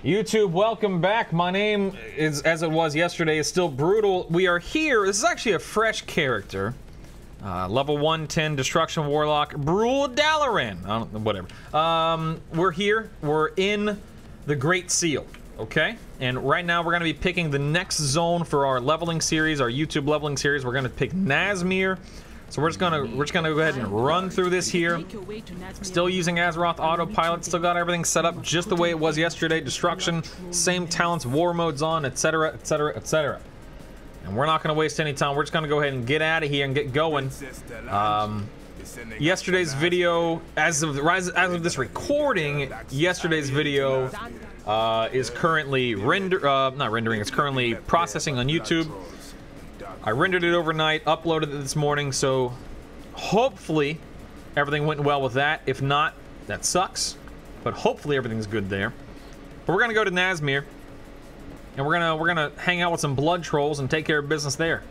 YouTube, welcome back. My name is, as it was yesterday, is still Brutal. We are here. This is actually a fresh character. Level 110 Destruction Warlock, BrutallStatic. Whatever. We're here. We're in the Great Seal, okay? And right now we're going to be picking the next zone for our leveling series, our YouTube leveling series. We're going to pick Nazmir. So we're just gonna go ahead and run through this here. Still using Azeroth autopilot, still got everything set up just the way it was yesterday. Destruction, same talents, war modes on, etc, etc, etc. And we're not gonna waste any time. We're just gonna go ahead and get out of here and get going. Yesterday's video, as of this recording, yesterday's video is currently it's currently processing on YouTube. I rendered it overnight, uploaded it this morning, so hopefully everything went well with that. If not, that sucks, but hopefully everything's good there. But we're gonna go to Nazmir, and we're gonna hang out with some blood trolls and take care of business there.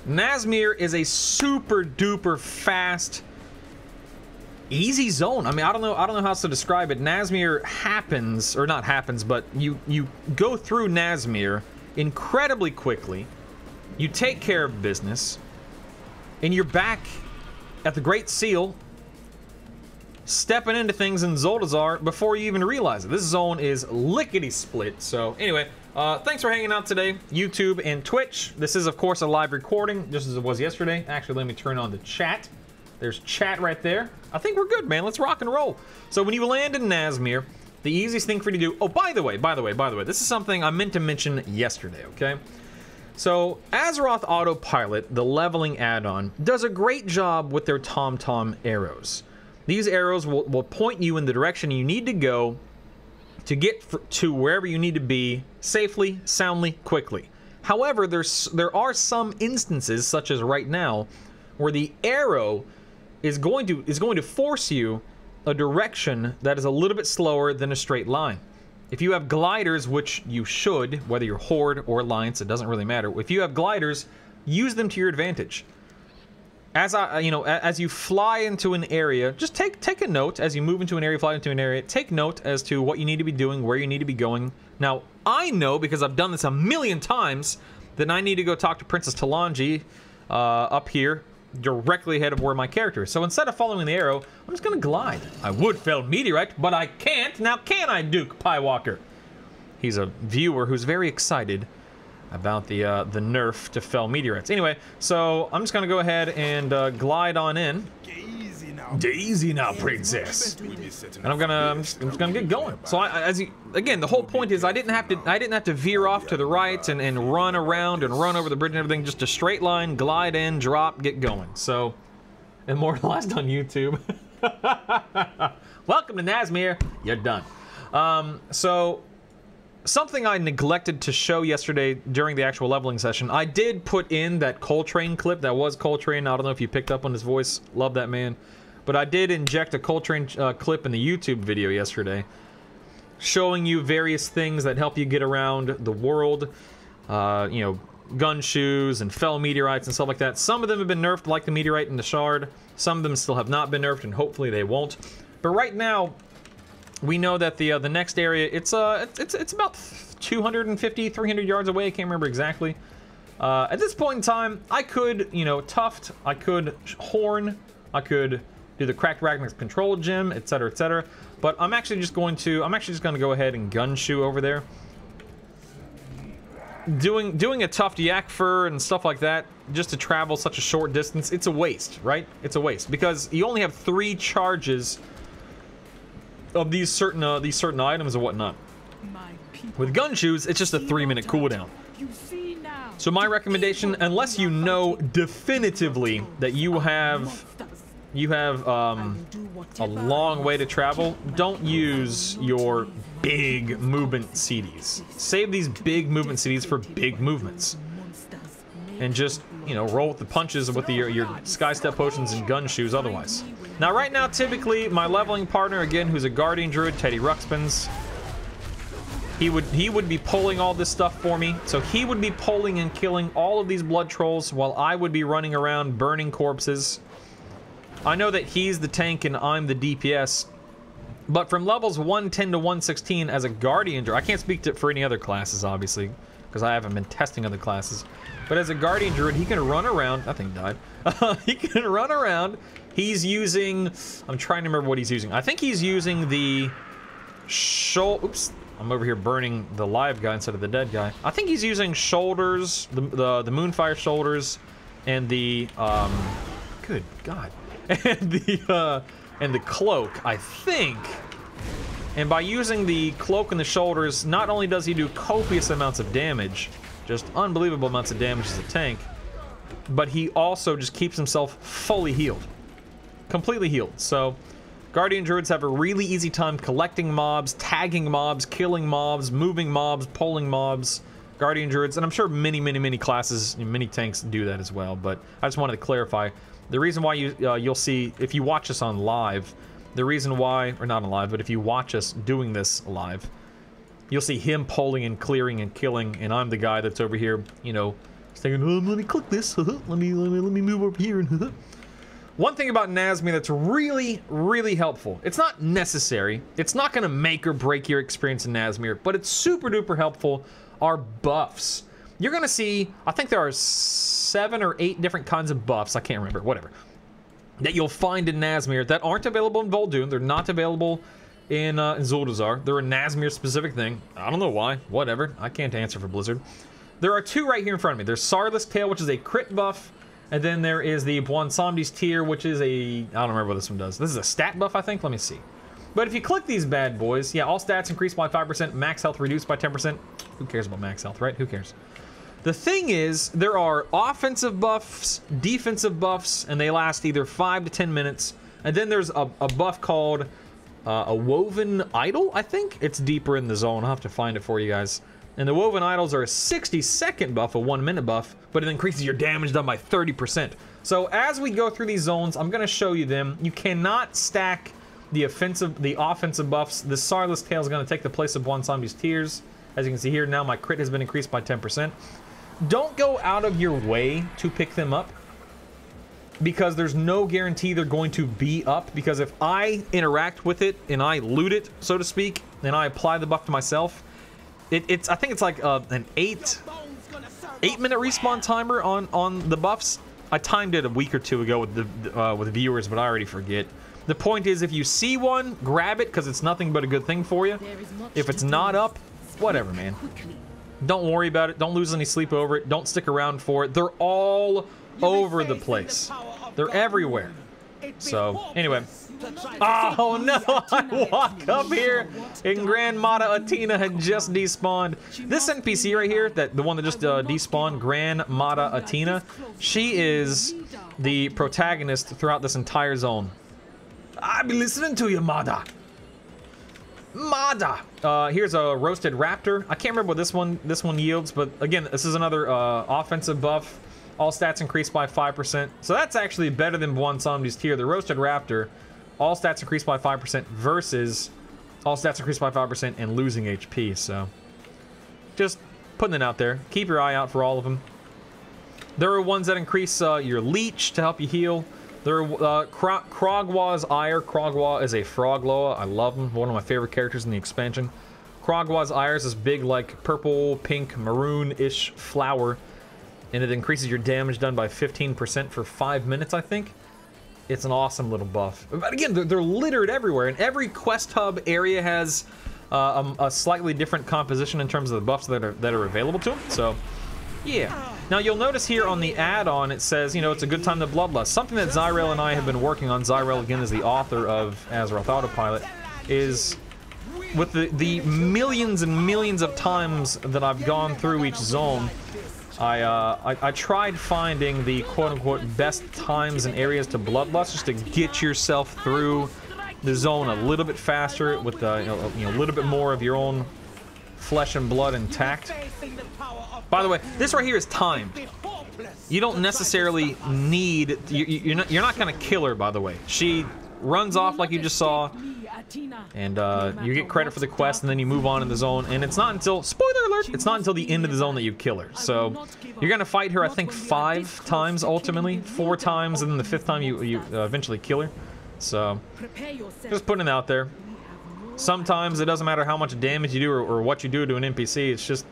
Nazmir is a super duper fast, easy zone. I mean, I don't know how else to describe it. Nazmir happens, or not happens, but you go through Nazmir incredibly quickly. You take care of business, and you're back at the Great Seal, stepping into things in Zuldazar before you even realize it. This zone is lickety-split. So anyway, thanks for hanging out today, YouTube and Twitch. This is, of course, a live recording, just as it was yesterday. Actually, let me turn on the chat. There's chat right there. I think we're good, man. Let's rock and roll. So when you land in Nazmir, the easiest thing for you to do... Oh, by the way, this is something I meant to mention yesterday, okay? So, Azeroth Autopilot, the leveling add-on, does a great job with their TomTom arrows. These arrows will point you in the direction you need to go to get to wherever you need to be safely, soundly, quickly. However, there are some instances, such as right now, where the arrow is going to force you a direction that is a little bit slower than a straight line. If you have gliders, which you should, whether you're Horde or Alliance, it doesn't really matter. If you have gliders, use them to your advantage. As you fly into an area, just take a note as you move into an area, fly into an area. Take note as to what you need to be doing, where you need to be going. Now, I know, because I've done this a million times, that I need to go talk to Princess Talanji up here, directly ahead of where my character is. So instead of following the arrow, I'm just gonna glide. I would fell meteorite, but I can't. Now can I, Duke Piewalker? He's a viewer who's very excited about the nerf to fell meteorites. Anyway, so I'm just gonna go ahead and glide on in. Easy now, princess. And I'm just gonna get going. So again, the whole point is I didn't have to veer off to the right and run around and run over the bridge and everything. Just a straight line, glide in, drop, get going. So, immortalized on YouTube. Welcome to Nazmir. You're done. So, something I neglected to show yesterday during the actual leveling session, I did put in that Coltrane clip. That was Coltrane. I don't know if you picked up on his voice. Love that man. But I did inject a Coltrane clip in the YouTube video yesterday, showing you various things that help you get around the world, you know, gun shoes and fell meteorites and stuff like that. Some of them have been nerfed, like the meteorite and the shard. Some of them still have not been nerfed, and hopefully they won't. But right now, we know that the next area, it's about 250, 300 yards away. I can't remember exactly. At this point in time, I could, you know, tuft, I could horn, I could do the cracked Ragnar's control gem, etc., etc. But I'm actually just going to go ahead and gun shoe over there. Doing a tuft yak fur and stuff like that just to travel such a short distance, it's a waste, right? It's a waste because you only have 3 charges of these certain items and whatnot. With gun shoes, it's just a 3-minute cooldown. So my recommendation, unless you know definitively that you have a long way to travel, don't use your big movement CDs. Save these big movement CDs for big movements. And just, you know, roll with the punches with your Sky Step Potions and gun shoes otherwise. Now, right now, typically, my leveling partner, again, who's a Guardian Druid, Teddy Ruxpins, he would be pulling all this stuff for me. So he would be pulling and killing all of these blood trolls while I would be running around burning corpses. I know that he's the tank and I'm the DPS, But from levels 110 to 116 as a Guardian Druid, I can't speak for any other classes, obviously, because I haven't been testing other classes. But as a Guardian Druid, he can run around. That thing died. He can run around. He's using... I'm trying to remember what he's using. I think he's using the... Oops. I'm over here burning the live guy instead of the dead guy. I think he's using shoulders, the Moonfire shoulders, and the... good God. And the cloak, I think. And by using the cloak and the shoulders, not only does he do copious amounts of damage, just unbelievable amounts of damage as a tank, but he also just keeps himself fully healed. Completely healed. So, Guardian Druids have a really easy time collecting mobs, tagging mobs, killing mobs, moving mobs, pulling mobs. Guardian Druids, and I'm sure many classes, many tanks do that as well, but I just wanted to clarify. The reason why you'll see, if you watch us on live, the reason why, or not on live, but if you watch us doing this live, you'll see him pulling and clearing and killing, and I'm the guy that's over here, you know, saying, oh, let me click this, let me move over here. One thing about Nazmir that's really helpful, it's not necessary, it's not going to make or break your experience in Nazmir, but it's super duper helpful, are buffs. You're going to see, I think there are 7 or 8 different kinds of buffs, I can't remember, whatever, that you'll find in Nazmir that aren't available in vol'dun. They're not available in Zuldazar. They're a Nazmir specific thing. I don't know why, whatever. I can't answer for Blizzard. There are 2 right here in front of me. There's Sarlacc Tail, which is a crit buff, and then there is the Bwansamdi's Tear, which is a, I don't remember what this one does. This is a stat buff, I think. Let me see. But if you click these bad boys, yeah, all stats increased by 5%, max health reduced by 10%. Who cares about max health, right? Who cares? The thing is, there are offensive buffs, defensive buffs, and they last either 5 to 10 minutes. And then there's a buff called a Woven Idol, I think? It's deeper in the zone. I'll have to find it for you guys. And the Woven Idols are a 60-second buff, a 1-minute buff, but it increases your damage done by 30%. So as we go through these zones, I'm going to show you them. You cannot stack the offensive buffs. The Sarlacc Tail is going to take the place of Bwansamdi's Tears. As you can see here, now my crit has been increased by 10%. Don't go out of your way to pick them up, because there's no guarantee they're going to be up, because if I interact with it and I loot it, so to speak, and I apply the buff to myself, I think it's like an 8-minute respawn timer on the buffs. I timed it a week or 2 ago with the viewers, but I already forget. The point is, if you see one, grab it, because it's nothing but a good thing for you. If it's not up, whatever, man. Don't worry about it. Don't lose any sleep over it. Don't stick around for it. They're all over the place. They're everywhere. So, anyway. Oh, no! I walk up here, and Grandmata Athena had just despawned. This NPC right here, the one that just despawned, Grandmata Athena, she is the protagonist throughout this entire zone. I'll be listening to you, Mada. Here's a roasted raptor. I can't remember what this one yields, but again, this is another offensive buff. All stats increased by 5%. So that's actually better than Bwansamdi's Tear. The roasted raptor, all stats increased by 5% versus all stats increased by 5% and losing HP. So just putting it out there. Keep your eye out for all of them. There are ones that increase your leech to help you heal. There are Krogwa's Ire. Krogwa is a frog Loa. I love him. One of my favorite characters in the expansion. Krogwa's Ire is this big, like, purple, pink, maroon-ish flower. And it increases your damage done by 15% for 5 minutes, I think. It's an awesome little buff. But again, they're littered everywhere. And every quest hub area has a slightly different composition in terms of the buffs that are available to them. So, yeah. Now, you'll notice here on the add-on, it says, you know, it's a good time to bloodlust. Something that Zyrel and I have been working on, Zyrel, again, is the author of Azeroth Autopilot, is with the millions and millions of times that I've gone through each zone, I tried finding the quote-unquote best times and areas to bloodlust just to get yourself through the zone a little bit faster with a little bit more of your own flesh and blood intact. By the way, this right here is timed. You don't necessarily need... You're not going to kill her, by the way. She runs off like you just saw, and you get credit for the quest, and then you move on in the zone, and it's not until... Spoiler alert! It's not until the end of the zone that you kill her. So, you're going to fight her, I think, 5 times, ultimately. 4 times, and then the 5th time you eventually kill her. So, just putting it out there. Sometimes it doesn't matter how much damage you do or what you do to an NPC. It's just,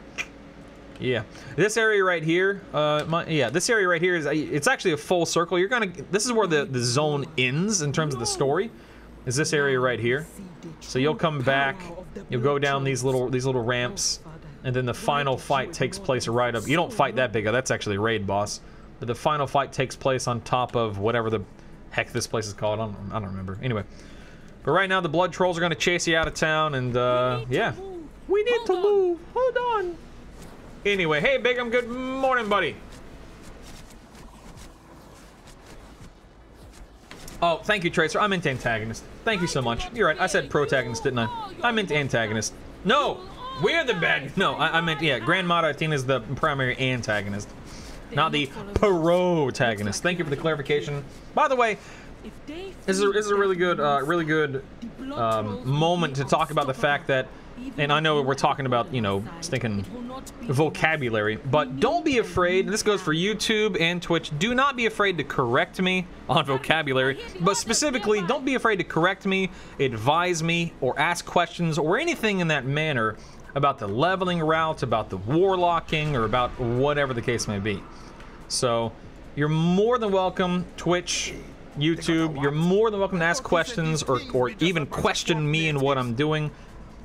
yeah. This area right here, this area right here is, it's actually a full circle. You're gonna, this is where the zone ends in terms of the story, is this area right here. So you'll come back, you'll go down these little ramps, and then the final fight takes place right up. You don't fight that big, that's actually a raid boss. But the final fight takes place on top of whatever the heck this place is called. I don't remember. Anyway. But right now the blood trolls are going to chase you out of town, and yeah. We need to move. Hold on. Anyway, hey Bigum, good morning, buddy. Oh, thank you, Tracer. I meant antagonist. Thank you so much. You're right. I said protagonist, didn't I? I meant antagonist. No, we're the bad. No, I meant, yeah, Grandmata Athena is the primary antagonist, not the protagonist. Thank you for the clarification. By the way, this is a really good moment to talk about the fact that, and I know we're talking about, you know, stinking vocabulary, but don't be afraid. This goes for YouTube and Twitch. Do not be afraid to correct me on vocabulary, but specifically, don't be afraid to correct me, advise me, or ask questions, or anything in that manner about the leveling route, about the warlocking, or about whatever the case may be. So, you're more than welcome, Twitch, YouTube, you're more than welcome to ask questions, or even question me and what I'm doing.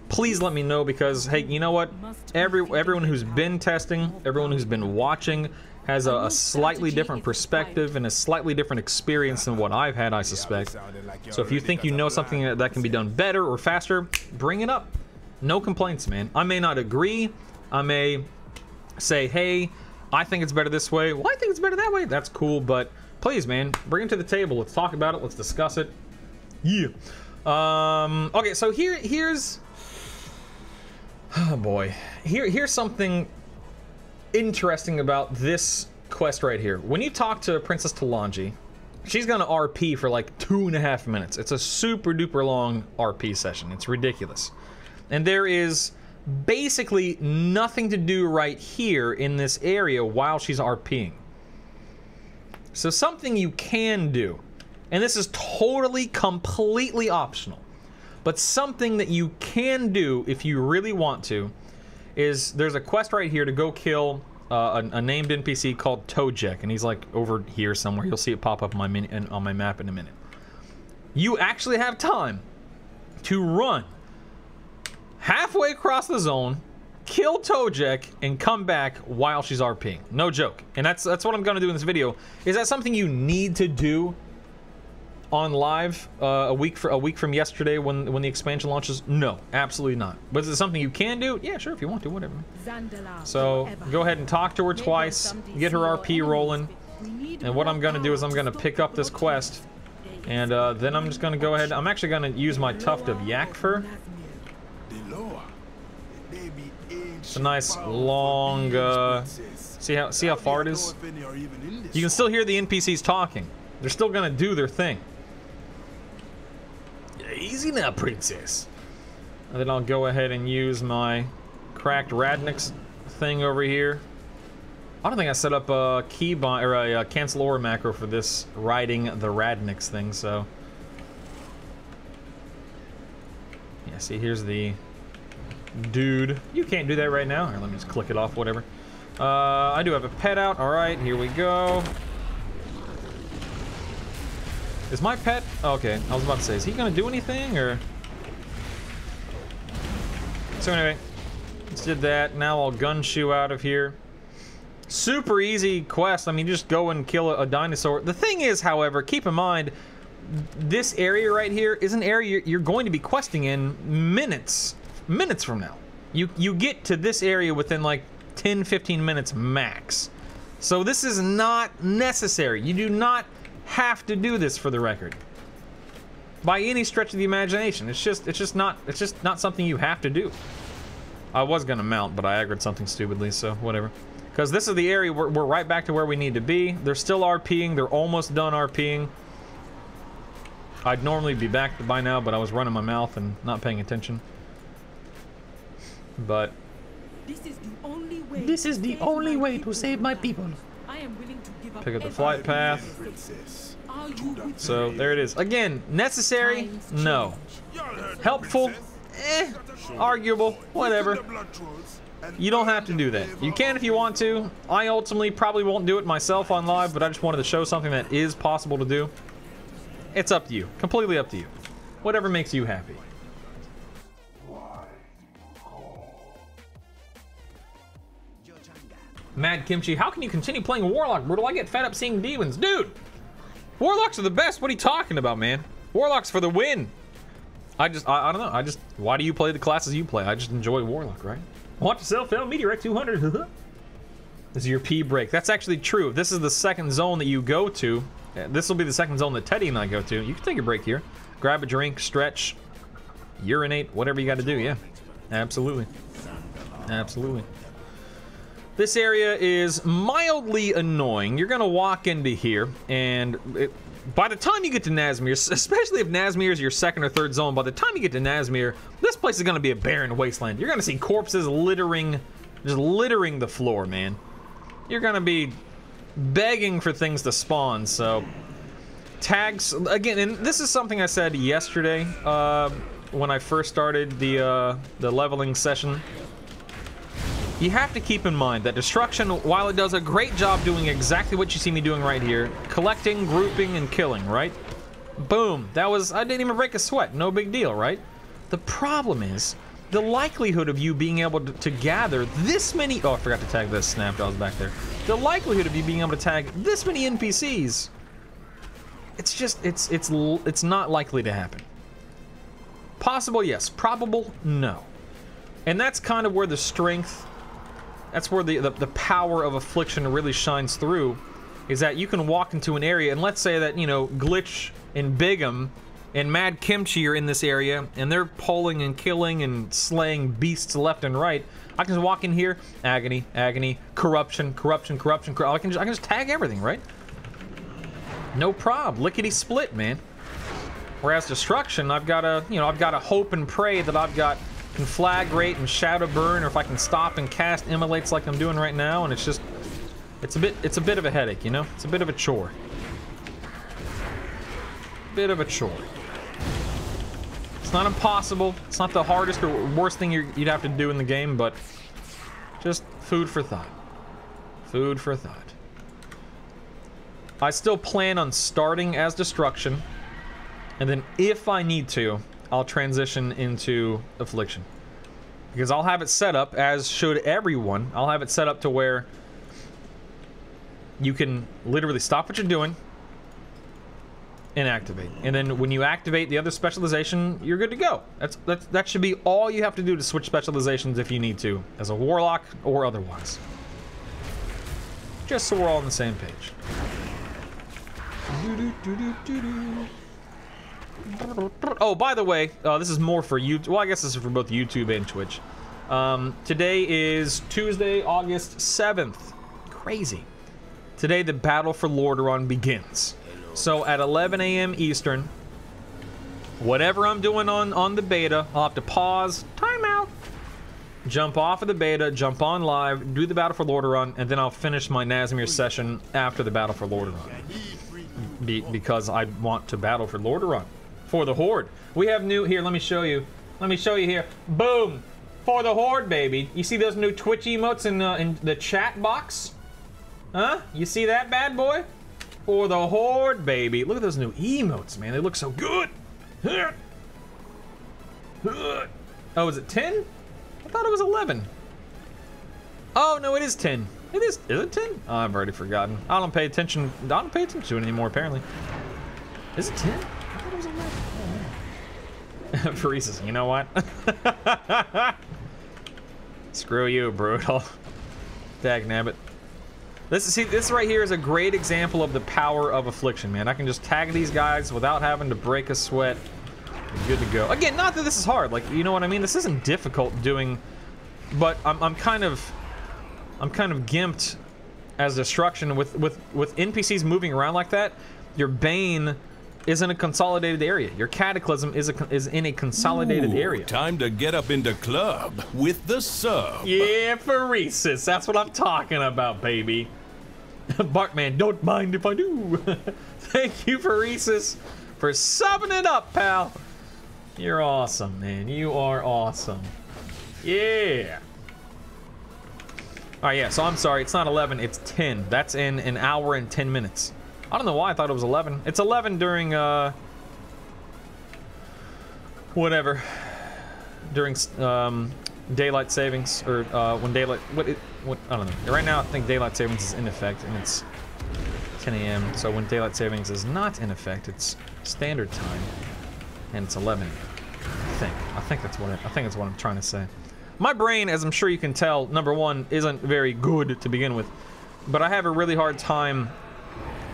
Please let me know, because, hey, you know what? Everyone who's been testing, everyone who's been watching, has a slightly different perspective and a slightly different experience than what I've had, I suspect. So if you think you know something that can be done better or faster, bring it up. No complaints, man. I may not agree. I may say, hey, I think it's better this way. Well, I think it's better that way. That's cool, but please, man, bring it to the table. Let's talk about it. Let's discuss it. Yeah. Okay, so here's... Oh boy. Here's something interesting about this quest right here. When you talk to Princess Talanji, she's gonna RP for like 2.5 minutes. It's a super duper long RP session. It's ridiculous. And there is basically nothing to do right here in this area while she's RPing. So something you can do, and this is totally, completely optional, but something that you can do if you really want to, is there's a quest right here to go kill a named NPC called Tojek, and he's like over here somewhere. You'll see it pop up on my map in a minute. You actually have time to run halfway across the zone, kill Tojek, and come back while she's RPing. No joke. And that's what I'm gonna do in this video. Is that something you need to do on live a week from yesterday when the expansion launches? No, absolutely not. But is it something you can do? Yeah, sure, if you want to, whatever. So go ahead and talk to her twice, get her RP rolling, and what I'm gonna do is I'm gonna pick up this quest, and then I'm just gonna go ahead. I'm actually gonna use my tuft of yak fur. It's a nice long see how far it is? You can still hear the NPCs talking. They're still gonna do their thing. Easy now, princess. And then I'll go ahead and use my cracked Radnix thing over here. I don't think I set up a keybind or a cancel aura macro for this riding the Radnix thing, so yeah, see, here's the dude. You can't do that right now. Here, let me just click it off, whatever. I do have a pet out. Alright, here we go. Is my pet... Okay, I was about to say, is he gonna do anything, or... So anyway, just did that. Now I'll gun-shoe out of here. Super easy quest. I mean, just go and kill a dinosaur. The thing is, however, keep in mind, this area right here is an area you're going to be questing in minutes from now. You get to this area within like 10-15 minutes max. So this is not necessary. You do not have to do this, for the record, by any stretch of the imagination. It's just not something you have to do. I was gonna mount, but I aggroed something stupidly, so whatever. Because this is the area we're right back to where we need to be. They're still RPing. They're almost done RPing. I'd normally be back by now, but I was running my mouth and not paying attention. But this is the only way to save my people. Pick up the flight path. So there it is. Again, necessary? No. Helpful? arguable, whatever. You don't have to do that. You can if you want to. I ultimately probably won't do it myself on live, but I just wanted to show something that is possible to do. It's up to you. Completely up to you. Whatever makes you happy. Mad Kimchi, how can you continue playing Warlock, Brutal? I get fed up seeing demons. Dude! Warlocks are the best. What are you talking about, man? Warlocks for the win. I don't know. Why do you play the classes you play? I just enjoy Warlock, right? Watch yourself, fell Meteorite 200. This is your pee break. That's actually true. If this is the second zone that you go to, this will be the second zone that Teddy and I go to. You can take a break here. Grab a drink, stretch, urinate, whatever you got to do. Yeah, absolutely. Absolutely. This area is mildly annoying. You're gonna walk into here, and by the time you get to Nazmir, especially if Nazmir is your second or third zone, by the time you get to Nazmir, this place is gonna be a barren wasteland. You're gonna see corpses littering, just littering the floor, man. You're gonna be begging for things to spawn, so tags again. And this is something I said yesterday when I first started the leveling session. You have to keep in mind that Destruction, while it does a great job doing exactly what you see me doing right here, collecting, grouping, and killing, right? Boom. That was, I didn't even break a sweat. No big deal, right? The problem is, the likelihood of you being able to gather this many, oh, I forgot to tag the snapjaws back there. The likelihood of you being able to tag this many NPCs, it's just, it's not likely to happen. Possible, yes. Probable, no. And that's kind of where the strength, that's where the power of Affliction really shines through, is that you can walk into an area, and let's say that, you know, Glitch and Bigum and Mad Kimchi are in this area, and they're pulling and killing and slaying beasts left and right. I can just walk in here, agony, agony, corruption, corruption, corruption, I can just tag everything, right? No prob, lickety split, man. Whereas Destruction, I've gotta, you know, I've gotta hope and pray that I've got Conflagrate and Shadow Burn, or if I can stop and cast Immolates like I'm doing right now, and it's just, it's a bit of a headache, you know? It's a bit of a chore. Bit of a chore. It's not impossible. It's not the hardest or worst thing you'd have to do in the game, but just food for thought. Food for thought. I still plan on starting as Destruction, and then if I need to, I'll transition into Affliction. Because I'll have it set up, as should everyone, I'll have it set up to where you can literally stop what you're doing and activate. And then when you activate the other specialization, you're good to go. That should be all you have to do to switch specializations if you need to, as a Warlock or otherwise. Just so we're all on the same page. Oh, by the way, this is more for you. Well, I guess this is for both YouTube and Twitch. Today is Tuesday, August 7th. Crazy. Today, the Battle for Lordaeron begins. So at 11 a.m. Eastern, whatever I'm doing on the beta, I'll have to pause, timeout, jump off of the beta, jump on live, do the Battle for Lordaeron, and then I'll finish my Nazmir session after the Battle for Lordaeron. Because I want to battle for Lordaeron. For the Horde. We have new, here, let me show you. Let me show you here. Boom! For the Horde, baby. You see those new Twitch emotes in the chat box? Huh? You see that bad boy? For the Horde, baby. Look at those new emotes, man. They look so good. Oh, is it 10? I thought it was 11. Oh, no, it is 10. It is it 10? Oh, I've already forgotten. I don't pay attention to it anymore, apparently. Is it 10? I thought it was 11. Oh, man. Pharesis, you know what? Screw you, Brutal. Dagnabbit. This right here is a great example of the power of Affliction, man. I can just tag these guys without having to break a sweat. Good to go. Again, not that this is hard, like, you know what I mean? This isn't difficult doing, but I'm kind of gimped as Destruction with NPCs moving around like that. Your Bane is in a consolidated area. Your Cataclysm is in a consolidated area. Time to get up into club with the sub. Yeah, Pharesis. That's what I'm talking about, baby. Bartman, don't mind if I do. Thank you, Pharesis, for subbing it up, pal. You're awesome, man. You are awesome. Yeah. Alright, yeah, so I'm sorry. It's not 11, it's 10. That's in an hour and 10 minutes. I don't know why I thought it was 11. It's 11 during, whatever. During, daylight savings, or, when daylight... What, I don't know. Right now, I think daylight savings is in effect, and it's 10 a.m. So when daylight savings is not in effect, it's standard time, and it's 11. I think that's what I'm trying to say. My brain, as I'm sure you can tell, number one, isn't very good to begin with, but I have a really hard time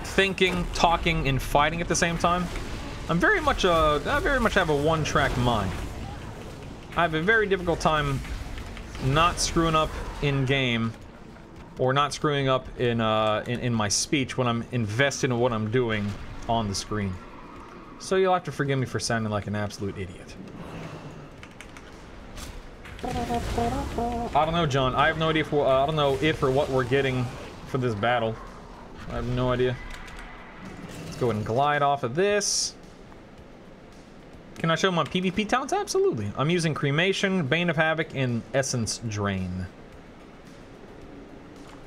thinking, talking, and fighting at the same time. I very much have a one-track mind. I have a very difficult time not screwing up in game, or not screwing up in my speech when I'm invested in what I'm doing on the screen. So you'll have to forgive me for sounding like an absolute idiot. I don't know, John. I have no idea if I don't know if or what we're getting for this battle. I have no idea. Let's go ahead and glide off of this. Can I show my PvP talents? Absolutely. I'm using Cremation, Bane of Havoc, and Essence Drain.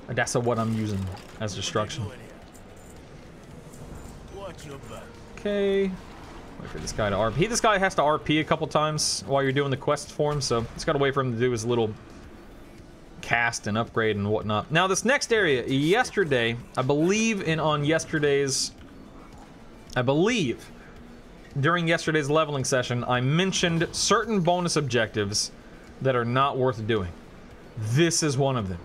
That's what I'm using as destruction. Okay. Wait for this guy to RP. This guy has to RP a couple times while you're doing the quest for him, so just gotta wait for him to do his little cast and upgrade and whatnot. Now, this next area, yesterday, I believe during yesterday's leveling session, I mentioned certain bonus objectives that are not worth doing. This is one of them.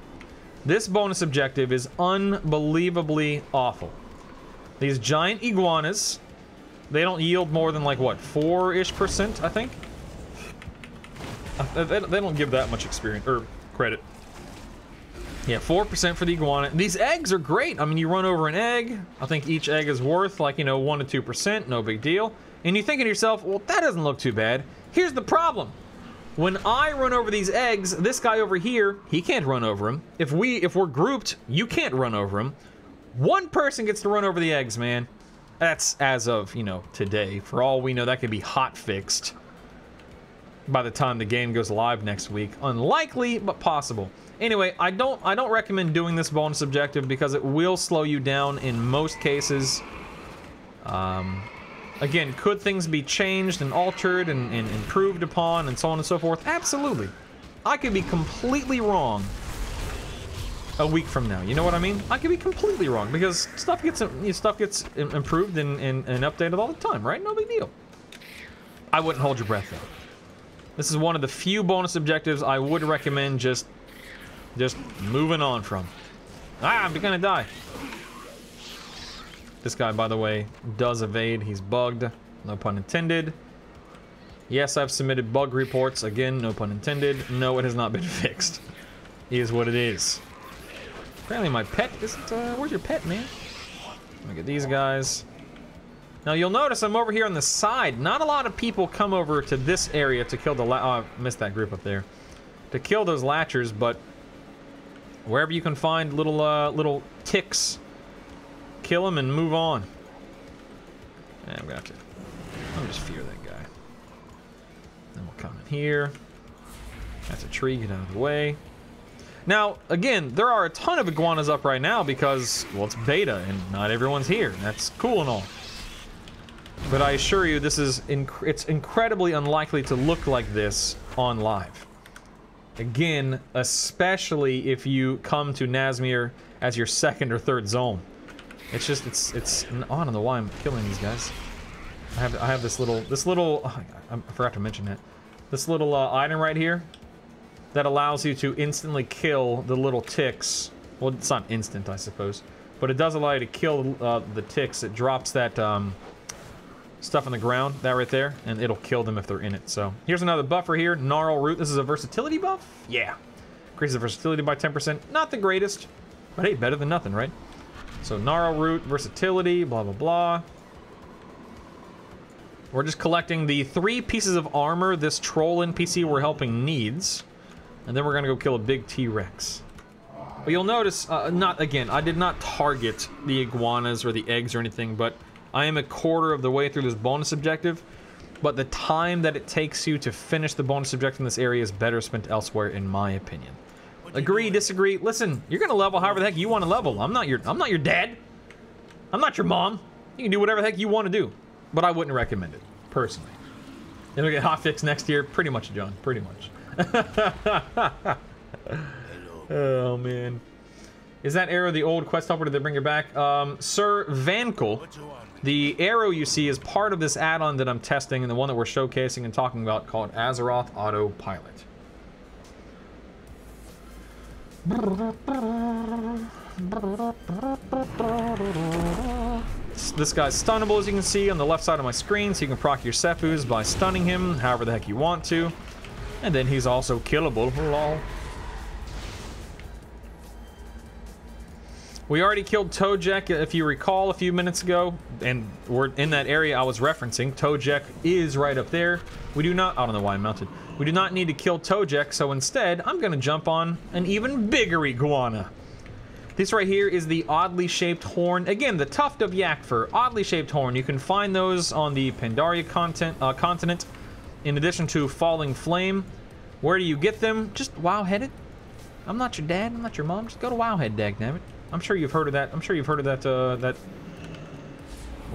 This bonus objective is unbelievably awful. These giant iguanas, they don't yield more than like, what, 4-ish%, I think? They don't give that much experience, or credit. Yeah, 4% for the iguana. These eggs are great. I mean, you run over an egg. I think each egg is worth, like, you know, 1 to 2%, no big deal. And you're thinking to yourself, well, that doesn't look too bad. Here's the problem. When I run over these eggs, this guy over here, he can't run over them. If we're grouped, you can't run over them. One person gets to run over the eggs, man. That's as of, you know, today. For all we know, that could be hot fixed by the time the game goes live next week. Unlikely, but possible. Anyway, I don't recommend doing this bonus objective because it will slow you down in most cases. Again, could things be changed and altered and improved upon and so on and so forth? Absolutely. I could be completely wrong a week from now. You know what I mean? I could be completely wrong because stuff gets improved and updated all the time, right? No big deal. I wouldn't hold your breath though. This is one of the few bonus objectives I would recommend just moving on from. Ah, I'm gonna die. This guy, by the way, does evade. He's bugged. No pun intended. Yes, I've submitted bug reports. Again, no pun intended. No, it has not been fixed. It is what it is. Apparently my pet isn't... where's your pet, man? Look at these guys. Now, you'll notice I'm over here on the side. Not a lot of people come over to this area to kill the... oh, I missed that group up there. To kill those latchers, but... wherever you can find little ticks... kill them and move on. And I'm gonna have to... let me just fear that guy. Then we'll come in here. That's a tree, get out of the way. Now, again, there are a ton of iguanas up right now because, well, it's beta and not everyone's here. That's cool and all. But I assure you, this is it's incredibly unlikely to look like this on live. Again, especially if you come to Nazmir as your second or third zone. It's just, it's I don't know why I'm killing these guys. I have this little, oh, I forgot to mention that. This little item right here that allows you to instantly kill the little ticks. Well, it's not instant, I suppose, but it does allow you to kill the ticks. It drops that stuff on the ground, that right there, and it'll kill them if they're in it. So here's another buffer here, Gnarl Root. This is a versatility buff? Yeah. Increases the versatility by 10%. Not the greatest, but hey, better than nothing, right? So Gnarl Root, versatility, blah, blah, blah. We're just collecting the 3 pieces of armor this troll NPC we're helping needs. And then we're gonna go kill a big T-Rex. But you'll notice, again, I did not target the iguanas or the eggs or anything, but I am a quarter of the way through this bonus objective. but the time that it takes you to finish the bonus objective in this area is better spent elsewhere, in my opinion. Agree, disagree? Listen, you're gonna level however the heck you want to level. I'm not your dad. I'm not your mom. You can do whatever the heck you want to do, but I wouldn't recommend it personally. It'll get hotfix next year, pretty much, John. Pretty much. Oh man, is that arrow the old quest helper? Did they bring it back? Sir Vankel, the arrow you see is part of this add-on that I'm testing and the one that we're showcasing and talking about called Azeroth Autopilot. This guy's stunnable, as you can see on the left side of my screen, so you can proc your Sepus by stunning him however the heck you want to. And then he's also killable. Lol. We already killed Tojek, if you recall, a few minutes ago, and we're in that area I was referencing. Tojek is right up there. We do not, I don't know why I mounted. We do not need to kill Tojek, so instead, I'm gonna jump on an even bigger iguana. This right here is the oddly shaped horn. Again, the tuft of yak fur, oddly shaped horn. You can find those on the Pandaria continent, in addition to Falling Flame. Where do you get them? Just Wowheaded. I'm not your dad, I'm not your mom. Just go to Wowhead, dagnabbit. I'm sure you've heard of that. I'm sure you've heard of that that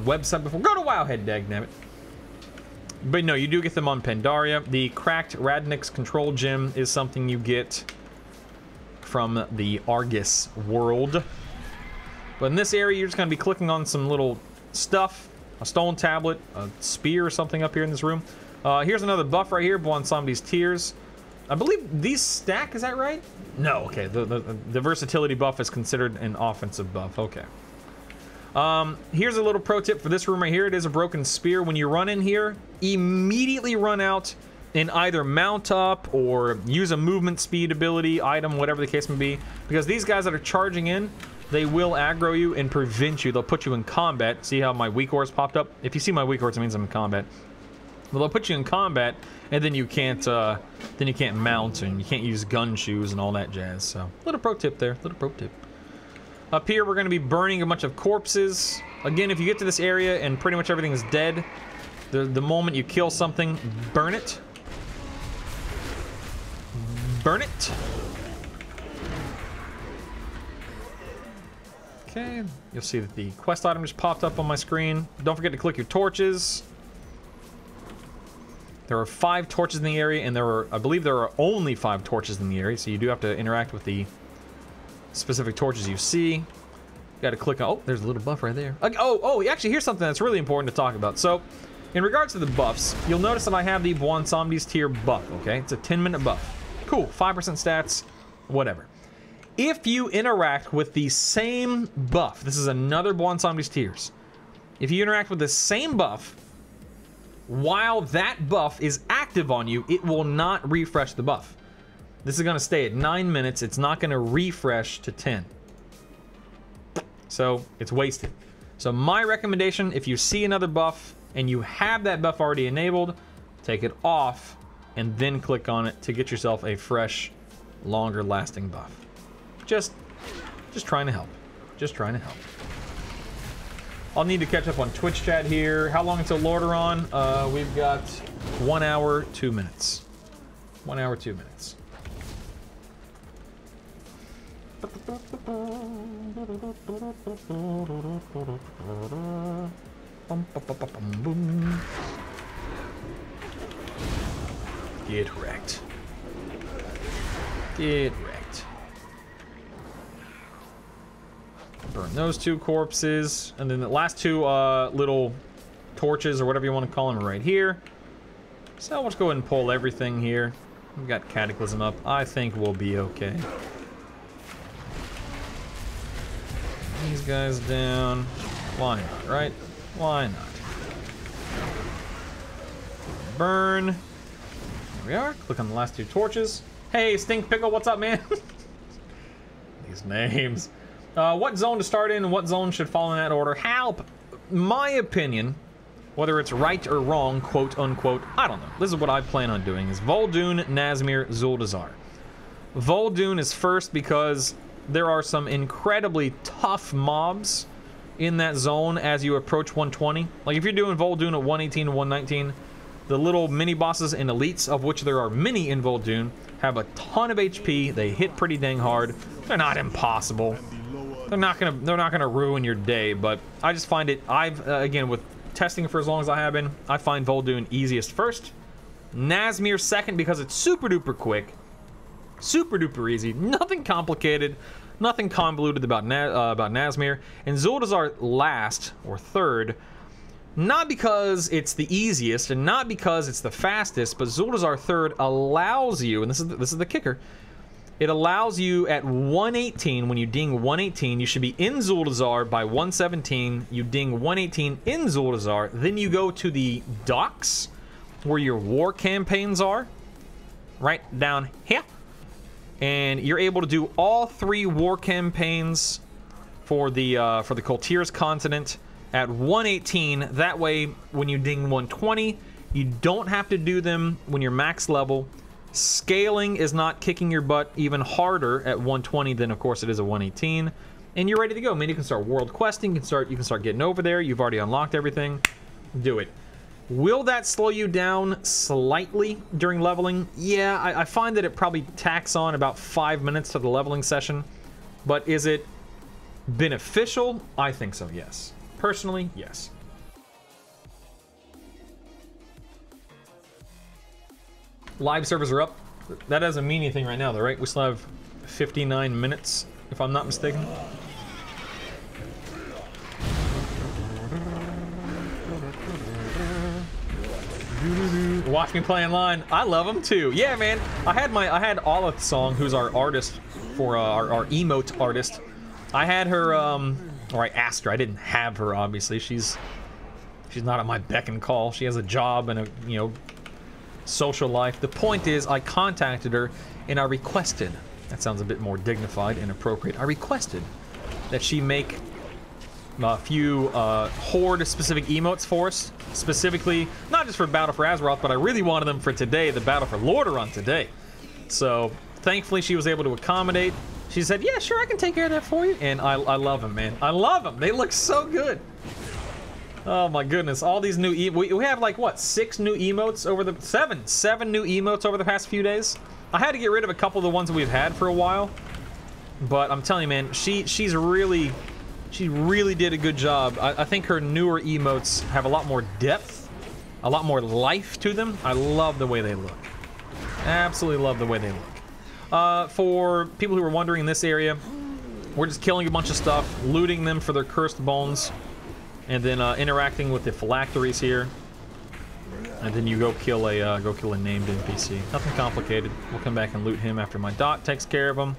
website before. Go to Wowhead, dagnabbit. But no, you do get them on Pandaria. The cracked Radnix control gem is something you get from the Argus world. But in this area, you're just going to be clicking on some little stuff. A stone tablet, a spear or something up here in this room. Here's another buff right here, Bon Somebody's Tears. I believe these stack, is that right? No, okay, the versatility buff is considered an offensive buff, okay. Here's a little pro tip for this room right here. It is a broken spear. When you run in here, immediately run out and either mount up or use a movement speed ability, item, whatever the case may be. Because these guys that are charging in, they will aggro you and prevent you. They'll put you in combat. See how my weak orbs popped up? If you see my weak orbs, it means I'm in combat. Well, they'll put you in combat, and then you can't mount, and you can't use gun shoes and all that jazz. So, little pro tip there, little pro tip. Up here, we're going to be burning a bunch of corpses. Again, if you get to this area and pretty much everything is dead, the moment you kill something, burn it. Burn it. Okay, you'll see that the quest item just popped up on my screen. Don't forget to click your torches. There are 5 torches in the area, and I believe there are only 5 torches in the area, so you do have to interact with the specific torches you see. You gotta click on, oh, there's a little buff right there. Oh, actually, here's something that's really important to talk about. So, in regards to the buffs, you'll notice that I have the Bon Somebody's Tear buff, okay? It's a 10-minute buff. Cool, 5% stats, whatever. If you interact with the same buff, this is another Bon Somebody's Tears. If you interact with the same buff, while that buff is active on you, it will not refresh the buff. This is going to stay at 9 minutes. It's not going to refresh to 10. So, it's wasted. So, my recommendation, if you see another buff and you have that buff already enabled, take it off and then click on it to get yourself a fresh, longer lasting buff. Just trying to help. Just trying to help. I'll need to catch up on Twitch chat here. How long until Lordaeron? We've got 1 hour, 2 minutes. 1 hour, 2 minutes. Get wrecked. Get wrecked. Burn those 2 corpses, and then the last 2 little torches, or whatever you want to call them, right here. So let's go ahead and pull everything here. We've got Cataclysm up. I think we'll be okay. These guys down. Why not, right? Why not? Burn. There we are. Click on the last 2 torches. Hey, Stink Pickle, what's up, man? These names. What zone to start in and what zone should fall in that order? Help! My opinion, whether it's right or wrong, quote unquote, I don't know. This is what I plan on doing, is vol'dun, Nazmir, Zuldazar. Vol'dun is first because there are some incredibly tough mobs in that zone as you approach 120. Like if you're doing vol'dun at 118 to 119, The little mini bosses and elites, of which there are many in Vol'dun, have a ton of HP. They hit pretty dang hard. They're not impossible. They're not gonna ruin your day, but I just find it, again, with testing for as long as I have been, I find Vol'dun easiest first. Nazmir second because it's super duper quick. Super duper easy. Nothing complicated. Nothing convoluted about Nazmir. And Zuldazar last, or third, not because it's the easiest and not because it's the fastest, but Zuldazar third allows you, and this is the kicker, it allows you at 118, when you ding 118, you should be in Zuldazar by 117, you ding 118 in Zuldazar, then you go to the docks, where your war campaigns are, right down here, and you're able to do all 3 war campaigns for the Kultir's continent at 118. That way, when you ding 120, you don't have to do them when you're max level. Scaling is not kicking your butt even harder at 120 than, of course, it is at 118. And you're ready to go. Man, you can start world questing. You can start getting over there. You've already unlocked everything. Do it. Will that slow you down slightly during leveling? Yeah, I find that it probably tacks on about 5 minutes to the leveling session. But is it beneficial? I think so, yes. Personally, yes. Live servers are up. That doesn't mean anything right now, though, right? We still have 59 minutes, if I'm not mistaken. Watch me play online. I love them too. Yeah, man. I had Olive Song, who's our artist for our emote artist. I had her, or I asked her. I didn't have her, obviously. She's not at my beck and call. She has a job and a social life. The point is, I contacted her and I requested. That sounds a bit more dignified and appropriate. I requested that she make a few Horde-specific emotes for us. Specifically, not just for Battle for Azeroth, but I really wanted them for today, the Battle for Lordaeron today. So, thankfully, she was able to accommodate. She said, yeah, sure, I can take care of that for you. And I love them, man. I love them. They look so good. Oh, my goodness. All these new... We have, like, what, 6 new emotes over the... 7 new emotes over the past few days. I had to get rid of a couple of the ones that we've had for a while. But I'm telling you, man, she really did a good job. I think her newer emotes have a lot more depth, a lot more life to them. I love the way they look. Absolutely love the way they look. For people who are wondering in this area, we're just killing a bunch of stuff, looting them for their cursed bones, and then interacting with the phylacteries here. And then you go kill a named NPC. Nothing complicated. We'll come back and loot him after my dot takes care of him.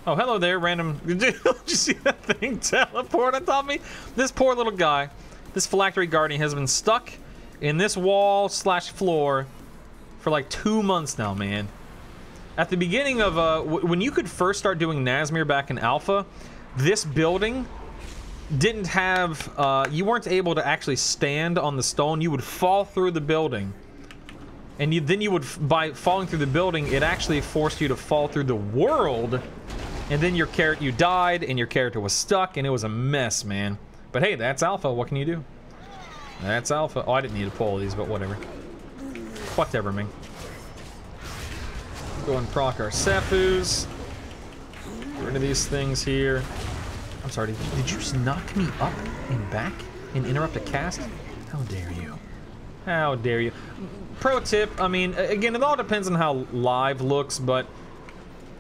Oh, hello there, random... Did you see that thing teleport on top of me? This poor little guy, this phylactery guardian, has been stuck in this wall/floor for like 2 months now, man. At the beginning of, when you could first start doing Nazmir back in Alpha, this building didn't have, you weren't able to actually stand on the stone. You would fall through the building. And then you would, by falling through the building, it actually forced you to fall through the world. And then you died, and your character was stuck, and it was a mess, man. But hey, that's Alpha. What can you do? That's Alpha. Oh, I didn't need to pull these, but whatever. Whatever, man. Go and proc our Sefus. Get rid of these things here. I'm sorry, did you just knock me up and back and interrupt a cast? How dare you? How dare you? Pro tip, I mean, again, it all depends on how live looks, but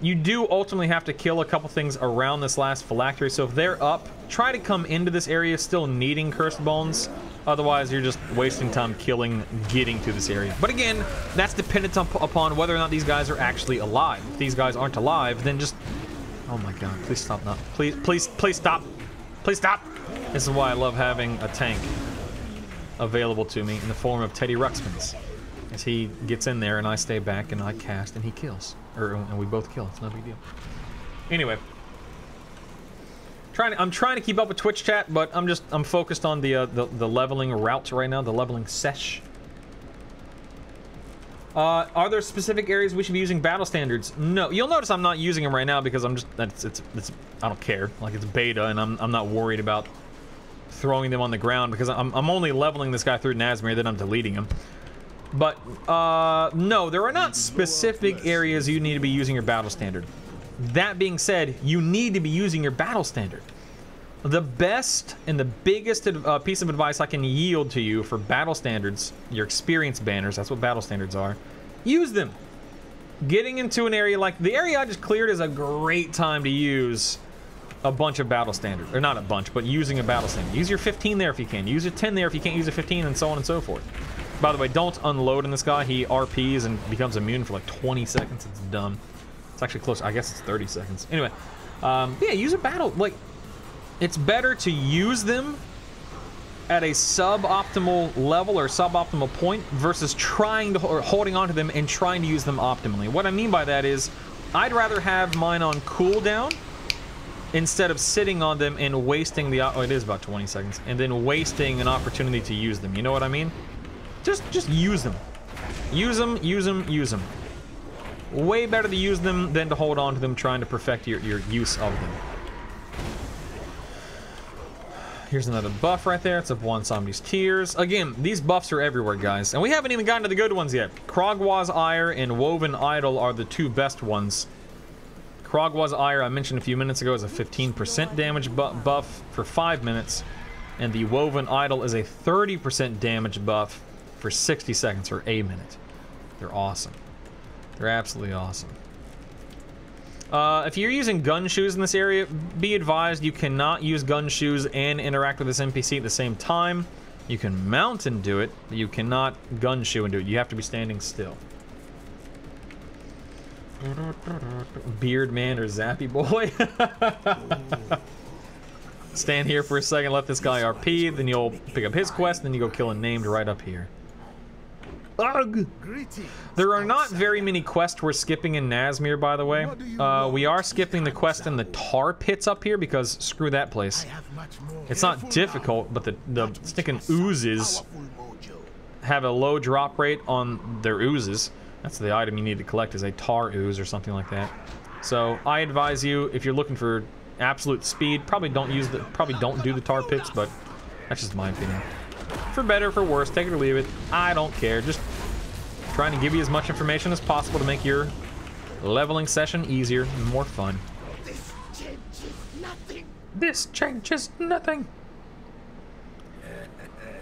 you do ultimately have to kill a couple things around this last phylactery, so if they're up, try to come into this area still needing cursed bones. Otherwise, you're just wasting time getting to this area. But again, that's dependent upon whether or not these guys are actually alive. If these guys aren't alive, then just... Oh my god, please stop now. Please stop. Please stop! This is why I love having a tank available to me in the form of Teddy Ruxpins. As he gets in there and I stay back and I cast and he kills. And we both kill. It's no big deal. Anyway. I'm trying to keep up with Twitch chat, but I'm focused on the leveling route right now, the leveling sesh. Are there specific areas we should be using battle standards? No. You'll notice I'm not using them right now because I'm just I don't care. Like, it's beta and I'm not worried about throwing them on the ground because I'm only leveling this guy through Nazmir, then I'm deleting him. But, no, there are not specific areas you need to be using your battle standard. That being said, you need to be using your battle standard. The best and the biggest piece of advice I can yield to you for battle standards, your experience banners, that's what battle standards are, use them. Getting into an area like the area I just cleared is a great time to use a bunch of battle standards. Or not a bunch, but using a battle standard. Use your 15 there if you can. Use your 10 there if you can't use a 15, and so on and so forth. By the way, don't unload on this guy. He RPs and becomes immune for like 20 seconds. It's dumb. It's actually close. I guess it's 30 seconds. Anyway, yeah, use a battle. Like, it's better to use them at a suboptimal level or suboptimal point versus trying to or holding on to them and trying to use them optimally. What I mean by that is, I'd rather have mine on cooldown instead of sitting on them and wasting the, oh, it is about 20 seconds, and then wasting an opportunity to use them. You know what I mean? Just use them. Use them, use them, use them. Way better to use them than to hold on to them trying to perfect your use of them. Here's another buff right there. It's up one somebody's tears. Again, these buffs are everywhere, guys. And we haven't even gotten to the good ones yet. Krogwa's Ire and Woven Idol are the two best ones. Krogwa's Ire, I mentioned a few minutes ago, is a 15% damage buff for 5 minutes. And the Woven Idol is a 30% damage buff for 60 seconds, or a minute. They're awesome. They're absolutely awesome. If you're using gun shoes in this area, be advised you cannot use gun shoes and interact with this NPC at the same time. You can mount and do it, but you cannot gun shoe and do it. You have to be standing still. Beard man or Zappy boy. Stand here for a second, let this guy RP, then you'll pick up his quest, and then you go kill a named right up here. Ugh. There are not very many quests we're skipping in Nazmir, by the way. We are skipping the quest in the tar pits up here because screw that place. It's not difficult, but the stinking oozes have a low drop rate on their oozes. That's the item you need to collect, is a tar ooze or something like that. So I advise you, if you're looking for absolute speed, probably don't do the tar pits, but that's just my opinion. For better, for worse, take it or leave it. I don't care. Just trying to give you as much information as possible to make your leveling session easier and more fun. This changes nothing. This changes nothing.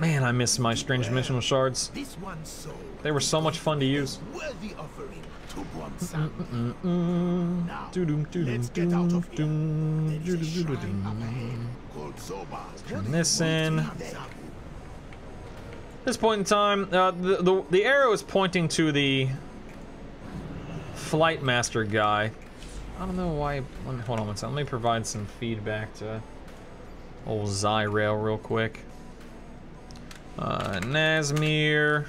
Man, I miss my strange dimensional shards. They were so much fun to use. Turn this in. At this point in time, the arrow is pointing to the Flight Master guy. I don't know why. Hold on one second. Let me provide some feedback to old Zyrael real quick. Nazmir.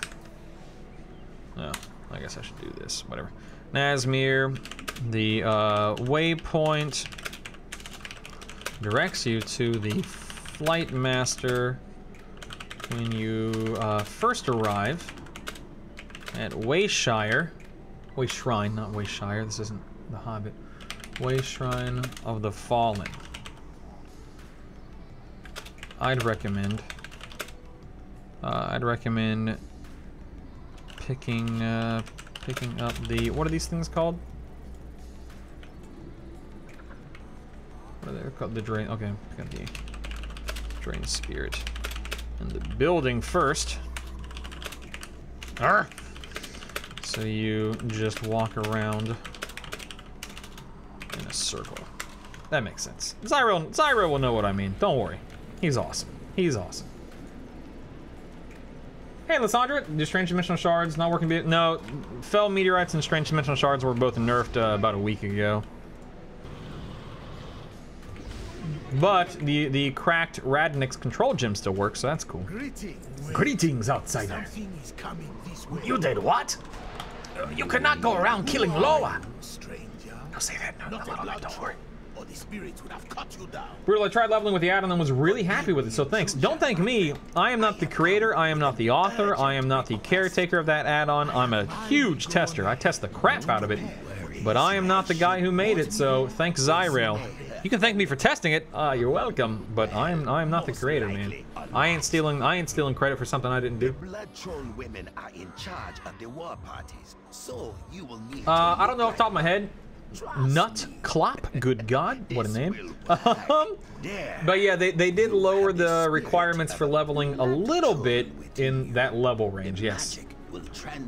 Oh, I guess I should do this. Whatever. Nazmir. The waypoint directs you to the Flight Master when you first arrive at Wayshrine, not Wayshire, this isn't the Hobbit. Wayshrine of the Fallen. I'd recommend picking up the, what are these things called? What are they called? The Drain, okay, pick up the Drain Spirit. And the building first. Arr! So you just walk around in a circle. That makes sense. Zyrael will know what I mean. Don't worry. He's awesome. He's awesome. Hey, Lysandra, do strange dimensional shards not working? No, fell meteorites and strange dimensional shards were both nerfed about a week ago. But the cracked Radnix control gem still works, so that's cool. Greetings, outsider. You did what? You cannot go around killing Loa. Don't say that. No, don't worry. Brutal, I tried leveling with the add-on and was really happy with it, so thanks. Don't thank me. I am not the creator, I am not the author, I am not the caretaker of that add-on. I'm a huge tester. I test the crap out of it. But I am not the guy who made it, so thanks Zyrael. You can thank me for testing it. You're welcome, but I am not the creator, man. I ain't stealing credit for something I didn't do. Blood Throne women are in charge of the war parties, so you will need I don't know off the top of my head. Nut Clop, good God, what a name. But yeah, they did lower the requirements for leveling a little bit in that level range, yes.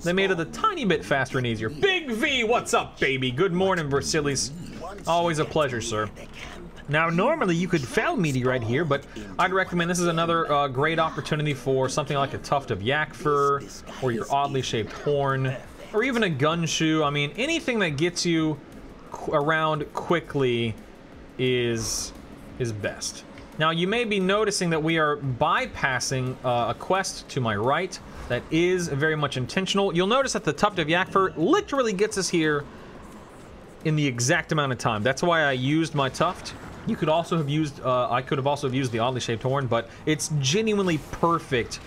They made it a tiny bit faster and easier. Big V, what's up, baby? Good morning, Versilis. Always a pleasure, sir. Now, normally you could fell meaty right here, but I'd recommend this is another great opportunity for something like a tuft of yak fur, or your oddly shaped horn, or even a gun shoe. I mean, anything that gets you around quickly is best. Now, you may be noticing that we are bypassing a quest to my right that is very much intentional. You'll notice that the tuft of yak fur literally gets us here in the exact amount of time. That's why I used my tuft. You could also have used, I could have also used the oddly shaped horn, but it's genuinely perfect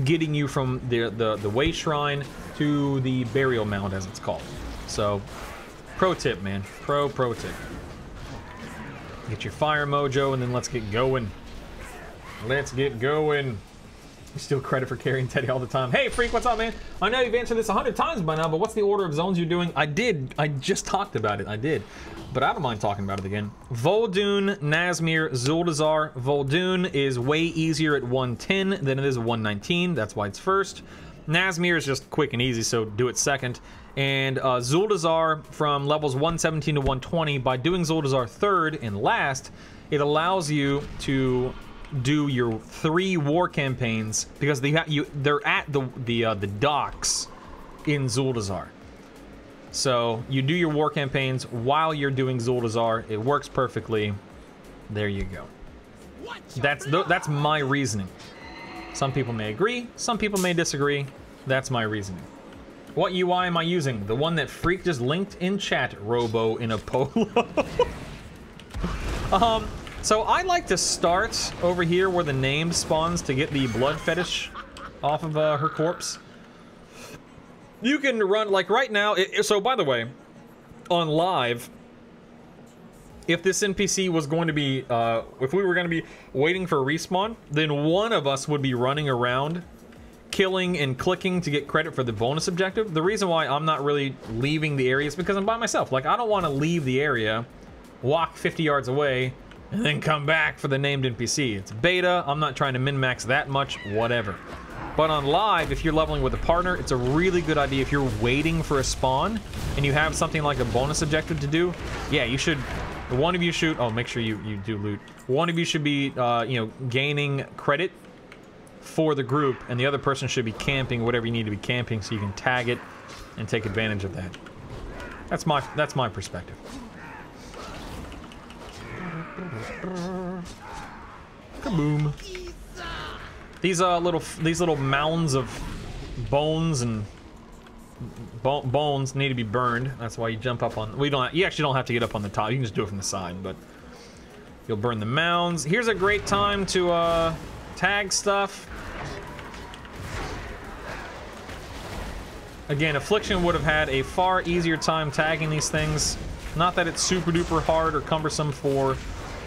getting you from the way shrine to the burial mound, as it's called. So, pro tip, man. Pro tip. Get your fire mojo, and then let's get going. Let's get going. You steal credit for carrying Teddy all the time. Hey, Freak, what's up, man? I know you've answered this 100 times by now, but what's the order of zones you're doing? I did. I just talked about it. I did. But I don't mind talking about it again. Vol'dun, Nazmir, Zuldazar. Vol'dun is way easier at 110 than it is at 119. That's why it's first. Nazmir is just quick and easy, so do it second. And Zuldazar from levels 117 to 120. By doing Zuldazar third and last, it allows you to do your 3 war campaigns because they're at the docks in Zuldazar. So you do your war campaigns while you're doing Zuldazar. It works perfectly. There you go. That's my reasoning. Some people may agree, some people may disagree. That's my reasoning. What UI am I using? The one that Freak just linked in chat, Robo in a polo. So I like to start over here where the name spawns to get the blood fetish off of her corpse. You can run, like right now, so by the way, on live, if this NPC was going to be, if we were going to be waiting for a respawn, then one of us would be running around, killing and clicking to get credit for the bonus objective. The reason why I'm not really leaving the area is because I'm by myself. Like, I don't want to leave the area, walk 50 yards away, and then come back for the named NPC. It's beta, I'm not trying to min-max that much, whatever. But on live, if you're leveling with a partner, it's a really good idea if you're waiting for a spawn and you have something like a bonus objective to do. Yeah, you should, one of you should, oh, make sure you do loot. One of you should be, you know, gaining credit for the group, and the other person should be camping whatever you need to be camping so you can tag it and take advantage of that. That's my perspective. Kaboom. These little mounds of bones and bones need to be burned. That's why you jump up on. You actually don't have to get up on the top. You can just do it from the side, but you'll burn the mounds. Here's a great time to tag stuff. Again, Affliction would have had a far easier time tagging these things. Not that it's super duper hard or cumbersome for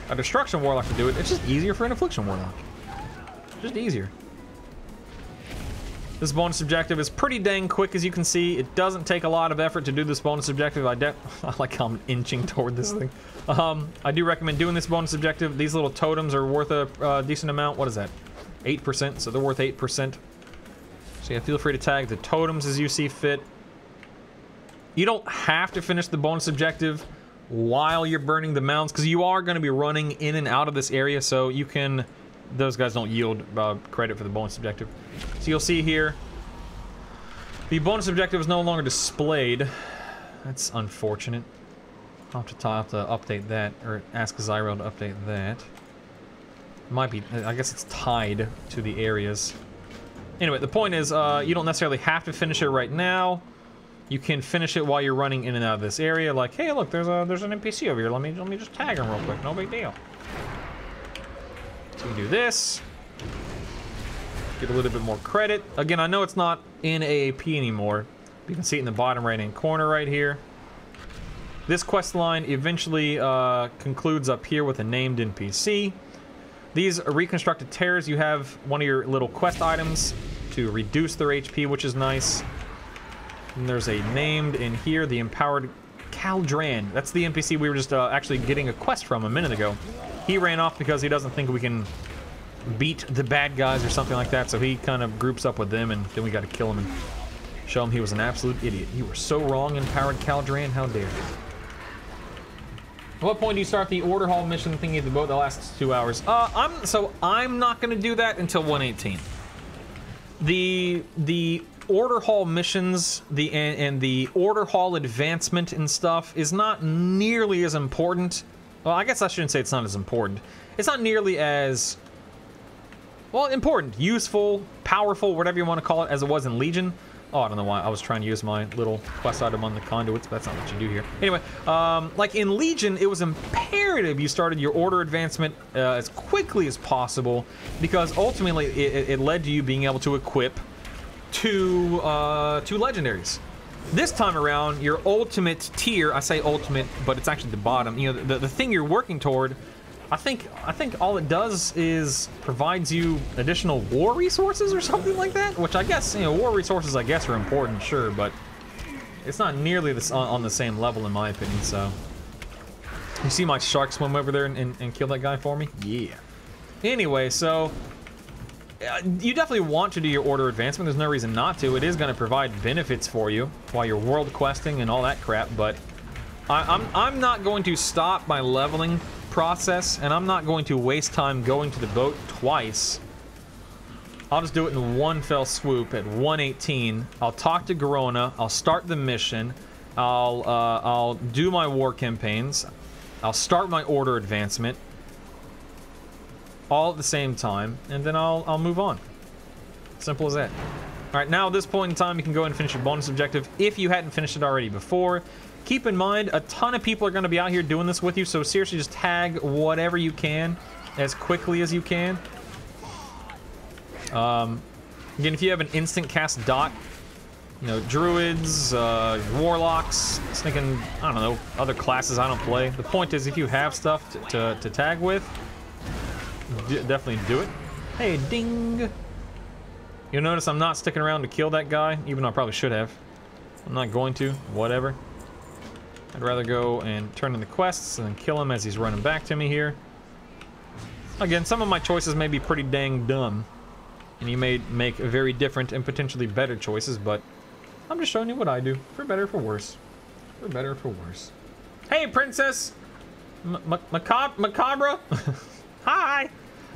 a Destruction Warlock to do it. It's just easier for an Affliction Warlock. Just easier. This bonus objective is pretty dang quick, as you can see. It doesn't take a lot of effort to do this bonus objective. I like how I'm inching toward this thing. I do recommend doing this bonus objective. These little totems are worth a decent amount. What is that? 8%, so they're worth 8%. So yeah, feel free to tag the totems as you see fit. You don't have to finish the bonus objective while you're burning the mounds, because you are going to be running in and out of this area, so you can... Those guys don't yield credit for the bonus objective. So you'll see here, the bonus objective is no longer displayed. That's unfortunate. I'll have to update that, or ask Zyro to update that. Might be, I guess it's tied to the areas. Anyway, the point is, you don't necessarily have to finish it right now. You can finish it while you're running in and out of this area. Like, hey, look, there's an NPC over here. Let me just tag him real quick. No big deal. So you do this. Get a little bit more credit. Again, I know it's not in AAP anymore. You can see it in the bottom right-hand corner right here. This quest line eventually concludes up here with a named NPC. These reconstructed tears, you have one of your little quest items to reduce their HP, which is nice. And there's a named in here, the Empowered Caldran. That's the NPC we were just actually getting a quest from a minute ago. He ran off because he doesn't think we can beat the bad guys or something like that, so he kind of groups up with them, and then we got to kill him and show him he was an absolute idiot. You were so wrong, Empowered Caldran. How dare you? At what point do you start the order hall mission thingy at the boat that lasts 2 hours? I'm not going to do that until 118. The order hall missions, and the order hall advancement and stuff is not nearly as important. Well, I guess I shouldn't say it's not as important. It's not nearly as, well, important, useful, powerful, whatever you want to call it, as it was in Legion. Oh, I don't know why I was trying to use my little quest item on the conduits, but that's not what you do here. Anyway, like in Legion, it was imperative you started your order advancement as quickly as possible, because ultimately it led to you being able to equip two legendaries. This time around, your ultimate tier, I say ultimate, but it's actually the bottom, you know, the thing you're working toward, I think all it does is provides you additional war resources or something like that, which I guess, you know, war resources I guess are important, sure, but it's not nearly on the same level in my opinion. So you see my shark swim over there and kill that guy for me? Yeah. Anyway, so you definitely want to do your order advancement. There's no reason not to. It is going to provide benefits for you while you're world questing and all that crap, but I'm not going to stop my leveling process, and I'm not going to waste time going to the boat twice. I'll just do it in one fell swoop at 118. I'll talk to Garona. I'll start the mission. I'll do my war campaigns. I'll start my order advancement all at the same time, and then I'll move on. Simple as that. All right, now at this point in time, you can go ahead and finish your bonus objective if you hadn't finished it already before. Keep in mind, a ton of people are going to be out here doing this with you, so seriously, just tag whatever you can as quickly as you can. Again, if you have an instant cast dot, you know, druids, warlocks, thinking, I don't know, other classes I don't play. The point is, if you have stuff to tag with, definitely do it. Hey, ding! You'll notice I'm not sticking around to kill that guy, even though I probably should have. I'm not going to, whatever. I'd rather go and turn in the quests and then kill him as he's running back to me here. Again, some of my choices may be pretty dang dumb, and you may make very different and potentially better choices, but I'm just showing you what I do, for better or for worse. For better or for worse. Hey, Princess! Macabre? Hi!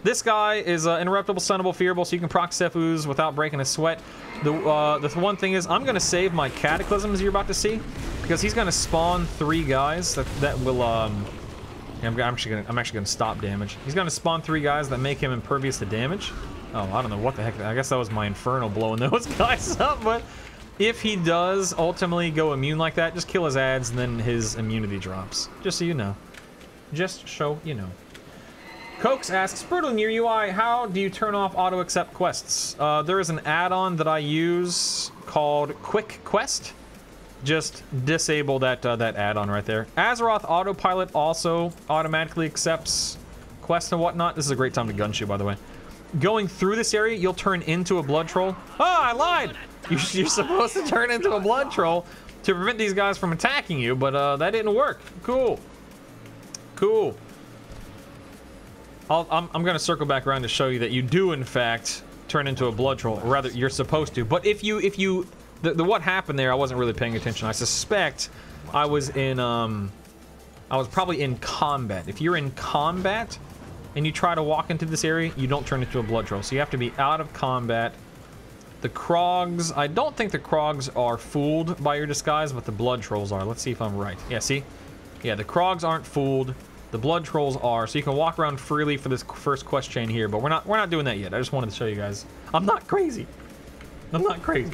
This guy is interruptible, stunnable, fearable, so you can proc Sephuz without breaking a sweat. The one thing is, I'm going to save my Cataclysms you're about to see, because he's going to spawn 3 guys that will, I'm actually going to stop damage. He's going to spawn 3 guys that make him impervious to damage. Oh, I don't know what the heck. I guess that was my Inferno blowing those guys up, but if he does ultimately go immune like that, just kill his ads and then his immunity drops. Just so you know. Just so you know. Cokes asks, Brutal, in your UI, how do you turn off auto-accept quests? There is an add-on that I use called Quick Quest. Just disable that add-on right there. Azeroth Autopilot also automatically accepts quests and whatnot. This is a great time to gun shoot, by the way. Going through this area, you'll turn into a blood troll. Ah, I lied! You're supposed to turn into a blood troll to prevent these guys from attacking you, but that didn't work. Cool. Cool. I'm going to circle back around to show you that you do, in fact, turn into a blood troll. Or rather, you're supposed to. But if you... what happened there, I wasn't really paying attention. I suspect I was in, I was probably in combat. If you're in combat and you try to walk into this area, you don't turn into a blood troll. So you have to be out of combat. The Krogs, I don't think the Krogs are fooled by your disguise, but the blood trolls are. Let's see if I'm right. Yeah, see? Yeah, the Krogs aren't fooled. The blood trolls are, so you can walk around freely for this first quest chain here, but we're not doing that yet. I just wanted to show you guys. I'm not crazy. I'm not crazy.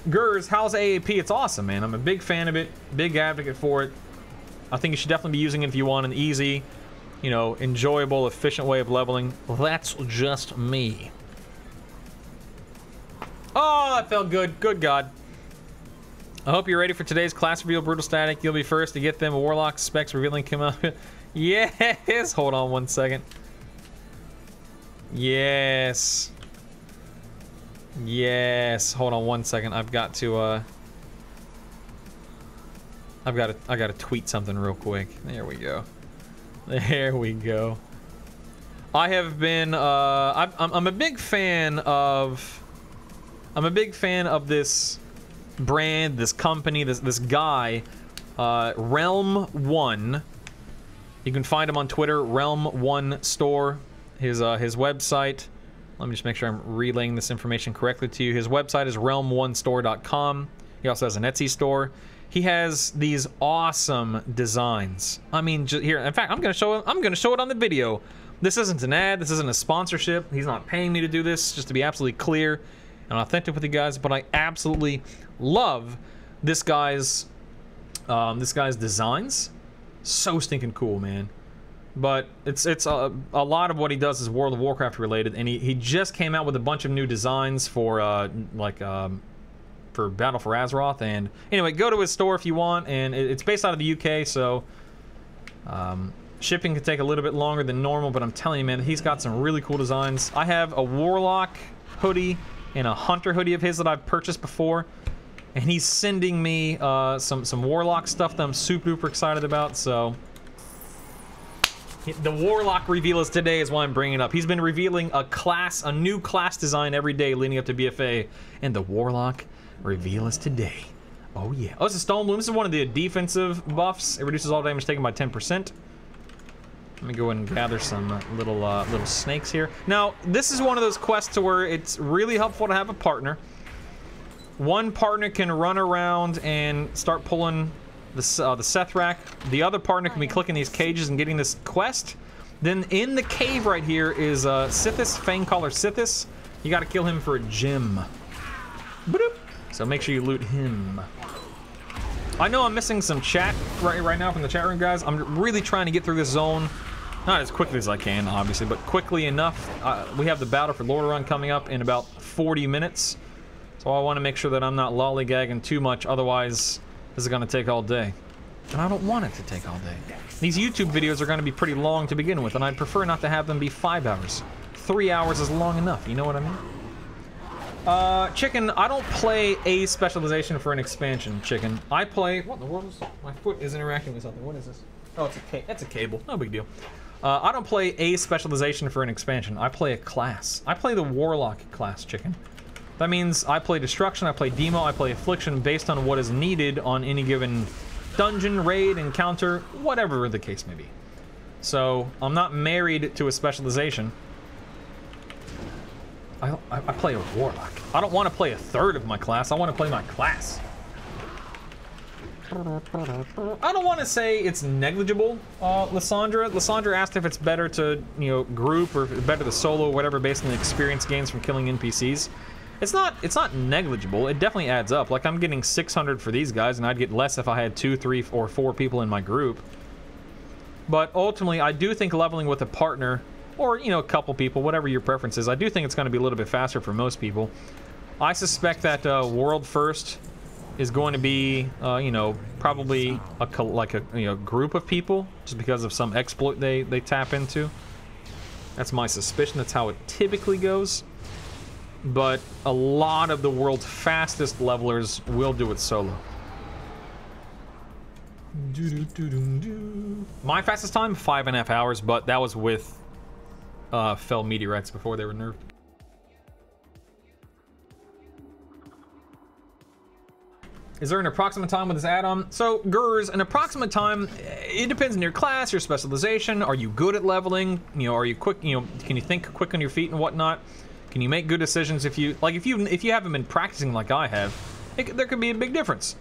Gurs, how's AAP? It's awesome, man. I'm a big fan of it, big advocate for it. I think you should definitely be using it if you want an easy, you know, enjoyable, efficient way of leveling. That's just me. Oh, that felt good. Good God. I hope you're ready for today's class reveal, BrutallStatic. You'll be first to get them Warlock specs revealing come out. Yes! Hold on one second. Yes. Yes. Hold on one second. I've got to I gotta tweet something real quick. There we go. There we go. I have been I'm a big fan of this brand, this company, this guy, Realm 1. You can find him on Twitter, Realm 1 Store. His website. Let me just make sure I'm relaying this information correctly to you. His website is realm1store.com. He also has an Etsy store. He has these awesome designs. I mean, here. In fact, I'm gonna show it on the video. This isn't an ad. This isn't a sponsorship. He's not paying me to do this. Just to be absolutely clear and authentic with you guys. But I absolutely love this guy's designs. So stinking cool, man. But it's a lot of what he does is World of Warcraft related, and he just came out with a bunch of new designs for for Battle for Azeroth. And anyway, go to his store if you want, and it's based out of the UK, so shipping can take a little bit longer than normal, but I'm telling you, man, he's got some really cool designs. I have a Warlock hoodie and a Hunter hoodie of his that I've purchased before, and he's sending me some Warlock stuff that I'm super duper excited about. So the Warlock reveal is today is why I'm bringing it up. He's been revealing a new class design every day leading up to BFA, and the Warlock reveal is today. Oh yeah. Oh, it's a Stone Bloom. This is one of the defensive buffs. It reduces all damage taken by 10%. Let me go ahead and gather some little snakes here. Now, this is one of those quests to where it's really helpful to have a partner. One partner can run around and start pulling the Sethrak. The other partner can be clicking these cages and getting this quest. Then in the cave right here is Sithis, Fangcaller Sithis. You got to kill him for a gem. Boop. So make sure you loot him. I know I'm missing some chat right now from the chat room, guys. I'm really trying to get through this zone. Not as quickly as I can, obviously, but quickly enough. We have the Battle for Lordaeron coming up in about 40 minutes. So I want to make sure that I'm not lollygagging too much, otherwise this is going to take all day. And I don't want it to take all day. These YouTube videos are going to be pretty long to begin with, and I'd prefer not to have them be 5 hours. 3 hours is long enough, you know what I mean? Chicken, I don't play a specialization for an expansion, Chicken. I play... What in the world is... My foot is interacting with something. What is this? Oh, it's a cable. No big deal. I don't play a specialization for an expansion. I play a class. I play the Warlock class, Chicken. That means I play Destruction, I play Demo, I play Affliction based on what is needed on any given dungeon, raid, encounter, whatever the case may be. So, I'm not married to a specialization. I play a Warlock. I don't want to play a third of my class, I want to play my class. I don't want to say it's negligible, Lysandra. Lysandra asked if it's better to, you know, group or better to solo or whatever based on the experience gains from killing NPCs. It's not negligible. It definitely adds up. Like, I'm getting 600 for these guys, and I'd get less if I had 2, 3, or 4 people in my group. But ultimately, I do think leveling with a partner, or, you know, a couple people, whatever your preference is, I do think it's going to be a little bit faster for most people. I suspect that World First is going to be, you know, probably a group of people, just because of some exploit they tap into. That's my suspicion. That's how it typically goes. But a lot of the world's fastest levelers will do it solo. My fastest time, 5.5 hours, but that was with fell meteorites before they were nerfed. Is there an approximate time with this add-on? So, Gurs, an approximate time, it depends on your class, your specialization. Are you good at leveling? You know, are you quick? You know, can you think quick on your feet and whatnot? Can you make good decisions if you haven't been practicing like I have? There could be a big difference.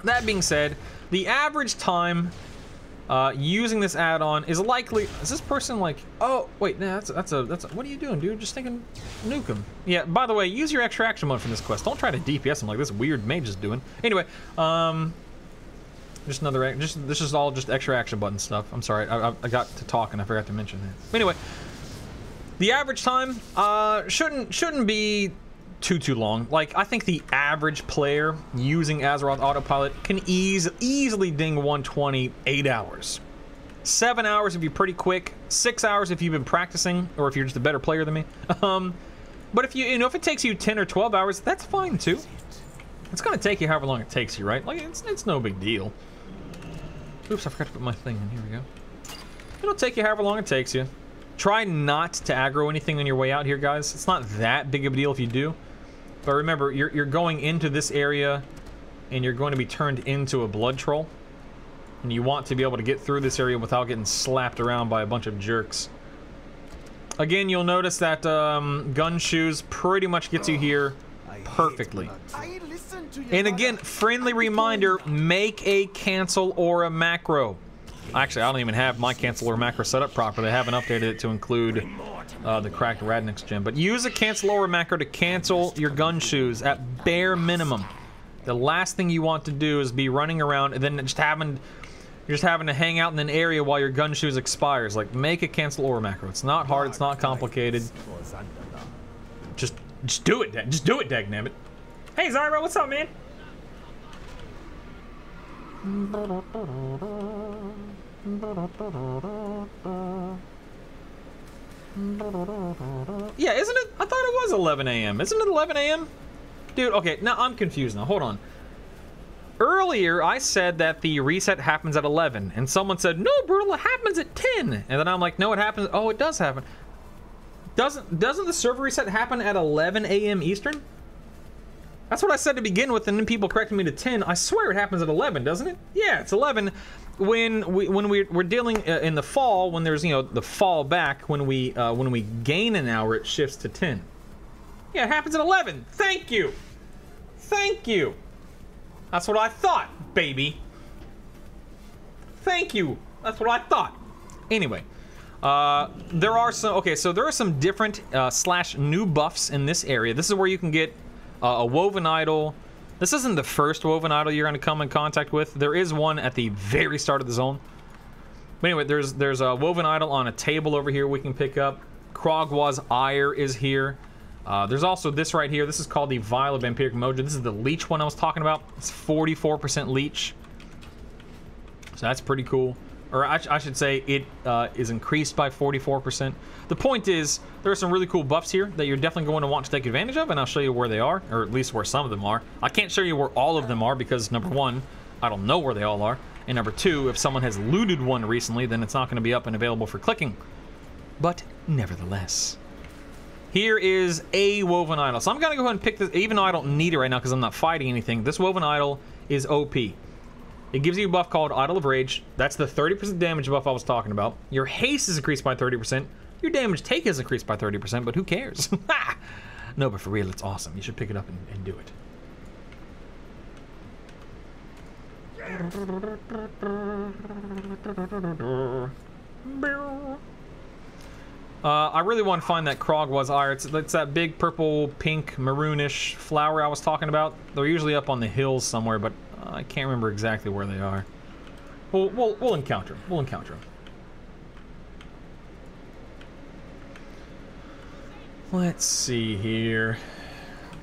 That being said, the average time using this add-on is likely. Is this person like? Oh wait, nah, that's a. What are you doing, dude? Just thinking, nuke him. Yeah. By the way, use your extraction mode from this quest. Don't try to DPS him like this weird mage is doing. Anyway, just another. This is all just extra action button stuff. I'm sorry, I got to talk and I forgot to mention that. Anyway. The average time shouldn't be too long. Like, I think the average player using Azeroth Autopilot can easily ding 120 8 hours. 7 hours if you're pretty quick, 6 hours if you've been practicing, or if you're just a better player than me. But if if it takes you 10 or 12 hours, that's fine too. It's gonna take you however long it takes you, right? Like, it's no big deal. Oops, I forgot to put my thing in. Here we go. It'll take you however long it takes you. Try not to aggro anything on your way out here, guys. It's not that big of a deal if you do. But remember, you're going into this area, and you're going to be turned into a blood troll. And you want to be able to get through this area without getting slapped around by a bunch of jerks. Again, you'll notice that gun shoes pretty much gets you here perfectly. And again, friendly reminder, make a cancel or a macro. Actually, I don't even have my cancel or macro set up properly. I haven't updated it to include the cracked Radnix gem. But use a cancel or a macro to cancel your gun shoes at bare minimum. The last thing you want to do is be running around and then just having to hang out in an area while your gun shoes expires. Like, make a cancel or a macro. It's not hard. It's not complicated. Just do it. Just do it, dagnabbit. Hey, Zyro, what's up, man? Yeah, isn't it? I thought it was 11 a.m. Isn't it 11 a.m.? Dude, okay, now I'm confused now. Hold on. Earlier, I said that the reset happens at 11, and someone said, no, Brutal, it happens at 10. And then I'm like, no, it happens. Oh, it does happen. Doesn't the server reset happen at 11 a.m. Eastern? That's what I said to begin with, and then people corrected me to 10. I swear it happens at 11, doesn't it? Yeah, it's 11. When we're dealing in the fall, when there's, you know, the fall back, when we gain an hour, it shifts to 10. Yeah, it happens at 11. Thank you. Thank you. That's what I thought, baby. Thank you. That's what I thought. Anyway, there are some different slash new buffs in this area. This is where you can get a woven idol. This isn't the first woven idol you're going to come in contact with. There is one at the very start of the zone. But anyway, there's a woven idol on a table over here we can pick up. Krogwa's ire is here. There's also this right here. This is called the Vial of Vampiric Mojo. This is the leech one I was talking about. It's 44% leech. So that's pretty cool. Or I should say it is increased by 44%. The point is, there are some really cool buffs here that you're definitely going to want to take advantage of, and I'll show you where they are, or at least where some of them are. I can't show you where all of them are because, number one, I don't know where they all are. And number two, if someone has looted one recently, then it's not going to be up and available for clicking. But nevertheless, here is a woven idol. So I'm going to go ahead and pick this, even though I don't need it right now because I'm not fighting anything. This woven idol is OP. It gives you a buff called Idol of Rage. That's the 30% damage buff I was talking about. Your haste is increased by 30%. Your damage take is increased by 30%, but who cares? No, but for real, it's awesome. You should pick it up and do it. I really want to find that Krogwa's ire. It's that big purple, pink, maroonish flower I was talking about. They're usually up on the hills somewhere, but I can't remember exactly where they are. We'll encounter them. We'll encounter them. Let's see here.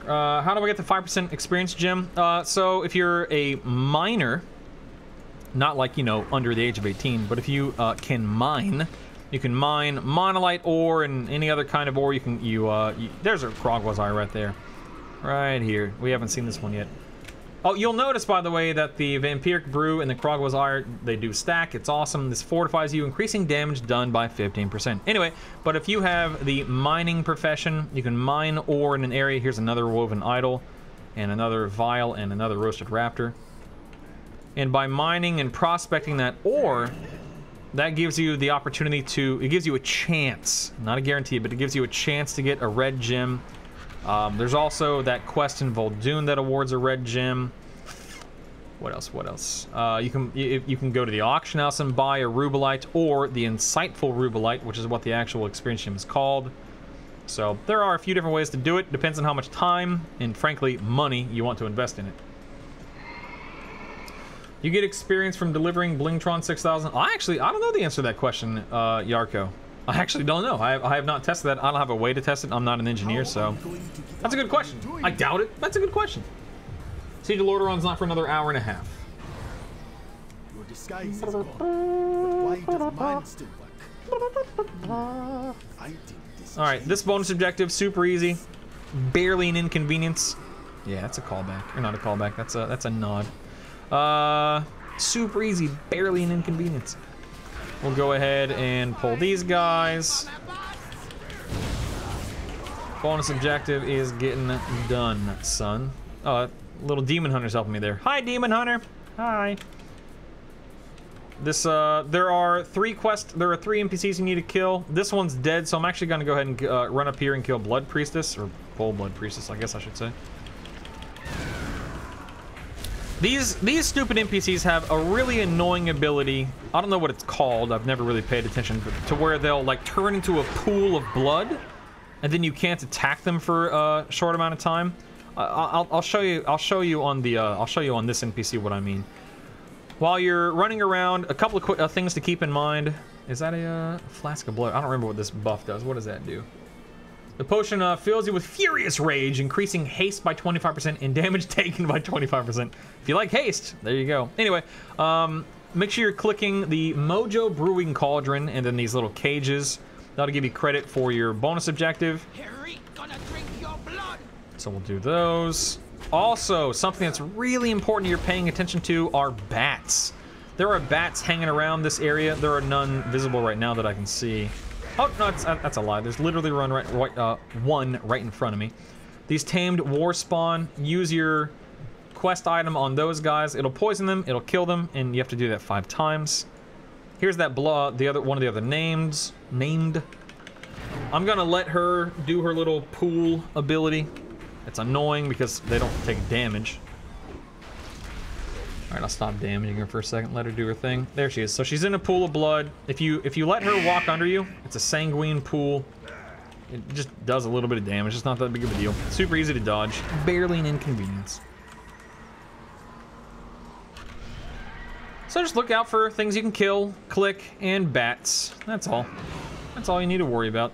How do I get the 5% experience gem? So if you're a miner, not like, you know, under the age of 18, but if you can mine, you can mine monolite ore and any other kind of ore. There's a Krogwa's eye right there. Right here. We haven't seen this one yet. Oh, you'll notice, by the way, that the Vampiric Brew and the Krogwa's ire, they do stack. It's awesome. This fortifies you, increasing damage done by 15%. Anyway, but if you have the mining profession, you can mine ore in an area. Here's another woven idol, and another vial, and another roasted raptor. And by mining and prospecting that ore, that gives you the opportunity to, it gives you a chance, not a guarantee, but it gives you a chance to get a red gem. There's also that quest in vol'dun that awards a red gem. What else? What else? You can go to the auction house and buy a rubelite, or the insightful rubelite, which is what the actual experience gem is called. So there are a few different ways to do it. Depends on how much time and, frankly, money you want to invest in it. You get experience from delivering Blingtron 6000. I don't know the answer to that question, Yarko. I actually don't know. I have not tested that. I don't have a way to test it. I'm not an engineer, so that's a good question. I doubt it. That's a good question. Siege of Lordaeron's not for another hour and a half. Disguise is gone. But why does mine still work? I think this. All right, this bonus objective super easy, barely an inconvenience. Yeah, that's a callback. Or not a callback. That's a nod. Super easy, barely an inconvenience. We'll go ahead and pull these guys. Bonus objective is getting done, son. Oh, little demon hunter's helping me there. Hi, demon hunter. Hi. This there are 3 NPCs you need to kill. This one's dead, so I'm actually gonna go ahead and run up here and kill Blood Priestess, or Full Blood Priestess, I guess I should say. These stupid NPCs have a really annoying ability. I don't know what it's called. I've never really paid attention, but to where they'll like turn into a pool of blood, and then you can't attack them for a short amount of time. I'll show you on the I'll show you on this NPC what I mean. While you're running around, a couple of things to keep in mind. Is that a flask of blood? I don't remember what this buff does. What does that do? The potion fills you with furious rage, increasing haste by 25% and damage taken by 25%. If you like haste, there you go. Anyway, make sure you're clicking the Mojo Brewing Cauldron and then these little cages. That'll give you credit for your bonus objective. Gonna drink your blood. So we'll do those. Also, something that's really important you're paying attention to are bats. There are bats hanging around this area. There are none visible right now that I can see. Oh, no, that's a lie. There's literally one right in front of me. These tamed war spawn. Use your quest item on those guys. It'll poison them, it'll kill them, and you have to do that 5 times. Here's that one of the other named. I'm gonna let her do her little pool ability. It's annoying because they don't take damage. All right, I'll stop damaging her for a second. Let her do her thing. There she is. So she's in a pool of blood. If you let her walk under you, it's a sanguine pool. It just does a little bit of damage. It's not that big of a deal. Super easy to dodge. Barely an inconvenience. So just look out for things you can kill, click, and bats. That's all. That's all you need to worry about.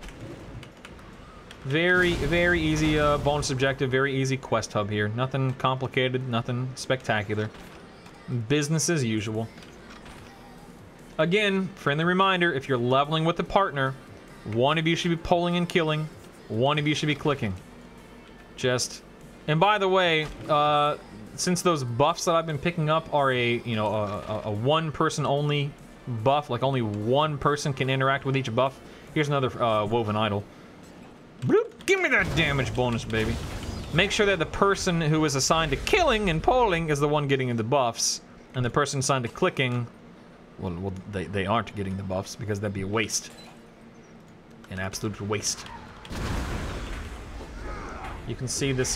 Very, very easy bonus objective, very easy quest hub here. Nothing complicated, nothing spectacular. Business as usual. Again, friendly reminder, if you're leveling with a partner, one of you should be pulling and killing, one of you should be clicking. Just, and by the way, since those buffs that I've been picking up are a one person only buff, like only one person can interact with each buff, here's another woven idol. Bloop, give me that damage bonus, baby. Make sure that the person who is assigned to killing and pulling is the one getting the buffs, and the person assigned to clicking, well, they aren't getting the buffs because that'd be a waste. An absolute waste. You can see this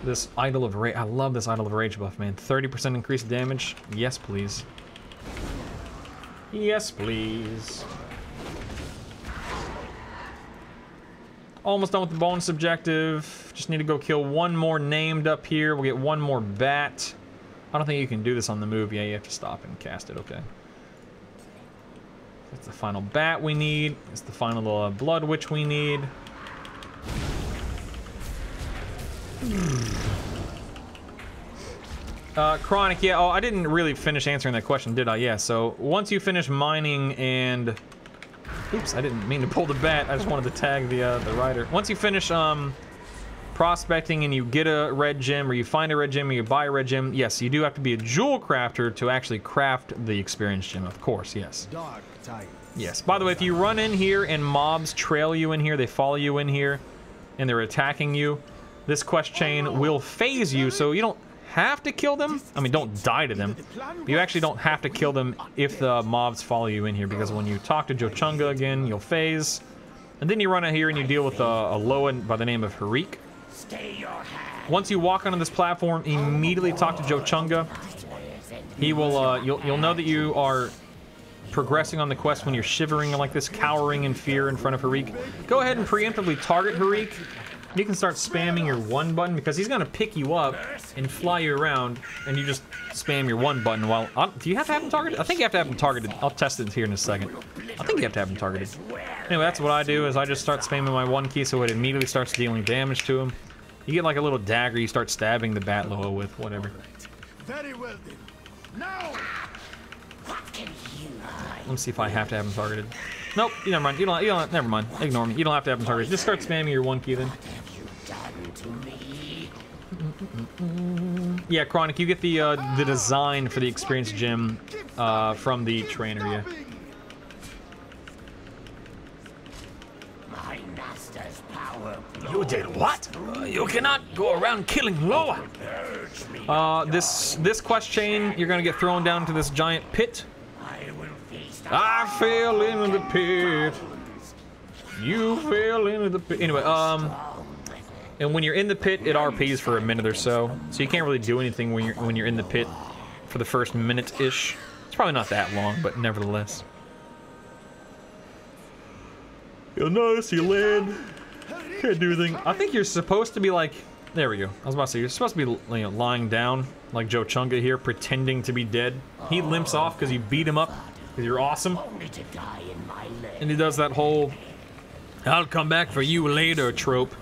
this Idol of Rage. I love this Idol of Rage buff, man. 30% increased damage. Yes, please. Yes, please. Almost done with the bonus objective. Just need to go kill one more named up here. We'll get one more bat. I don't think you can do this on the move. Yeah, you have to stop and cast it. Okay. That's the final bat we need. It's the final blood witch we need. Chronic, yeah. Oh, I didn't really finish answering that question, did I? Yeah. So once you finish mining and oops, I didn't mean to pull the bat. I just wanted to tag the rider. Once you finish prospecting and you get a red gem, or you find a red gem, or you buy a red gem, yes, you do have to be a jewel crafter to actually craft the experience gem, of course, yes. Yes. By the way, if you run in here and mobs trail you in here, they follow you in here, and they're attacking you, this quest chain will phase you, so you don't have to kill them. I mean, don't die to them. You actually don't have to kill them if the mobs follow you in here, because when you talk to Jochunga again, you'll phase. And then you run out here and you deal with a Loa by the name of Harik. Once you walk onto this platform, immediately talk to Jochunga. He will, you'll know that you are progressing on the quest when you're shivering like this, cowering in fear in front of Harik. Go ahead and preemptively target Harik. You can start spamming your 1 button because he's gonna pick you up and fly you around, and you just spam your 1 button while... do you have to have him targeted? I think you have to have him targeted. I'll test it here in a second. I think you have to have him targeted. Anyway, that's what I do, is I just start spamming my 1 key so it immediately starts dealing damage to him. You get like a little dagger you start stabbing the Bat Loa with, whatever. Very well then. Now. Let me see if I have to have him targeted. Nope, you never mind. You don't, never mind. Ignore me. You don't have to have him targeted. Just start spamming your 1 key then. Yeah, Chronic, you get the design for the experience gem from the trainer, yeah. My master's power. You did what? You cannot go around killing Loa. This quest chain, you're gonna get thrown down to this giant pit. I fell into the pit. You fell into the pit. Anyway, and when you're in the pit, it RPs for a minute or so, so you can't really do anything when you're in the pit for the first minute-ish. It's probably not that long, but nevertheless. You'll notice you land. Can't do anything. I think you're supposed to be like. There we go. I was about to say you're supposed to be, you know, lying down like Joe Chunga here, pretending to be dead. He limps off because you beat him up because you're awesome. And he does that whole "I'll come back for you later" trope.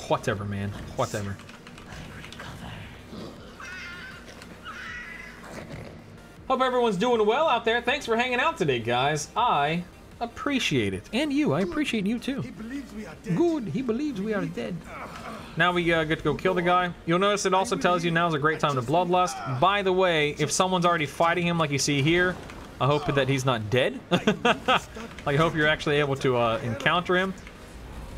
Whatever, man. Whatever. Hope everyone's doing well out there. Thanks for hanging out today, guys. I appreciate it. And you. I appreciate you, too. Good. He believes we are dead. Now we get to go kill the guy. You'll notice it also tells you now's a great time to bloodlust. By the way, if someone's already fighting him like you see here, I hope that he's not dead. Like, I hope you're actually able to encounter him.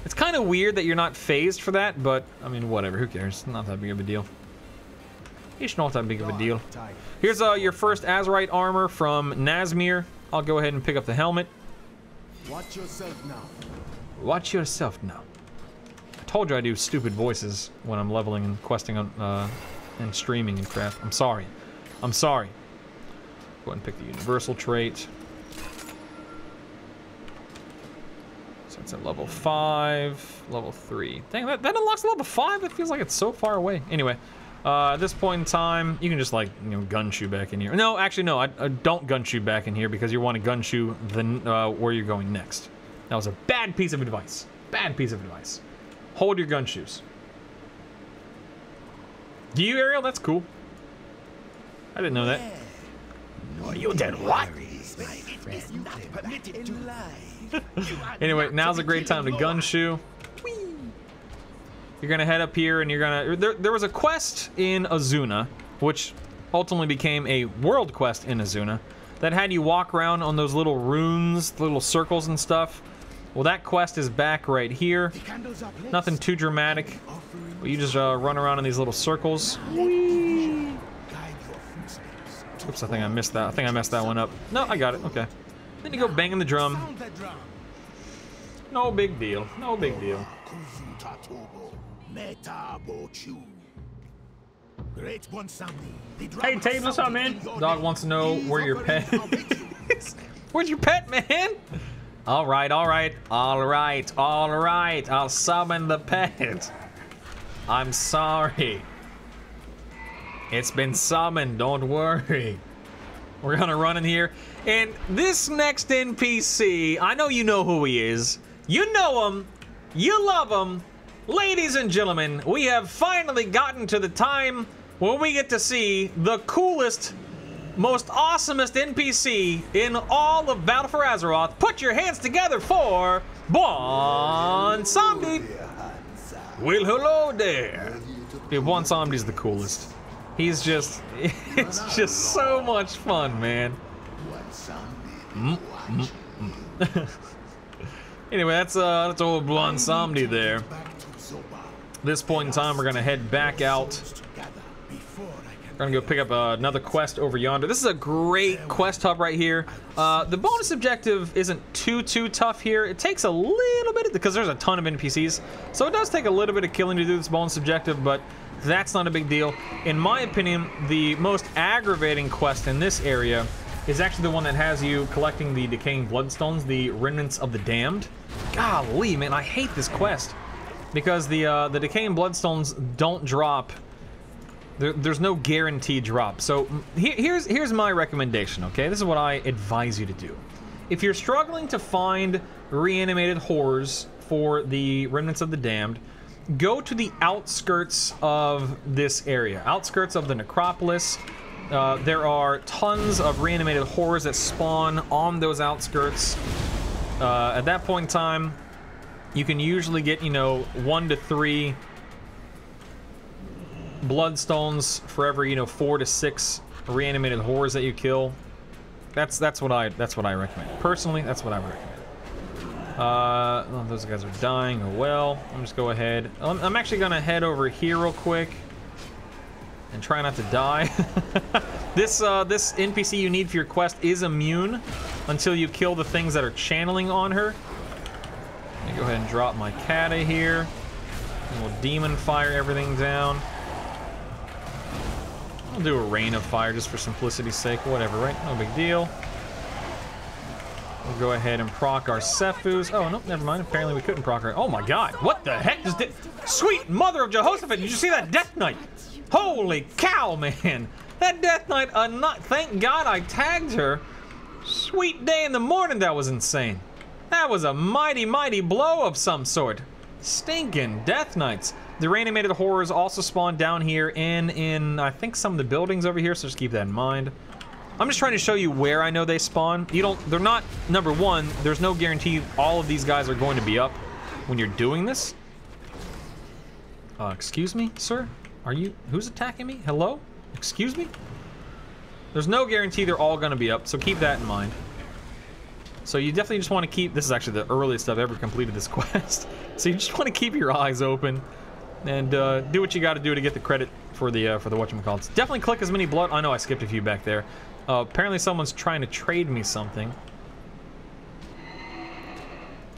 It's kind of weird that you're not phased for that, but, I mean, whatever. Who cares? Not that big of a deal. It's not that big of a deal. Here's your first Azerite armor from Nazmir. I'll go ahead and pick up the helmet. Watch yourself now. Watch yourself now. I told you I do stupid voices when I'm leveling and questing on, and streaming and crap. I'm sorry. I'm sorry. Go ahead and pick the universal trait. So it's at level 5, level 3. Dang, that unlocks level 5? It feels like it's so far away. Anyway, at this point in time, you can just, like, you know, gun shoe back in here. No, actually, no, I don't gun shoe back in here because you want to gun shoe where you're going next. That was a bad piece of advice. Bad piece of advice. Hold your gun shoes. Do you, Ariel? That's cool. I didn't know that. Oh, you did what? Anyway, now's a great time to gun shoe. You're gonna head up here and you're gonna... There was a quest in Azuna, which ultimately became a world quest in Azuna, that had you walk around on those little runes, little circles and stuff. Well, that quest is back right here. Nothing too dramatic. Well, you just run around in these little circles. Whee! Oops, I think I missed that. I think I messed that one up. No, I got it. Okay. Then you go banging the drum. No big deal. No big deal. Hey, Taves, what's up, man? Dog wants to know where your pet is. Where's your pet, man? All right, all right, all right, all right. I'll summon the pet. I'm sorry. It's been summoned, don't worry. We're gonna run in here. And this next NPC, I know you know who he is. You know him. You love him. Ladies and gentlemen, we have finally gotten to the time when we get to see the coolest, most awesomest NPC in all of Battle for Azeroth. Put your hands together for Bwonsamdi. Well, hello there. Dude, Bwonsamdi's the coolest. He's just, it's just so much fun, man. Anyway, that's old Bwonsamdi there. At this point in time, we're gonna head back out. We're gonna go pick up another quest over yonder. This is a great quest hub right here. The bonus objective isn't too tough here. It takes a little bit, because there's a ton of NPCs. So it does take a little bit of killing to do this bonus objective, but that's not a big deal. In my opinion, the most aggravating quest in this area is actually the one that has you collecting the decaying bloodstones, the remnants of the damned. Golly, man, I hate this quest. Because the decaying bloodstones don't drop. There's no guaranteed drop. So here's my recommendation, okay? This is what I advise you to do. If you're struggling to find reanimated horrors for the remnants of the damned, go to the outskirts of this area. Outskirts of the necropolis. there are tons of reanimated horrors that spawn on those outskirts. At that point in time, you can usually get, you know, 1 to 3 bloodstones for every, you know, 4 to 6 reanimated horrors that you kill. That's what I recommend. Personally, that's what I would recommend. Oh, those guys are dying. Oh well. I'm just go ahead. I'm actually gonna head over here real quick and try not to die. This NPC you need for your quest is immune until you kill the things that are channeling on her. Let me go ahead and drop my kata here. And we'll demon fire everything down. I'll do a rain of fire just for simplicity's sake. Whatever, right? No big deal. We'll go ahead and proc our Sephuz. Oh, no, never mind. Apparently we couldn't proc our... Oh my god, what the heck just did... Sweet mother of Jehoshaphat, did you see that Death Knight? Holy cow, man. That Death Knight, thank God I tagged her. Sweet day in the morning, that was insane. That was a mighty, mighty blow of some sort. Stinking Death Knights. The reanimated horrors also spawn down here in I think some of the buildings over here, so just keep that in mind. I'm just trying to show you where I know they spawn. They're not, number one, there's no guarantee all of these guys are going to be up when you're doing this. Excuse me, sir? Who's attacking me? Hello? Excuse me? There's no guarantee they're all gonna be up, so keep that in mind. So you definitely just want to keep, this is actually the earliest I've ever completed this quest. So you just want to keep your eyes open and do what you got to do to get the credit for the whatchamacallits. Definitely click as many blood. I know I skipped a few back there. Apparently someone's trying to trade me something.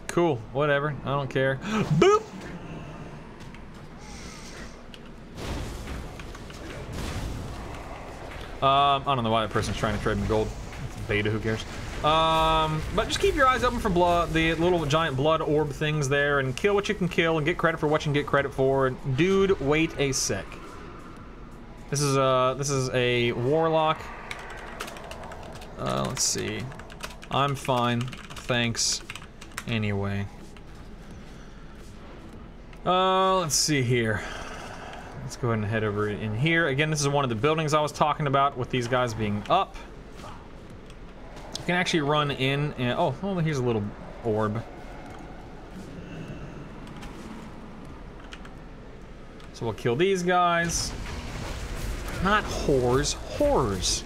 Cool, whatever. I don't care. Boop! I don't know why that person's trying to trade me gold. It's beta, who cares? But just keep your eyes open for blood, the little giant blood orb things there, and kill what you can kill and get credit for what you can get credit for. Dude, wait a sec. This is a warlock. Let's see. I'm fine, thanks. Anyway. Let's see here. Let's go ahead and head over in here. Again, this is one of the buildings I was talking about with these guys being up. You can actually run in and... Oh, well, here's a little orb. So we'll kill these guys. Not whores, horrors.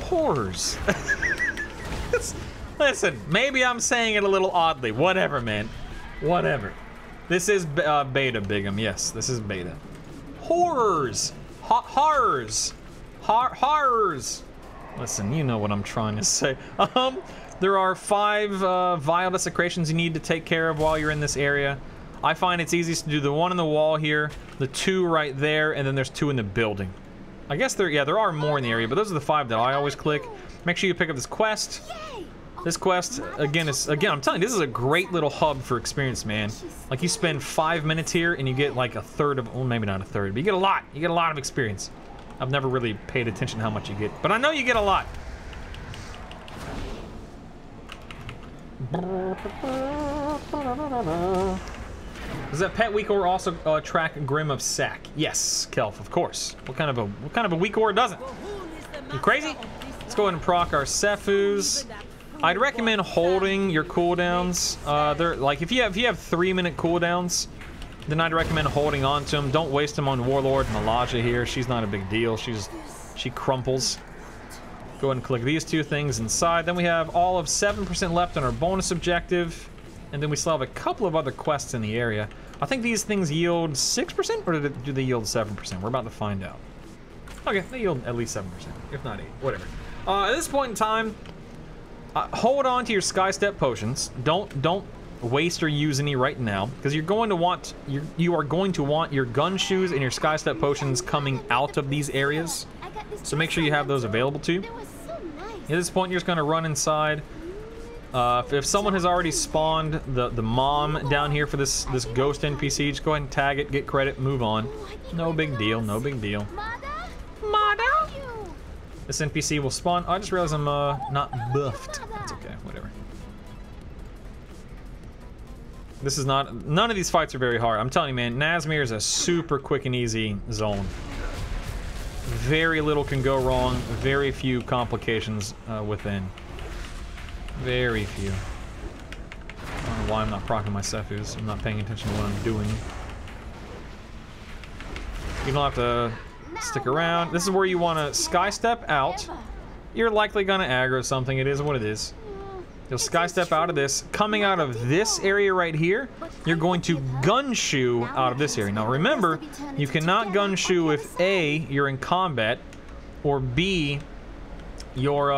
Horrors. Listen, maybe I'm saying it a little oddly. Whatever, man. Whatever. This is beta, Bigum. Yes, this is beta. Horrors. Horrors. Horrors. Listen, you know what I'm trying to say. There are 5 Vial desecrations you need to take care of while you're in this area. I find it's easiest to do the one on the wall here, the 2 right there, and then there's 2 in the building. I guess there are more in the area, but those are the 5 that I always click. Make sure you pick up this quest. This quest, again, I'm telling you, this is a great little hub for experience, man. Like, you spend 5 minutes here, and you get like a third of, well, maybe not a third, but you get a lot. You get a lot of experience. I've never really paid attention to how much you get, but I know you get a lot. Does that pet weak ore also track Grim of Sack? Yes, Kelf, of course. What kind of a weak ore doesn't? You crazy? Let's go ahead and proc our Sephuz. I'd recommend holding your cooldowns. They're like if you have 3-minute cooldowns, then I'd recommend holding on to them. Don't waste them on Warlord Malaja here. She's not a big deal. She crumples. Go ahead and click these 2 things inside. Then we have all of 7% left on our bonus objective. And then we still have a couple of other quests in the area. I think these things yield 6%, or do they yield 7%? We're about to find out. Okay, they yield at least 7%, if not 8, whatever. At this point in time, hold on to your Sky Step potions. Don't waste or use any right now, because you are going to want your gun shoes and your Sky Step potions coming out of these areas. So make sure you have those available to you. At this point, you're just going to run inside. If someone has already spawned the mom down here for this ghost NPC, just go ahead and tag it, get credit, move on. No big deal, no big deal. Mother? This NPC will spawn. Oh, I just realized I'm not buffed. That's okay, whatever. This is not, none of these fights are very hard. I'm telling you, man, Nazmir is a super quick and easy zone. very little can go wrong. Very few complications within. Very few. I don't know why I'm not proccing my Sefus. I'm not paying attention to what I'm doing. You don't have to stick around. This is where you want to sky step out. You're likely going to aggro something. It is what it is. You'll sky step out of this. Coming out of this area right here, you're going to gun shoe out of this area. Now remember, you cannot gun shoe if A, you're in combat, or B, you're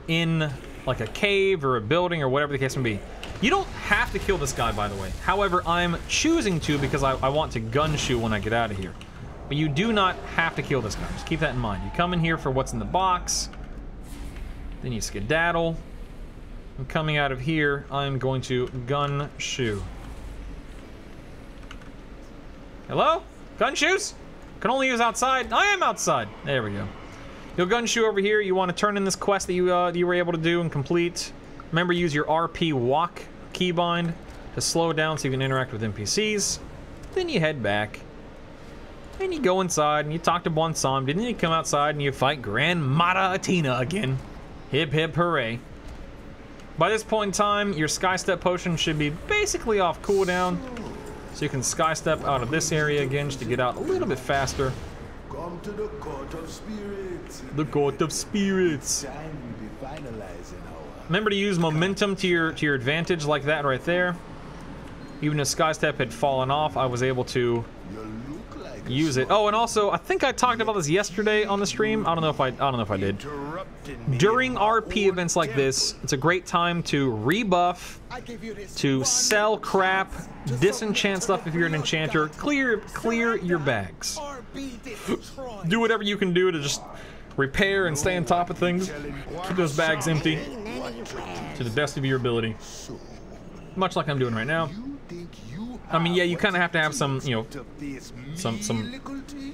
in like a cave or a building or whatever the case may be. You don't have to kill this guy, by the way. However, I'm choosing to because I want to gun shoe when I get out of here. But you do not have to kill this guy. Just keep that in mind. You come in here for what's in the box. Then you skedaddle. And coming out of here, I'm going to gun shoe. Hello? Gun shoes? Can only use outside. I am outside. There we go. You'll gun shoe over here. You want to turn in this quest that you were able to do and complete. Remember, use your RP walk keybind to slow down so you can interact with NPCs. Then you head back. And you go inside and you talk to Bonsam. Then you come outside and you fight Grandmata Athena again. Hip hip hooray. By this point in time, your Sky Step potion should be basically off cooldown. So you can Sky Step out of this area again just to get out a little bit faster. Come to the Court of Spirits. The Court of Spirits. Time will be finalizing our... Remember to use momentum to your advantage like that right there. Even if Sky Step had fallen off, I was able to use it. Oh, and also, I think I talked about this yesterday on the stream. I don't know if I did. During RP events like this, it's a great time to rebuff, to sell crap, disenchant stuff if you're an enchanter, clear your bags. Do whatever you can do to just repair and stay on top of things. Keep those bags empty to the best of your ability. Much like I'm doing right now. I mean, yeah, you kind of have to have some, you know, some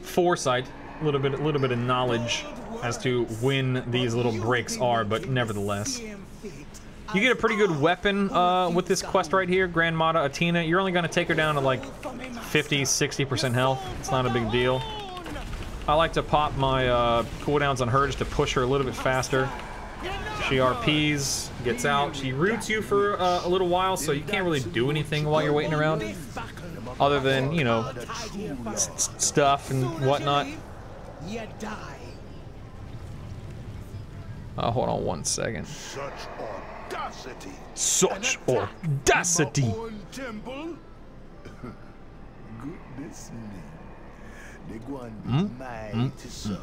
foresight, a little bit of knowledge as to when these little breaks are, but nevertheless. You get a pretty good weapon with this quest right here, Grandmata Athena. You're only going to take her down to like 50-60% health. It's not a big deal. I like to pop my cooldowns on her just to push her a little bit faster. She RPs, gets out, she roots you for a little while, so you can't really do anything while you're waiting around. Other than, you know, stuff and whatnot. Hold on one second. Such audacity. Such audacity! Goodness me. They go and be mighty sorry.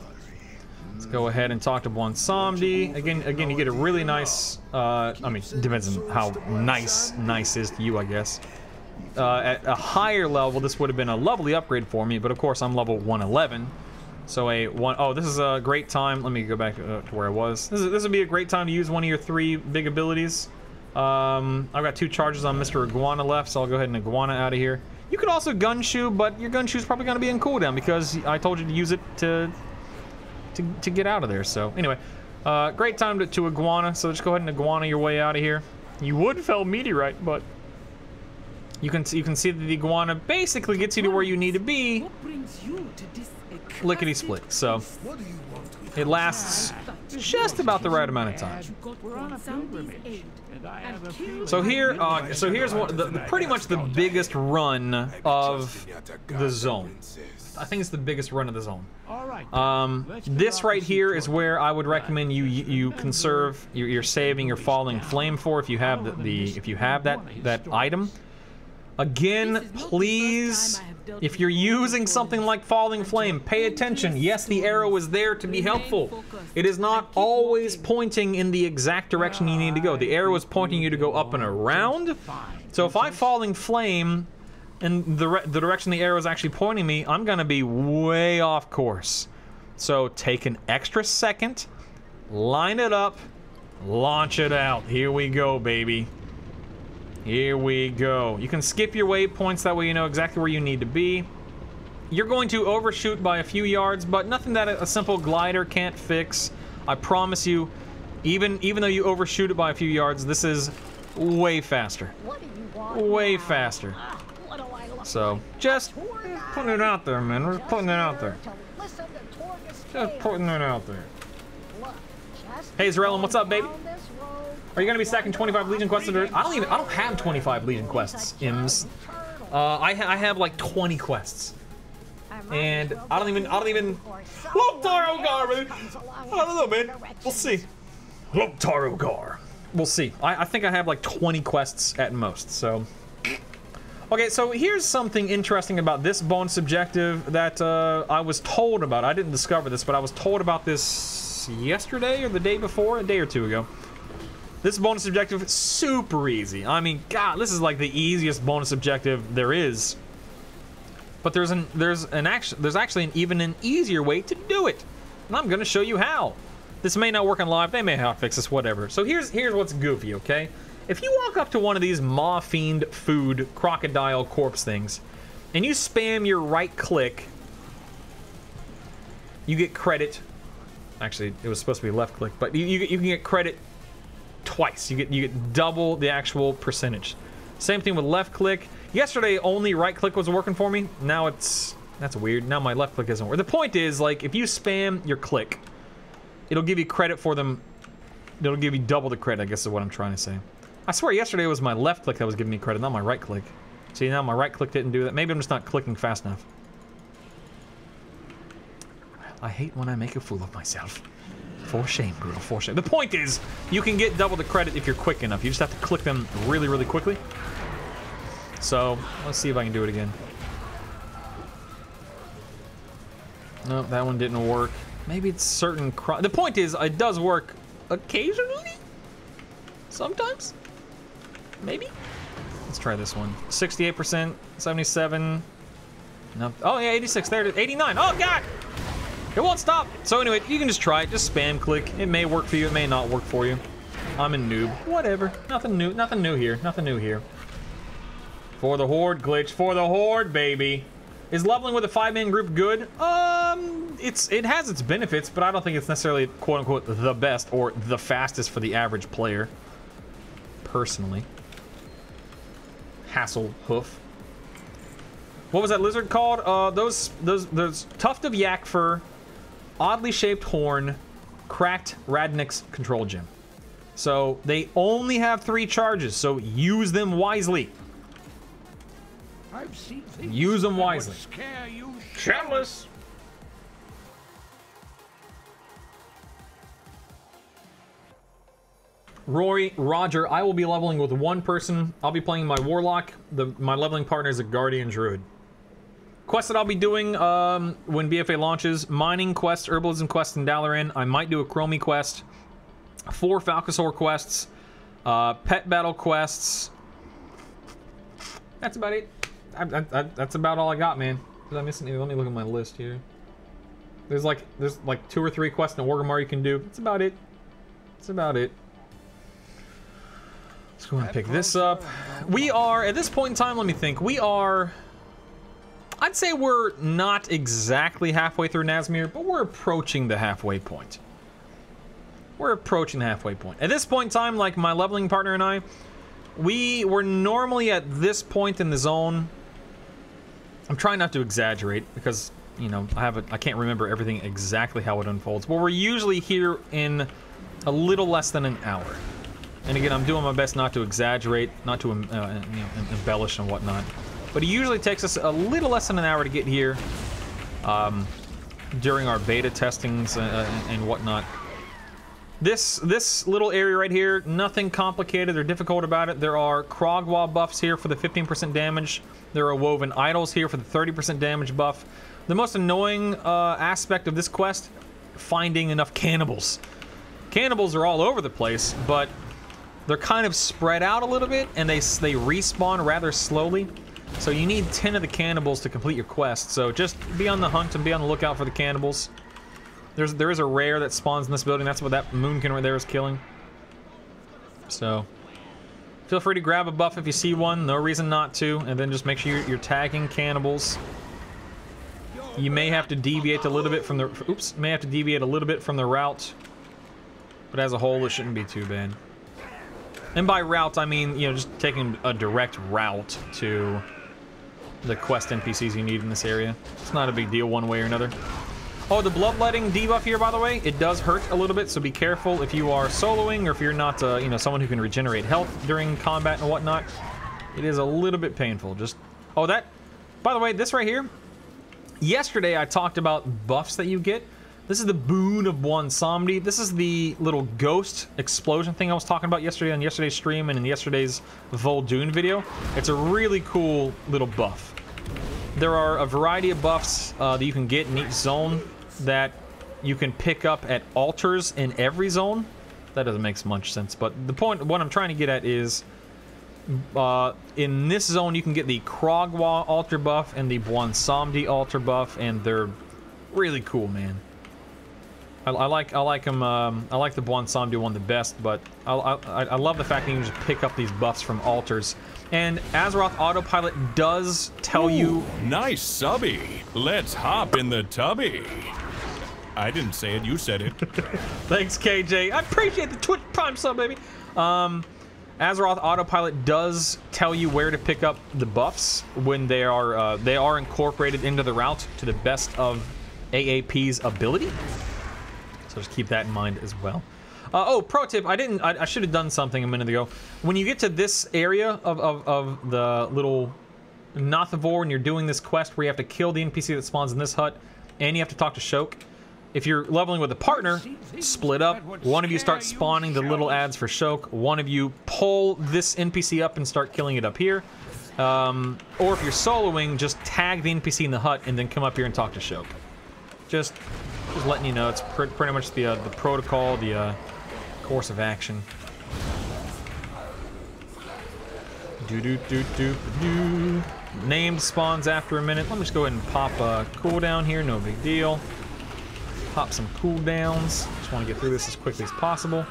Let's go ahead and talk to Bonsam. Again, you get a really nice, I mean, depends on how nice is to you, I guess. At a higher level, this would have been a lovely upgrade for me, but of course I'm level 111. So oh, this is a great time. Let me go back to where I was. This would be a great time to use one of your 3 big abilities. I've got 2 charges on Mr. Iguana left, so I'll go ahead and Iguana out of here. You could also gun shoe, but your gun shoe is probably going to be in cooldown because I told you to use it to get out of there. So anyway, great time to Iguana. So just go ahead and Iguana your way out of here. You would fell meteorite, but you can see that the Iguana basically gets you to where you need to be. Lickety split. So it lasts just about the right amount of time. So here's pretty much the biggest run of the zone. I think it's the biggest run of the zone. This right here is where I would recommend you conserve your saving your falling flame for if you have that item. Again, please, if you're using something like falling flame, pay attention. Yes, the arrow is there to be helpful. It is not always pointing in the exact direction you need to go. The arrow is pointing you to go up and around. So if I falling flame and the direction the arrow is actually pointing me, I'm gonna be way off course. So take an extra second, line it up, launch it out. Here we go, baby. Here we go. You can skip your waypoints, that way you know exactly where you need to be. You're going to overshoot by a few yards, but nothing that a simple glider can't fix. I promise you, even though you overshoot it by a few yards, this is way faster. Way faster. So, just putting it out there, man. We're just putting it out there. Just putting that out there. Hey, Zerellum, what's up, baby? Are you gonna be stacking 25 Legion quests? I don't have 25 Legion quests, Ims. I have like 20 quests. And I don't even Loktar Ogar, man. I don't know, man. We'll see. Loktar Ogar. We'll see. I think I have like 20 quests at most, so. Okay, so here's something interesting about this bonus objective that I was told about. I didn't discover this, but I was told about this yesterday or the day before, a day or two ago. This bonus objective is super easy. I mean, God, this is like the easiest bonus objective there is. But there's actually even an easier way to do it, and I'm gonna show you how. This may not work on live. They may hotfix this, whatever. So here's what's goofy, okay? If you walk up to one of these Maw Fiend food crocodile corpse things, and you spam your right click, you get credit. Actually, it was supposed to be left click, but you can get credit twice. You get double the actual percentage. Same thing with left click. Yesterday, only right click was working for me. Now that's weird. Now my left click isn't working. The point is, like, if you spam your click, it'll give you credit for them. It'll give you double the credit, I guess is what I'm trying to say. I swear yesterday it was my left click that was giving me credit, not my right click. See, now my right click didn't do that. Maybe I'm just not clicking fast enough. I hate when I make a fool of myself. For shame, Brutal, for shame. The point is, you can get double the credit if you're quick enough. You just have to click them really, really quickly. So, let's see if I can do it again. No, that one didn't work. Maybe it's certain... The point is, it does work occasionally? Sometimes? Maybe? Let's try this one. 68%, 77... No. Oh, yeah, 86. There it is. 89. Oh, God! It won't stop. So anyway, you can just try it. Just spam click. It may work for you. It may not work for you. I'm a noob. Whatever. Nothing new. Nothing new here. Nothing new here. For the Horde glitch. For the Horde, baby. Is leveling with a 5-man group good? It has its benefits, but I don't think it's necessarily quote-unquote the best or the fastest for the average player. Personally. Hasselhoof. What was that lizard called? Those Tuft of Yak Fur, Oddly Shaped Horn, Cracked Radnik's Control Gem. So they only have 3 charges, so use them wisely. Use them wisely. Shameless. Rory, Roger, I will be leveling with 1 person. I'll be playing my Warlock. My leveling partner is a Guardian Druid. Quests that I'll be doing when BFA launches: mining quests, herbalism quests in Dalaran. I might do a Chromie quest, 4 Falcosaur quests, pet battle quests. That's about it. That's about all I got, man. Did I miss anything? Let me look at my list here. There's like 2 or 3 quests in Wargamar you can do. That's about it. That's about it. Let's go and pick this up. We are, at this point in time, let me think. We are, I'd say we're not exactly halfway through Nazmir, but we're approaching the halfway point. We're approaching the halfway point. At this point in time, like my leveling partner and I, we were normally at this point in the zone. I'm trying not to exaggerate because, you know, I can't remember everything exactly how it unfolds, but we're usually here in a little less than an hour. And again, I'm doing my best not to exaggerate, not to embellish and whatnot. But it usually takes us a little less than an hour to get here during our beta testings and whatnot. This little area right here, nothing complicated or difficult about it. There are Krogwa buffs here for the 15% damage. There are Woven Idols here for the 30% damage buff. The most annoying aspect of this quest, finding enough cannibals. Cannibals are all over the place, but they're kind of spread out a little bit, and they respawn rather slowly. So you need 10 of the cannibals to complete your quest. So just be on the hunt and be on the lookout for the cannibals. There is a rare that spawns in this building. That's what that moonkin right there is killing. So feel free to grab a buff if you see one. No reason not to. And then just make sure you're tagging cannibals. You may have to deviate a little bit from the... Oops. May have to deviate a little bit from the route. But as a whole, it shouldn't be too bad. And by route, I mean, you know, just taking a direct route to the quest NPCs you need in this area. It's not a big deal one way or another. Oh, the bloodletting debuff here, by the way, it does hurt a little bit, so be careful if you are soloing or if you're not, you know, someone who can regenerate health during combat and whatnot. It is a little bit painful. Just, oh, that, by the way, this right here, yesterday I talked about buffs that you get. This is the Boon of Bwonsomdi. This is the little ghost explosion thing I was talking about yesterday on yesterday's stream and in yesterday's vol'dun video. It's a really cool little buff. There are a variety of buffs that you can get in each zone that you can pick up at altars in every zone. That doesn't make much sense, but the point, what I'm trying to get at is, in this zone you can get the Krogwa altar buff and the Bwonsomdi altar buff, and they're really cool, man. I like them. I like the Bwonsomdi one the best, but I love the fact that you can just pick up these buffs from altars. And Azeroth Autopilot does tell you... Nice subby. Let's hop in the tubby. I didn't say it, you said it. Thanks, KJ. I appreciate the Twitch Prime sub, baby. Azeroth Autopilot does tell you where to pick up the buffs when they are incorporated into the route to the best of AAP's ability. So just keep that in mind as well. Oh, pro tip, I should have done something a minute ago. When you get to this area of the little Nothivore and you're doing this quest where you have to kill the NPC that spawns in this hut, and you have to talk to Shoke, if you're leveling with a partner, split up. One of you start spawning the little ads for Shoke. One of you pull this NPC up and start killing it up here. Or if you're soloing, just tag the NPC in the hut and then come up here and talk to Shoke. Just letting you know, it's pretty much the protocol, the course of action. Named spawns after a minute. Let me just go ahead and pop a cooldown here, no big deal. Pop some cooldowns. Just want to get through this as quickly as possible.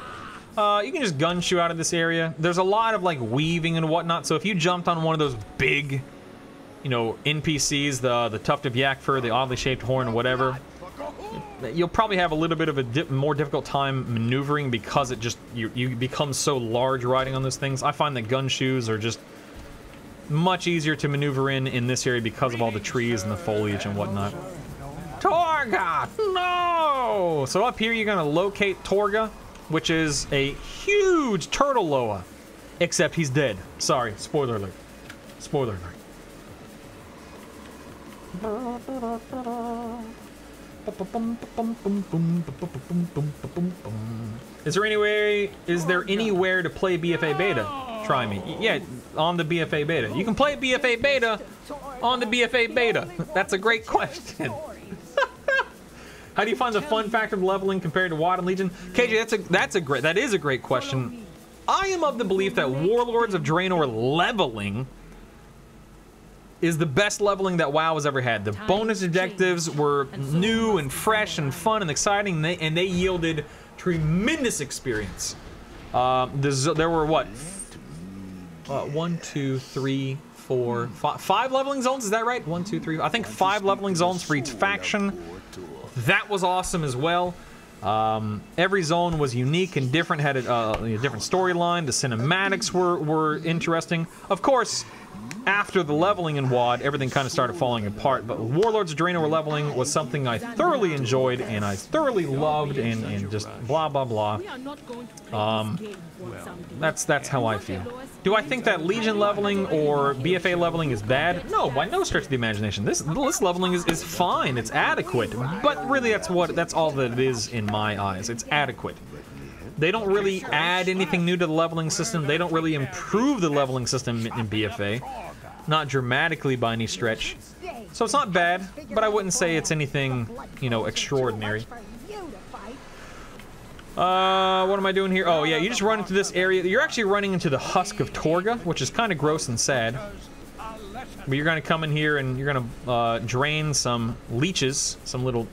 You can just gun shoot out of this area. There's a lot of like weaving and whatnot, so if you jumped on one of those big, you know, NPCs, the tuft of yak fur, the oddly shaped horn, whatever, you'll probably have a little bit of a more difficult time maneuvering because it just you become so large riding on those things. I find that gun shoes are just much easier to maneuver in this area because of all the trees and the foliage and whatnot. Torga! No! So up here you're gonna locate Torga, which is a huge turtle Loa. Except he's dead. Sorry, spoiler alert. Spoiler alert. Is there anywhere to play BFA beta? Try me. Yeah, on the BFA beta. You can play BFA beta on the BFA beta. That's a great question. How do you find the fun factor of leveling compared to WoD and Legion? KJ, that is a great question. I am of the belief that Warlords of Draenor leveling is the best leveling that WoW has ever had. The bonus objectives were new and fresh and fun and exciting, and they yielded tremendous experience. There were what? 1, 2, 3, 4, 5 leveling zones. Is that right? 1, 2, 3. I think 5 leveling zones for each faction. That was awesome as well. Every zone was unique and different, had a different storyline. The cinematics were interesting. Of course, after the leveling in WoD, everything kind of started falling apart, but Warlords of Draenor leveling was something I thoroughly enjoyed and I thoroughly loved, and just blah blah blah. That's how I feel. Do I think that Legion leveling or BFA leveling is bad? No, by no stretch of the imagination. This leveling is fine. It's adequate, but really that's all that it is in my eyes. It's adequate. They don't really add anything new to the leveling system. They don't really improve the leveling system in BFA. Not dramatically by any stretch. So it's not bad, but I wouldn't say it's anything, you know, extraordinary. What am I doing here? Oh yeah, you just run into this area. You're actually running into the Husk of Torga, which is kind of gross and sad. But you're going to come in here and you're going to drain some leeches, some little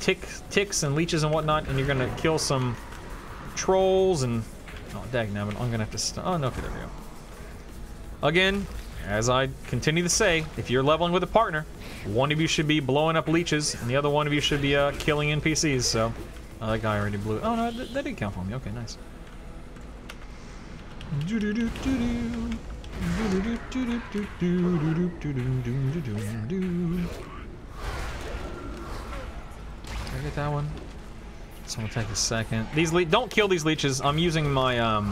ticks and leeches and whatnot, and you're going to kill some trolls and... Oh, dagnabbit, I'm going to have to... Oh, no, okay, there we go. Again, as I continue to say, if you're leveling with a partner, one of you should be blowing up leeches, and the other one of you should be killing NPCs, so... Oh, that guy already blew it. Oh, no, that did count for me. Okay, nice. get that one? This one will take a second. These don't kill these leeches. I'm using my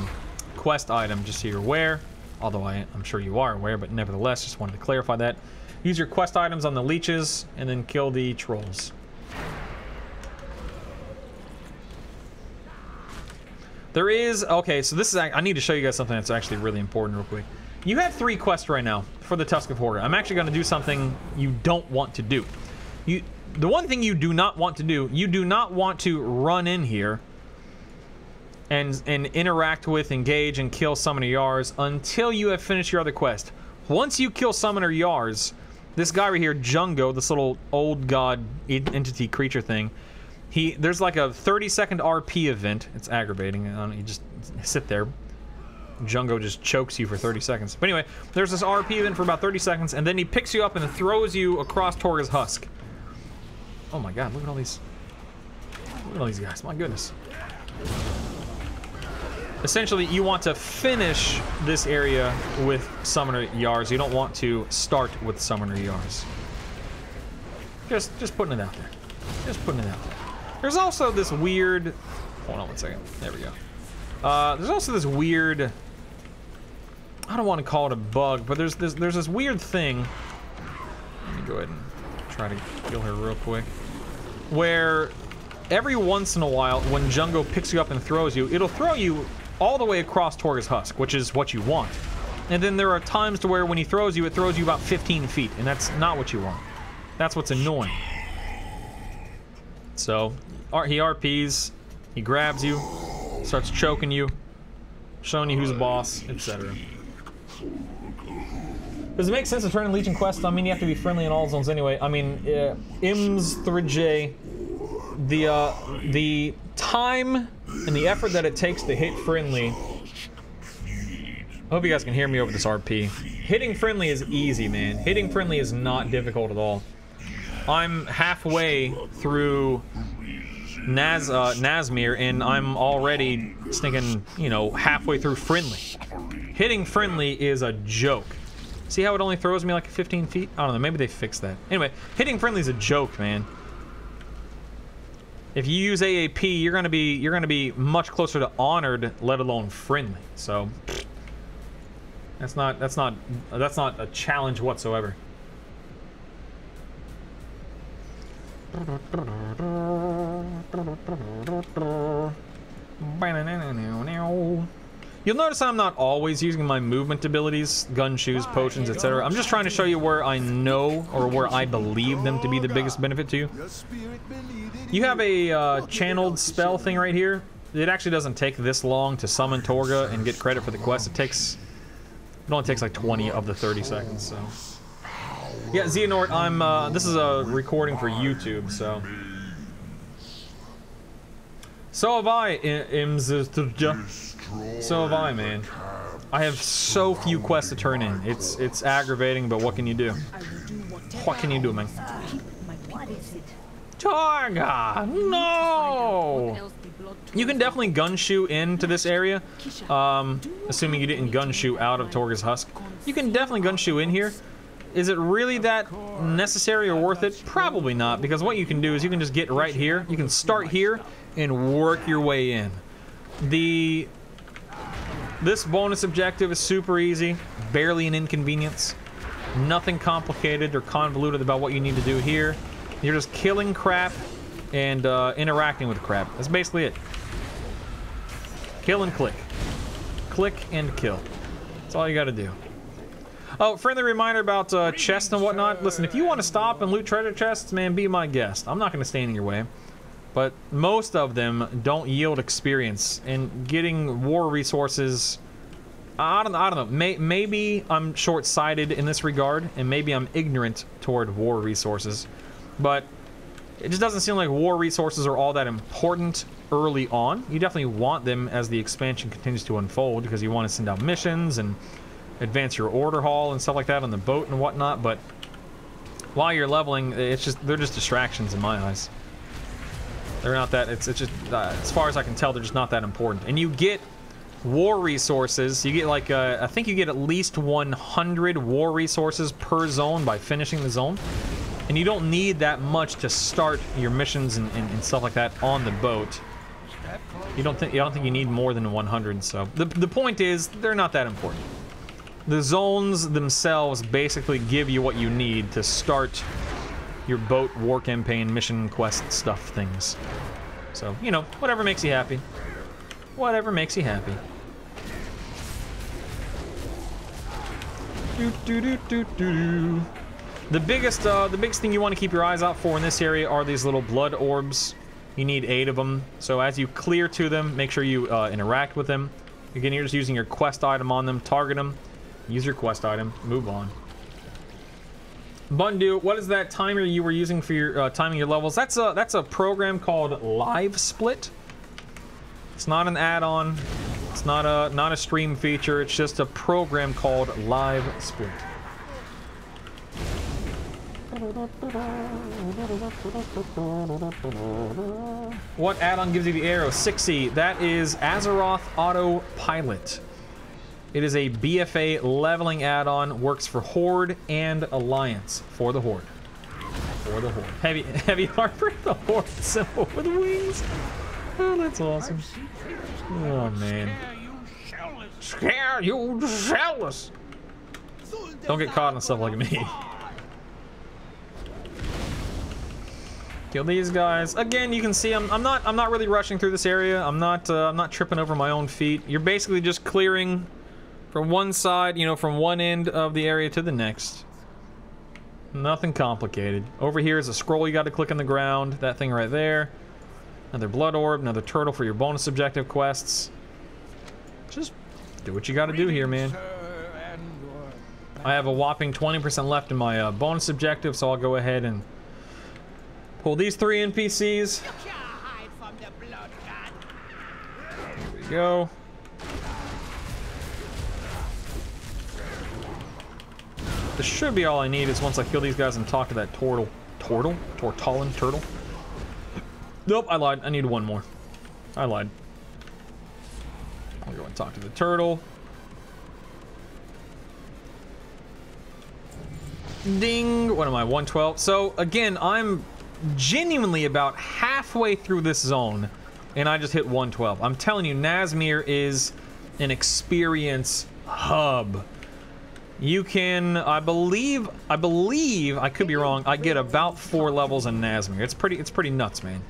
quest item just so you're aware. Although I'm sure you are aware, but nevertheless, just wanted to clarify that. Use your quest items on the leeches and then kill the trolls. There is, okay, so this is, I need to show you guys something that's actually really important real quick. You have 3 quests right now for the Tusk of Horror. I'm actually going to do something you don't want to do. The one thing you do not want to do, you do not want to run in here and interact with, engage, and kill Summoner Yars until you have finished your other quest. Once you kill Summoner Yars, this guy right here, Jungo, this little old god entity creature thing, there's like a 30-second RP event. It's aggravating. You just sit there. Jungo just chokes you for 30 seconds. But anyway, there's this RP event for about 30 seconds, and then he picks you up and throws you across Torga's husk. Oh my god, look at all these. Look at all these guys. My goodness. Essentially, you want to finish this area with Summoner Yars. You don't want to start with Summoner Yars. Just putting it out there. Just putting it out there. There's also this weird... Hold on one second. There we go. There's also this weird... I don't want to call it a bug, but there's this weird thing. Let me go ahead and try to kill her real quick. Where every once in a while, when Jungo picks you up and throws you, it'll throw you all the way across Torga's husk, which is what you want. And then there are times to where when he throws you, it throws you about 15 feet, and that's not what you want. That's what's annoying. So, he RPs, he grabs you, starts choking you, showing you who's the boss, etc. Does it make sense to turn in Legion quests? I mean, you have to be friendly in all zones anyway. I mean, Ims3J, the time and the effort that it takes to hit friendly. I hope you guys can hear me over this RP. Hitting friendly is easy, man. Hitting friendly is not difficult at all. I'm halfway through Nazmir, and I'm already stinking, you know, halfway through friendly. Hitting friendly is a joke. See how it only throws me like 15 feet? I don't know, maybe they fixed that. Anyway, hitting friendly is a joke, man. If you use AAP, you're gonna be much closer to honored, let alone friendly. So that's not a challenge whatsoever. You'll notice I'm not always using my movement abilities, gun, shoes, potions, etc. I'm just trying to show you where I know or where I believe them to be the biggest benefit to you. You have a channeled spell thing right here. It actually doesn't take this long to summon Torga and get credit for the quest. It only takes like 20 of the 30 seconds, so. Yeah, Xehanort, this is a recording for YouTube, so. So have I, So have I, man. I have so few quests to turn in. It's aggravating, but what can you do? What can you do, man? Torga! No! You can definitely gun shoot into this area, assuming you didn't gun shoot out of Torga's husk. You can definitely gun shoot in here. Is it really that necessary or worth it? Probably not, because what you can do is you can just get right here. You can start here and work your way in. This bonus objective is super easy, barely an inconvenience. Nothing complicated or convoluted about what you need to do here. You're just killing crap and interacting with crap. That's basically it. Kill and click. Click and kill. That's all you gotta do. Oh, friendly reminder about chests and whatnot. Listen, if you want to stop and loot treasure chests, man, be my guest. I'm not going to stand in your way. But most of them don't yield experience. And getting war resources... I don't know. Maybe I'm short-sighted in this regard, and maybe I'm ignorant toward war resources. But it just doesn't seem like war resources are all that important early on. You definitely want them as the expansion continues to unfold, because you want to send out missions and advance your order hall and stuff like that on the boat and whatnot, but while you're leveling, they're just distractions in my eyes. They're not that, it's just, as far as I can tell, they're just not that important. And you get war resources, you get like, I think you get at least 100 war resources per zone by finishing the zone. And you don't need that much to start your missions and stuff like that on the boat. I don't think you need more than 100, so the point is they're not that important. The zones themselves basically give you what you need to start your boat war campaign mission quest stuff things. So, you know, whatever makes you happy. Whatever makes you happy. The biggest thing you want to keep your eyes out for in this area are these little blood orbs. You need 8 of them. So as you clear to them, make sure you interact with them. Again, you're just using your quest item on them. Target them. Use your quest item. Move on. Bundu, what is that timer you were using for your timing your levels? That's a program called Live Split. It's not an add-on. It's not a stream feature. It's just a program called Live Split. What add-on gives you the arrow? 60. That is Azeroth Autopilot. It is a BFA leveling add-on. Works for Horde and Alliance. For the Horde. For the Horde. Heavy Harper, the Horde symbol with wings. Oh, that's awesome. Oh, man. Scare you jealous. Don't get caught on stuff like me. Kill these guys. Again, you can see I'm not really rushing through this area. I'm not tripping over my own feet. You're basically just clearing from one side, you know, from one end of the area to the next. Nothing complicated. Over here is a scroll you got to click on the ground. That thing right there. Another blood orb, another turtle for your bonus objective quests. Just do what you got to do here, man. I have a whopping 20% left in my bonus objective, so I'll go ahead and pull these 3 NPCs. Here we go. This should be all I need is once I kill these guys and talk to that turtle. Turtle? Nope, I lied. I need one more. I lied. I'll go and talk to the turtle. Ding! What am I, 112? So, again, I'm genuinely about halfway through this zone, and I just hit 112. I'm telling you, Nazmir is an experience hub. You can, I believe, I could be wrong, I get about 4 levels in Nazmir. It's pretty nuts, man.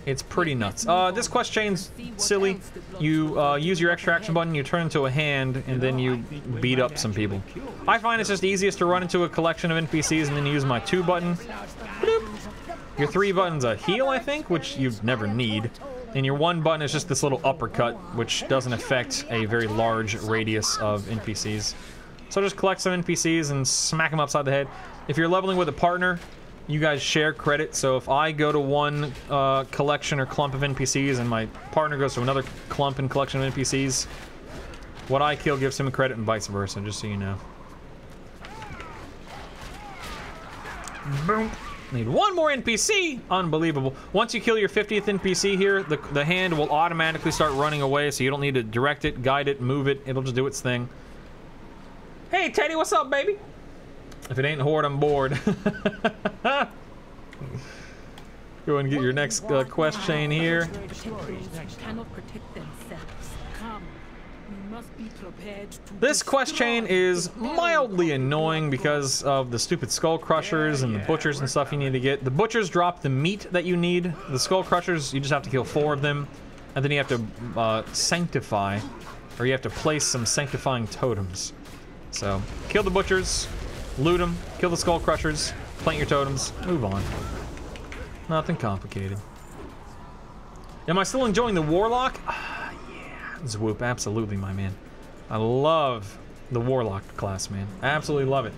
It's pretty nuts. This quest chain's silly. You use your extraction button, you turn into a hand, and then you beat up some people. I find it's just easiest to run into a collection of NPCs and then use my 2 button. Bloop. Your 3 button's a heal, I think, which you never need. And your 1 button is just this little uppercut, which doesn't affect a very large radius of NPCs. So just collect some NPCs and smack them upside the head. If you're leveling with a partner, you guys share credit. So if I go to one collection or clump of NPCs and my partner goes to another clump and collection of NPCs, what I kill gives him credit and vice versa, just so you know. Boom. Need 1 more NPC. Unbelievable. Once you kill your 50th NPC here, the hand will automatically start running away, so you don't need to direct it, guide it, move it. It'll just do its thing. Hey, Teddy, what's up, baby? If it ain't Horde, I'm bored. Go and get your next quest chain here. This quest chain is mildly annoying because of the stupid skull crushers and the butchers and stuff you need to get. The butchers drop the meat that you need. The skull crushers, you just have to kill 4 of them. And then you have to sanctify, or you have to place some sanctifying totems. So, kill the butchers, loot them, kill the skull crushers, plant your totems, move on. Nothing complicated. Am I still enjoying the warlock? Ah, yeah, Zwoop, absolutely, my man. I love the warlock class, man. Absolutely love it.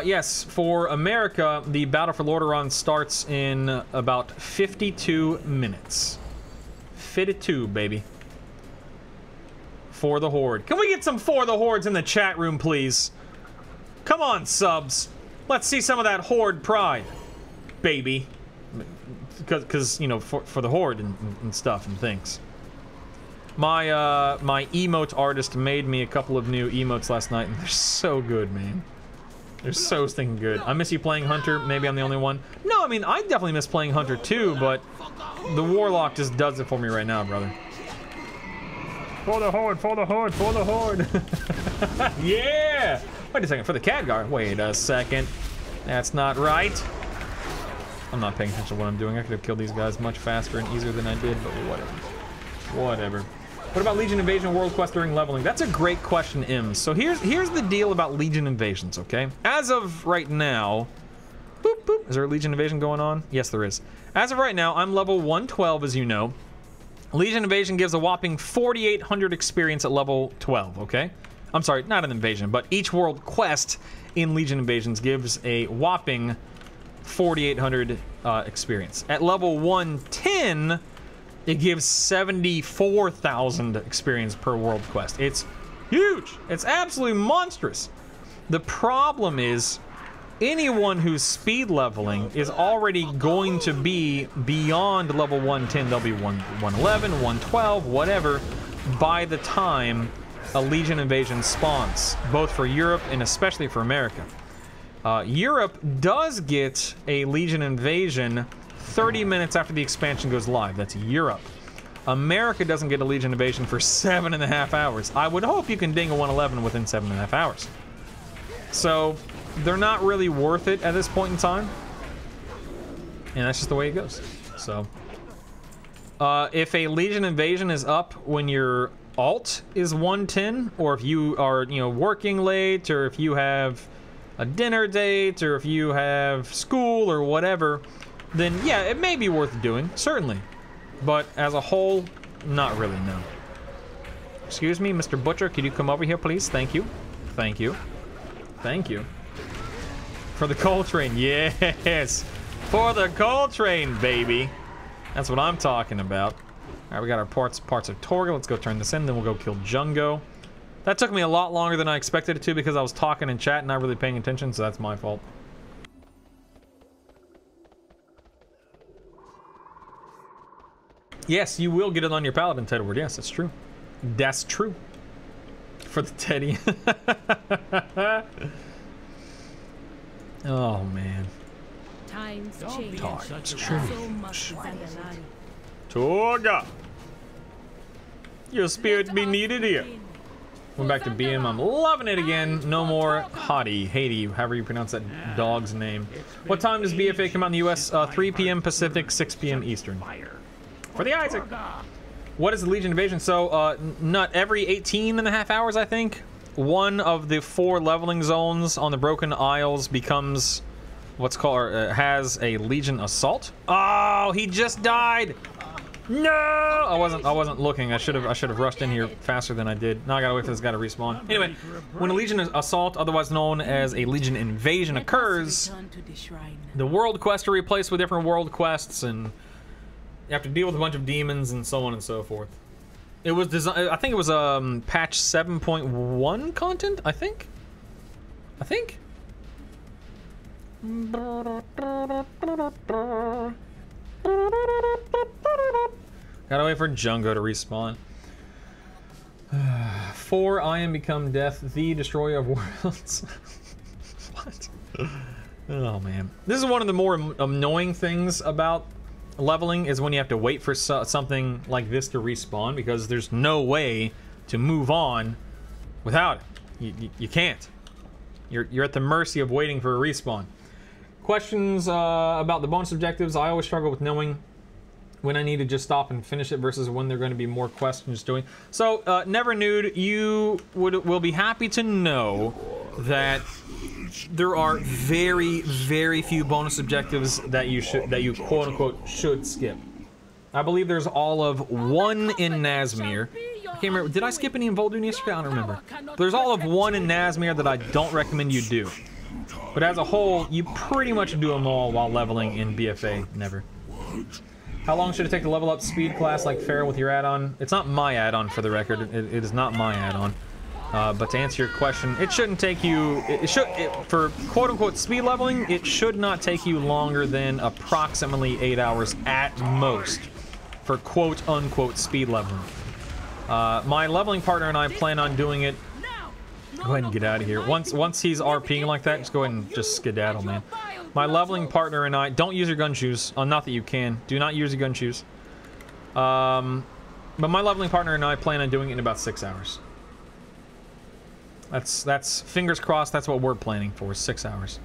Yes, for America, the Battle for Lordaeron starts in about 52 minutes. 52, baby. For the Horde. Can we get some For the Hordes in the chat room, please? Come on, subs. Let's see some of that Horde pride, baby. Because you know, for the Horde and stuff and things. My my emote artist made me a couple of new emotes last night, and they're so good, man. They're so stinking good. I miss you playing Hunter. Maybe I'm the only one. No, I mean, I definitely miss playing Hunter too, but the Warlock just does it for me right now, brother. For the Horde, for the Horde, for the Horde. Yeah! Wait a second, for the Khadgar. Wait a second. That's not right. I'm not paying attention to what I'm doing. I could have killed these guys much faster and easier than I did, but whatever. Whatever. What about Legion Invasion World Quest during leveling? That's a great question, Ims. So here's the deal about Legion Invasions, okay? As of right now... Boop, boop. Is there a Legion Invasion going on? Yes, there is. As of right now, I'm level 112, as you know. Legion Invasion gives a whopping 4,800 experience at level 12, okay? I'm sorry, not an invasion, but each world quest in Legion Invasions gives a whopping 4,800 experience. At level 110, it gives 74,000 experience per world quest. It's huge. It's absolutely monstrous. The problem is, anyone who's speed leveling is already going to be beyond level 110. They'll be 111, 112, whatever, by the time a Legion Invasion spawns, both for Europe and especially for America. Europe does get a Legion Invasion 30 minutes after the expansion goes live. That's Europe. America doesn't get a Legion Invasion for 7.5 hours. I would hope you can ding a 111 within 7.5 hours. So, they're not really worth it at this point in time. And that's just the way it goes. So, if a Legion Invasion is up when your alt is 110, or if you are, you know, working late, or if you have a dinner date, or if you have school or whatever, then yeah, it may be worth doing, certainly. But as a whole, not really, no. Excuse me, Mr. Butcher, could you come over here, please? Thank you. Thank you. Thank you. For the coal train, yes! For the coal train, baby! That's what I'm talking about. Alright, we got our parts of Torga. Let's go turn this in, then we'll go kill Jungo. That took me a lot longer than I expected it to because I was talking in chat and not really paying attention, so that's my fault. Yes, you will get it on your Paladin, Tedward. Yes, that's true. That's true. For the Teddy. Oh, man. Times change. Times So much is underlined. Torga! Your spirit be needed here. Went back to BM. I'm loving it again. No more Hottie, Haiti, however you pronounce that dog's name. What time does BFA come out in the US? 3 p.m. Pacific, 6 p.m. Eastern. For the Isaac. What is the Legion Invasion? So, not every 18.5 hours, I think. One of the 4 leveling zones on the Broken Isles becomes what's called, has a Legion Assault. Oh, he just died. No, I wasn't looking. I should have rushed in here faster than I did. Now I gotta wait for this guy to respawn. Anyway, when a Legion Assault, otherwise known as a Legion Invasion, occurs, the world quests are replaced with different world quests, and you have to deal with a bunch of demons and so on and so forth. It was designed. I think it was patch 7.1 content. I think. Gotta wait for Jungo to respawn. 4, I am become death, the destroyer of worlds. What? Oh man, this is one of the more annoying things about leveling, is when you have to wait for something like this to respawn, because there's no way to move on without it. You can't. You're at the mercy of waiting for a respawn. Questions about the bonus objectives. I always struggle with knowing when I need to just stop and finish it versus when they're going to be more questions doing. So, Never Nude, you will be happy to know that there are very, very few bonus objectives that you quote unquote should skip. I believe there's all of 1 in Nazmir. I can't remember. Did I skip any in vol'dun yesterday? I don't remember. There's all of 1 in Nazmir that I don't recommend you do. But as a whole, you pretty much do them all while leveling in BFA. Never. How long should it take to level up speed class like Pharaoh with your add-on? It's not my add-on, for the record. It is not my add-on. But to answer your question, it shouldn't take you... for quote-unquote speed leveling, it should not take you longer than approximately 8 hours at most for quote-unquote speed leveling. My leveling partner and I plan on doing it Go ahead and get out of here. Once he's RPing like that, just go ahead and just skedaddle, man. My leveling partner and I don't use your gun shoes. Not that you can. Do not use your gun shoes. But my leveling partner and I plan on doing it in about 6 hours. That's fingers crossed. That's what we're planning for. 6 hours.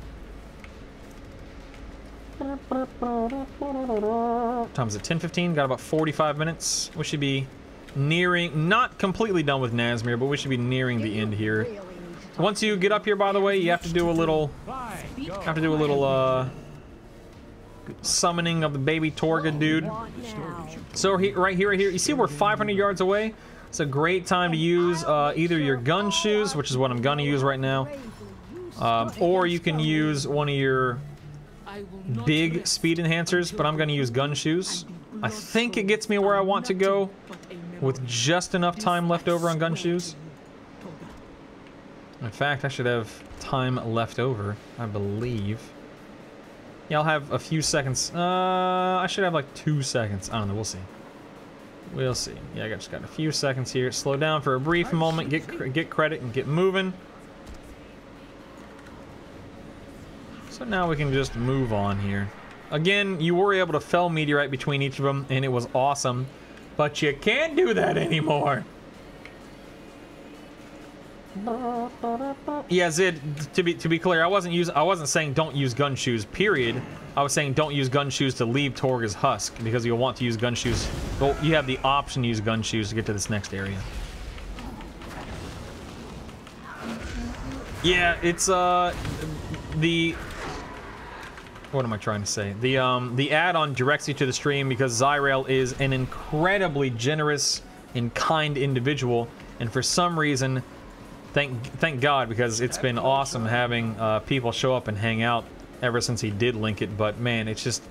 Time's at 10:15. Got about 45 minutes. We should be nearing, not completely done with Nazmir, but we should be nearing the end here. Once you get up here, by the way, you have to do a little, summoning of the baby Torga dude. So right here, you see we're 500 yards away. It's a great time to use either your gun shoes, which is what I'm gonna use right now, or you can use one of your big speed enhancers, but I'm gonna use gun shoes. I think it gets me where I want to go with just enough time left over on gun shoes. In fact, I should have time left over, I believe. Yeah, I'll have a few seconds. I should have like 2 seconds. I don't know, we'll see. We'll see. Yeah, I just got a few seconds here. Slow down for a brief moment, get credit and get moving. So now we can just move on here. Again, you were able to fell meteorite between each of them, and it was awesome. But you can't do that anymore. Yeah, Zid, to be clear, I wasn't saying don't use gun shoes, period. I was saying don't use gun shoes to leave Torga's husk, because you'll want to use gun shoes. Well, you have the option to use gun shoes to get to this next area. Yeah, it's the what am I trying to say? The add-on directs you to the stream because Zyrael is an incredibly generous and kind individual, and for some reason, thank God, because it's been awesome having people show up and hang out ever since he did link it. But man, it's just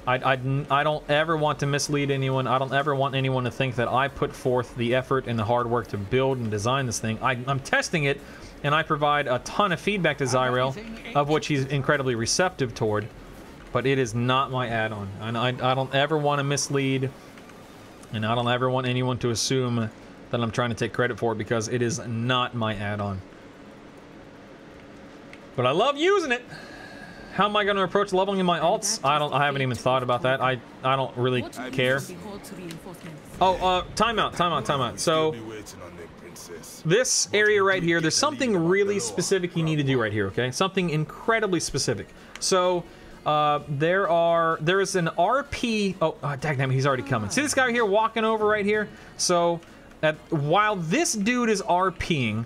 I don't ever want to mislead anyone. I don't ever want anyone to think that I put forth the effort and the hard work to build and design this thing. I'm testing it, and I provide a ton of feedback to Zyrael, of which he's incredibly receptive toward, but it is not my add-on. And I don't ever want to mislead, and I don't ever want anyone to assume that I'm trying to take credit for it, because it is not my add-on. But I love using it. How am I going to approach leveling in my alts? I haven't even thought about that. I don't really care. Oh, timeout. So this area right here, there's something really specific you need to do right here, okay? Something incredibly specific. So there is an RP. Oh, daggone, he's already coming. See this guy here walking over right here? So while this dude is RPing,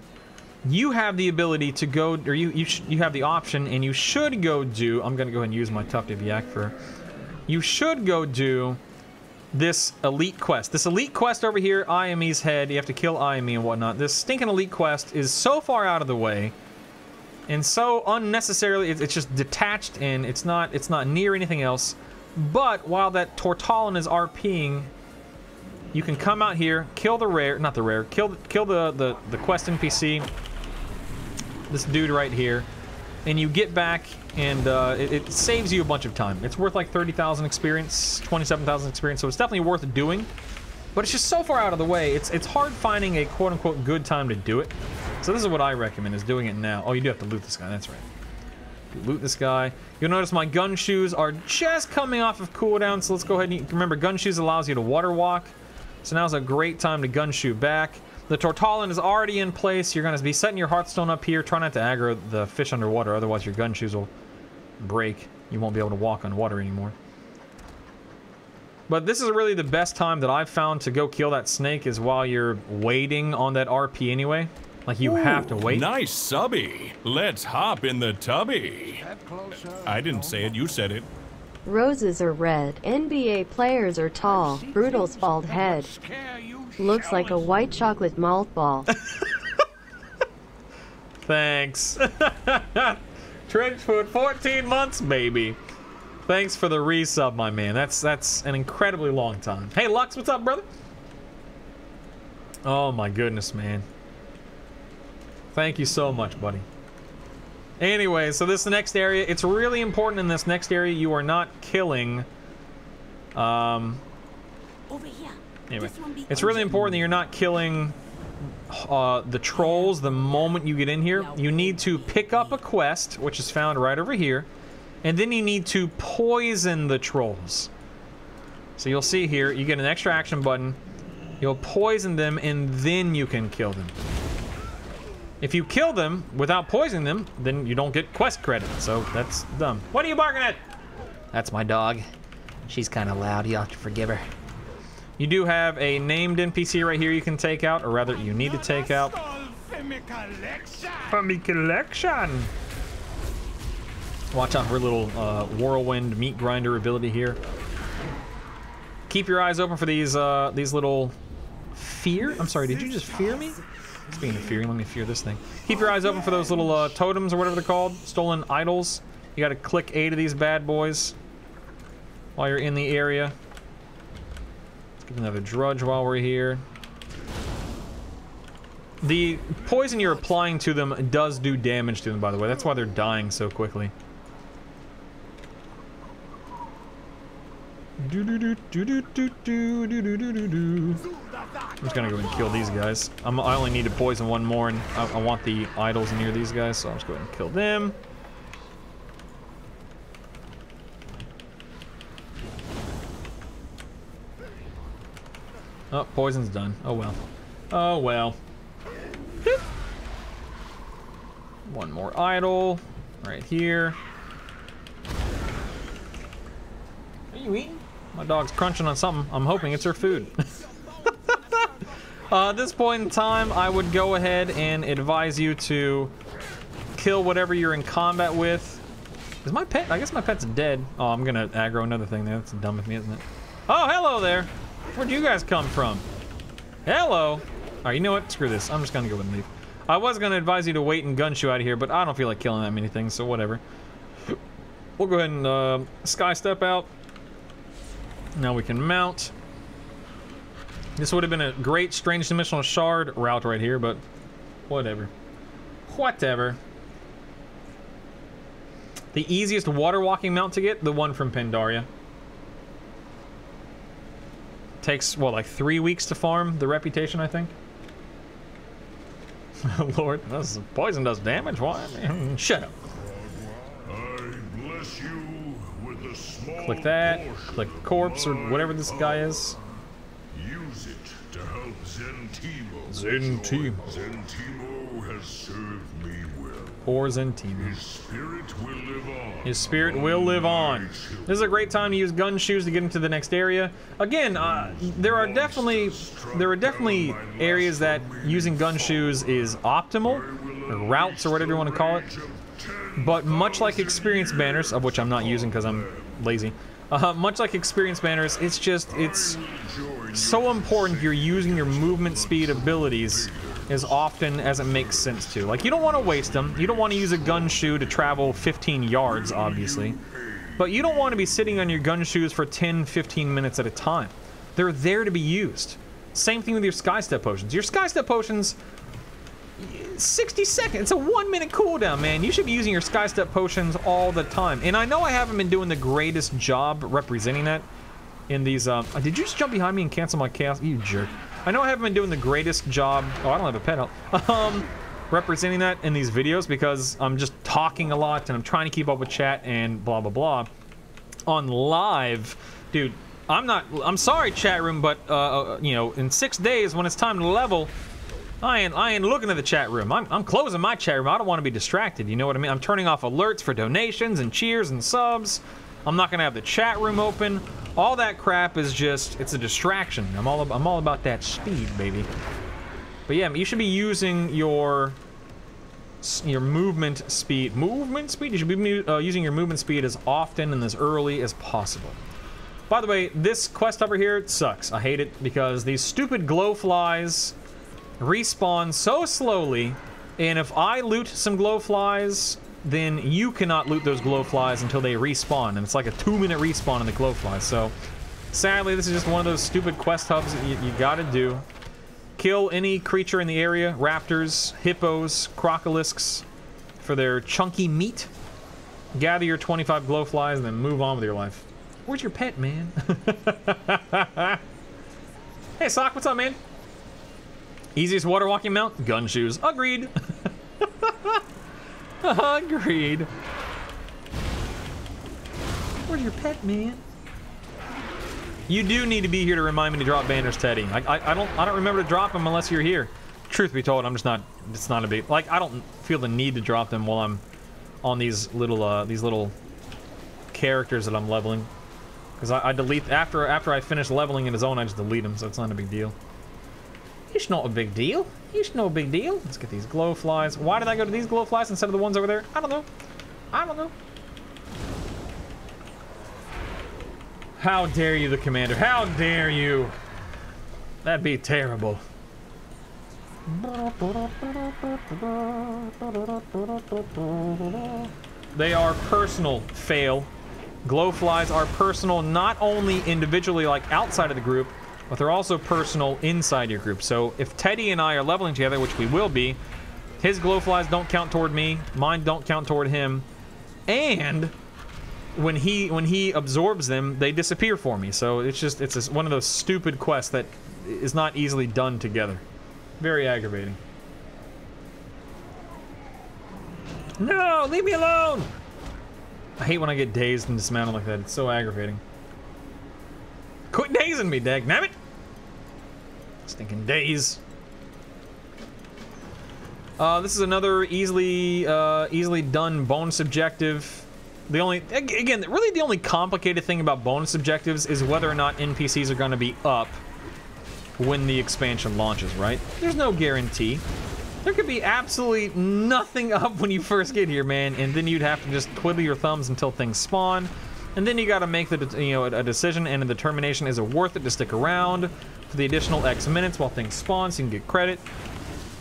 you have the ability to go, or you have the option, and you should go do. I'm gonna go ahead and use my Tufted Yak for. You should go do this elite quest. This elite quest over here, IME's head. You have to kill IME and whatnot. This stinking elite quest is so far out of the way, and so unnecessarily. It's just detached, and it's not near anything else. But while that Tortallin is RPing, you can come out here, kill the rare, not the rare, kill the quest NPC. This dude right here, and you get back, and it saves you a bunch of time. It's worth like 30,000 experience, 27,000 experience, so it's definitely worth doing. But it's just so far out of the way. It's hard finding a quote-unquote good time to do it. So this is what I recommend, is doing it now. Oh, you do have to loot this guy. That's right. Loot this guy. You'll notice my gun shoes are just coming off of cooldown, so let's go ahead and remember, gun shoes allows you to water walk. So now's a great time to gun shoe back. The Tortallin is already in place. You're going to be setting your Hearthstone up here. Try not to aggro the fish underwater, otherwise your gun shoes will break. You won't be able to walk on water anymore. But this is really the best time that I've found to go kill that snake, is while you're waiting on that RP anyway. Like, you have to wait. Nice subby. Let's hop in the tubby. I didn't say it, you said it. Roses are red. NBA players are tall. Brutal's bald head looks like a white chocolate malt ball. Thanks. Trenchfoot, 14 months, baby. Thanks for the resub, my man. That's an incredibly long time. Hey, Lux, what's up, brother? Oh my goodness, man. Thank you so much, buddy. Anyway, so this next area, it's really important in this next area you are not killing. Over here. Anyway, it's really important that you're not killing the trolls the moment you get in here. You need to pick up a quest, which is found right over here, and then you need to poison the trolls. So you'll see here, you get an extra action button, you'll poison them, and then you can kill them. If you kill them without poisoning them, then you don't get quest credit, so that's dumb. What are you barking at? That's my dog. She's kind of loud, you have to forgive her. You do have a named NPC right here you can take out, or rather, you need to take out. For me collection! Watch out for a little whirlwind meat grinder ability here. Keep your eyes open for these little fear. I'm sorry, did you just fear me? Speaking of fearing, let me fear this thing. Keep your eyes open for those little totems or whatever they're called, stolen idols. You got to click A to these bad boys while you're in the area. Let's give another drudge while we're here. The poison you're applying to them does do damage to them, by the way. That's why they're dying so quickly. I'm just gonna go and kill these guys. I only need to poison one more, and I want the idols near these guys, so I'll just go ahead and kill them. Oh, poison's done. Oh well. Oh well. One more idol right here. Are you eating? My dog's crunching on something. I'm hoping it's her food. At this point in time, I would go ahead and advise you to kill whatever you're in combat with. Is my pet? I guess my pet's dead. Oh, I'm gonna aggro another thing there. That's dumb of me, isn't it? Oh, hello there. Where'd you guys come from? Hello. All right, you know what? Screw this. I'm just gonna go and leave. I was gonna advise you to wait and gunshoe out of here, but I don't feel like killing that many things, so whatever. We'll go ahead and sky step out. Now we can mount. This would have been a great strange dimensional shard route right here, but whatever. Whatever. The easiest water walking mount to get, the one from Pandaria. Takes, what, like 3 weeks to farm the reputation, I think? Lord, this poison does damage? Why? Man, shut up. I bless you with a small Click that. portion Click corpse or whatever this guy is. Use it to help Zentimo. Zentimo. Zentimo has served me well. Poor Zentimo. His spirit will live on. His spirit will live on. This is a great time to use gun shoes to get into the next area. Again, there are definitely areas that using gun shoes is optimal, or routes, or whatever you want to call it. But much like experience banners, of which I'm not using because I'm lazy, much like experience banners, it's so important you're using your movement speed abilities as often as it makes sense to. Like, you don't want to waste them. You don't want to use a gun shoe to travel 15 yards, obviously. But you don't want to be sitting on your gun shoes for 10, 15 minutes at a time. They're there to be used. Same thing with your Sky Step potions. Your Sky Step potions, 60 seconds. It's a 1 minute cooldown, man. You should be using your Sky Step potions all the time. And I know I haven't been doing the greatest job representing that in these, did you just jump behind me and cancel my chaos? You jerk. I know I haven't been doing the greatest job. Oh, I don't have a pet out. Representing that in these videos because I'm just talking a lot and I'm trying to keep up with chat and blah blah blah. On live, dude, I'm sorry, chat room, but you know, in 6 days when it's time to level, I ain't looking at the chat room. I'm closing my chat room. I don't want to be distracted. You know what I mean? I'm turning off alerts for donations and cheers and subs. I'm not gonna have the chat room open. All that crap is just, it's a distraction. I'm all about that speed, baby. But yeah, you should be using your movement speed. Movement speed? You should be using your movement speed as often and as early as possible. By the way, this quest over here sucks. I hate it because these stupid glowflies respawn so slowly, and if I loot some glowflies, then you cannot loot those glowflies until they respawn, and it's like a 2-minute respawn in the glowflies. So sadly, this is just one of those stupid quest hubs that you gotta do. Kill any creature in the area, raptors, hippos, crocolisks, for their chunky meat. Gather your 25 glowflies and then move on with your life. Where's your pet, man? Hey, Sock, what's up, man? Easiest water walking mount? Gun shoes. Agreed. Agreed. Where's your pet, man? You do need to be here to remind me to drop banners, Teddy. I don't remember to drop them unless you're here. Truth be told, I'm just not. It's not a big. Like, I don't feel the need to drop them while I'm on these little characters that I'm leveling. Because I delete after I finish leveling in the zone, I just delete them, so it's not a big deal. It's not a big deal. It's no big deal. Let's get these glow flies. Why did I go to these glow flies instead of the ones over there? I don't know. I don't know. How dare you, the commander? How dare you? That'd be terrible. They are personal, fail. Glow flies are personal, not only individually, like outside of the group, but they're also personal inside your group. So if Teddy and I are leveling together, which we will be, his glow flies don't count toward me, mine don't count toward him, and when he absorbs them, they disappear for me. So it's one of those stupid quests that is not easily done together. Very aggravating. No, leave me alone! I hate when I get dazed and dismounted like that. It's so aggravating. Quit dazing me, dagnabbit! Stinking daze. This is another easily done bonus objective. The only, again, really the only complicated thing about bonus objectives is whether or not NPCs are going to be up when the expansion launches, right? There's no guarantee. There could be absolutely nothing up when you first get here, man, and then you'd have to just twiddle your thumbs until things spawn. And then you got to make a decision and a determination: is it worth it to stick around for the additional X minutes while things spawn so you can get credit?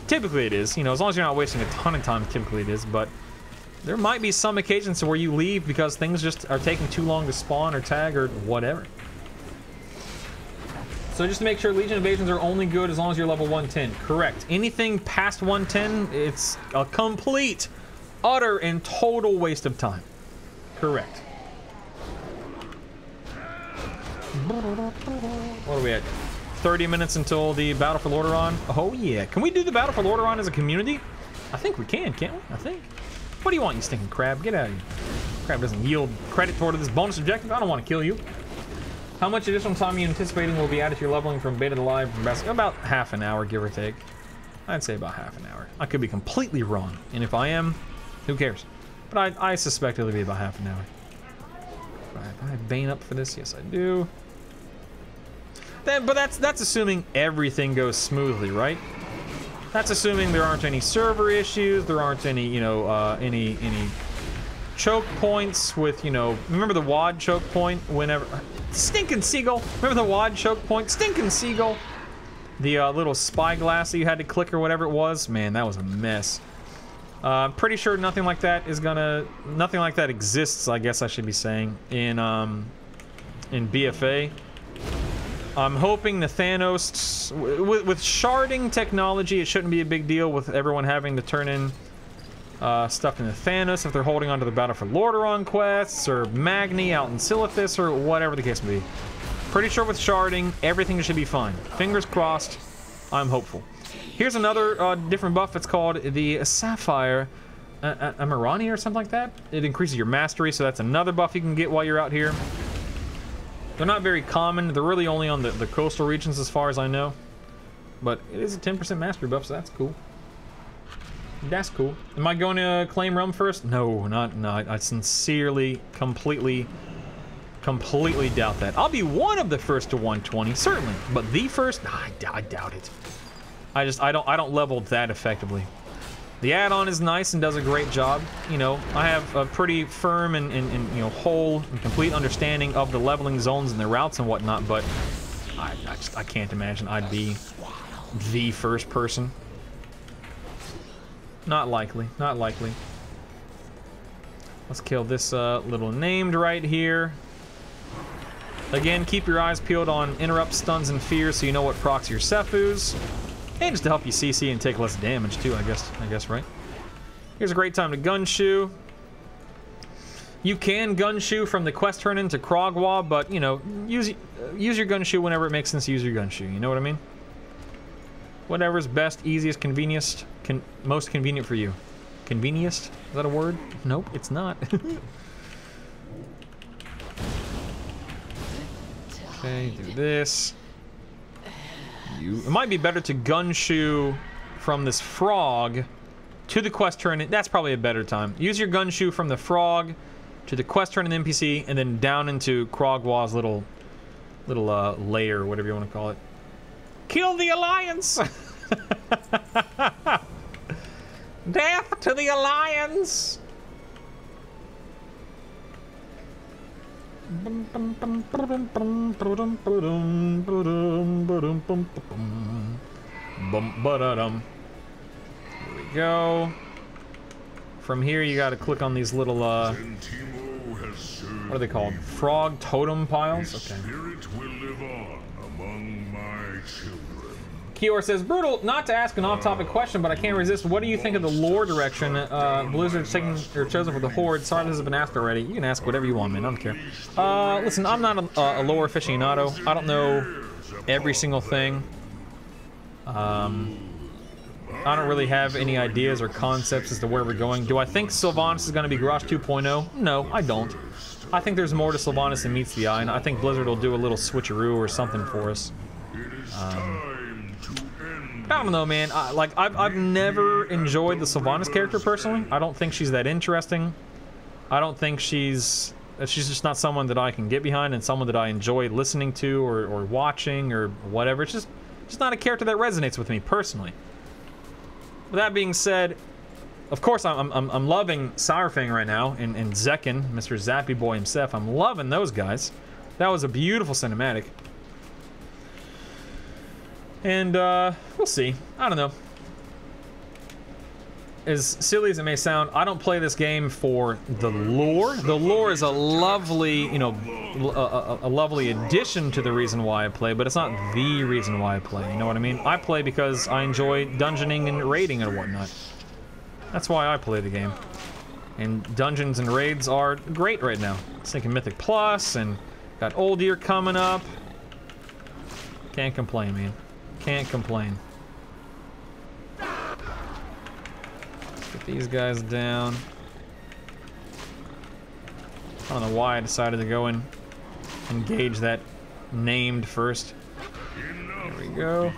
Typically it is, as long as you're not wasting a ton of time, typically it is, but there might be some occasions where you leave because things just are taking too long to spawn or tag or whatever. So just to make sure, Legion Invasions are only good as long as you're level 110. Correct. Anything past 110, it's a complete, utter, and total waste of time. Correct. What are we at? 30 minutes until the Battle for Lordaeron. Oh yeah. Can we do the Battle for Lordaeron as a community? I think we can, can't we? I think. What do you want, you stinking crab? Get out of here. Crab doesn't yield credit toward this bonus objective. I don't want to kill you. How much additional time are you anticipating will be added to your leveling from beta to live? About half an hour, give or take. I'd say about half an hour. I could be completely wrong, and if I am, who cares? But I suspect it'll be about half an hour. Do I have Bane up for this? Yes, I do. But that's assuming everything goes smoothly, right? That's assuming there aren't any server issues, there aren't any, any choke points with, remember the WAD choke point whenever... Stinking seagull! Remember the WAD choke point? Stinking seagull! The little spyglass that you had to click or whatever it was? Man, that was a mess. I'm pretty sure nothing like that exists, I guess I should be saying, in BFA. I'm hoping the Thanos... With sharding technology, it shouldn't be a big deal with everyone having to turn in stuff into Thanos if they're holding on to the Battle for Lordaeron quests, or Magni out in Silithus, or whatever the case may be. Pretty sure with sharding, everything should be fine. Fingers crossed. I'm hopeful. Here's another different buff. It's called the Sapphire Amarani or something like that. It increases your mastery, so that's another buff you can get while you're out here. They're not very common. They're really only on the coastal regions as far as I know. But it is a 10% mastery buff, so that's cool. That's cool. Am I going to claim Realm first? No, no. I sincerely, completely doubt that. I'll be one of the first to 120, certainly. But the first? I doubt it. I don't level that effectively. The add-on is nice and does a great job. I have a pretty firm and whole and complete understanding of the leveling zones and the routes and whatnot, but I can't imagine I'd be the first person. Not likely. Not likely. Let's kill this little named right here. Again, keep your eyes peeled on interrupts, stuns, and fears so you know what procs your Sephuz. And just to help you CC and take less damage too, I guess, right? Here's a great time to Gunshoe. You can Gunshoe from the quest turn-in to Krogwa, but, use your Gunshoe whenever it makes sense to use your Gunshoe. You know what I mean? Whatever's best, easiest, conveniest, most convenient for you. Conveniest? Is that a word? Nope, it's not. Okay, do this. It might be better to gun-shoe from this frog to the quest turn. That's probably a better time. Use your gun-shoe from the frog to the quest turn in the NPC, and then down into Krogwa's little lair, whatever you want to call it. Kill the Alliance! Death to the Alliance! Here we go. From here, you gotta click on these little, what are they called? Frog totem piles? Okay. Kior says, Brutal, not to ask an off-topic question, but I can't resist. What do you think of the lore direction Blizzard's taking or chosen for the Horde? Sorry this has been asked already. You can ask whatever you want, man. I don't care. Listen, I'm not a lore aficionado. I don't know every single thing. I don't really have any ideas or concepts as to where we're going. Do I think Sylvanas is going to be Garrosh 2.0? No, I don't. I think there's more to Sylvanas than meets the eye, and I think Blizzard will do a little switcheroo or something for us. I don't know, man. I've never enjoyed the Sylvanas character personally. I don't think she's that interesting. I don't think she's just not someone that I can get behind and someone that I enjoy listening to or watching or whatever. It's just not a character that resonates with me personally. With that being said, of course I'm loving Sourfang right now and Zekin, Mr. Zappy Boy himself. I'm loving those guys. That was a beautiful cinematic. And, we'll see. I don't know. As silly as it may sound, I don't play this game for the lore. The lore is a lovely, you know, a lovely addition to the reason why I play, but it's not the reason why I play, you know what I mean? I play because I enjoy dungeoning and raiding and whatnot. That's why I play the game. And dungeons and raids are great right now. It's thinking Mythic Plus, and got Old Year coming up. Can't complain, man. Can't complain. Get these guys down. I don't know why I decided to go and engage that named first. There we go.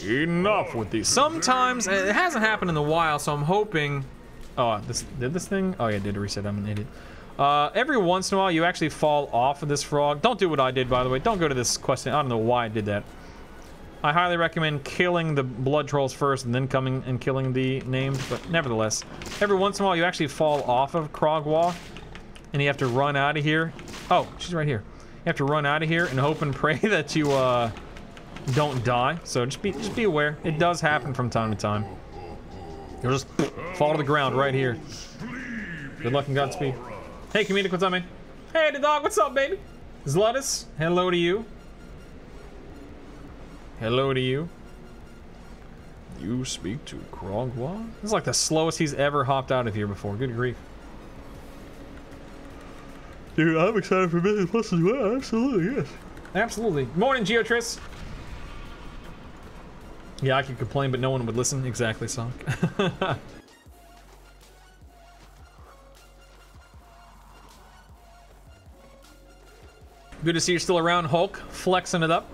Enough with these. Sometimes, it hasn't happened in a while, so I'm hoping... Oh, did this thing? Oh yeah, it did reset. I'm an idiot. Every once in a while, you actually fall off of this frog. Don't do what I did, by the way. Don't go to this question. I don't know why I did that. I highly recommend killing the blood trolls first and then coming and killing the named, but nevertheless, every once in a while you actually fall off of Krogwa and you have to run out of here. Oh, she's right here. You have to run out of here and hope and pray that you don't die. So just be aware. It does happen from time to time. You'll just fall to the ground right here. Good luck and Godspeed. Hey, comedic, what's up, man? Hey, the dog, what's up, baby? Zlutus, hello to you. Hello to you. You speak to Krogwa? This is like the slowest he's ever hopped out of here before. Good grief. Dude, I'm excited for Mythic Plus as well. Absolutely, yes. Absolutely. Morning, Geotris. Yeah, I could complain, but no one would listen. Exactly, Sonic. Good to see you're still around, Hulk. Flexing it up.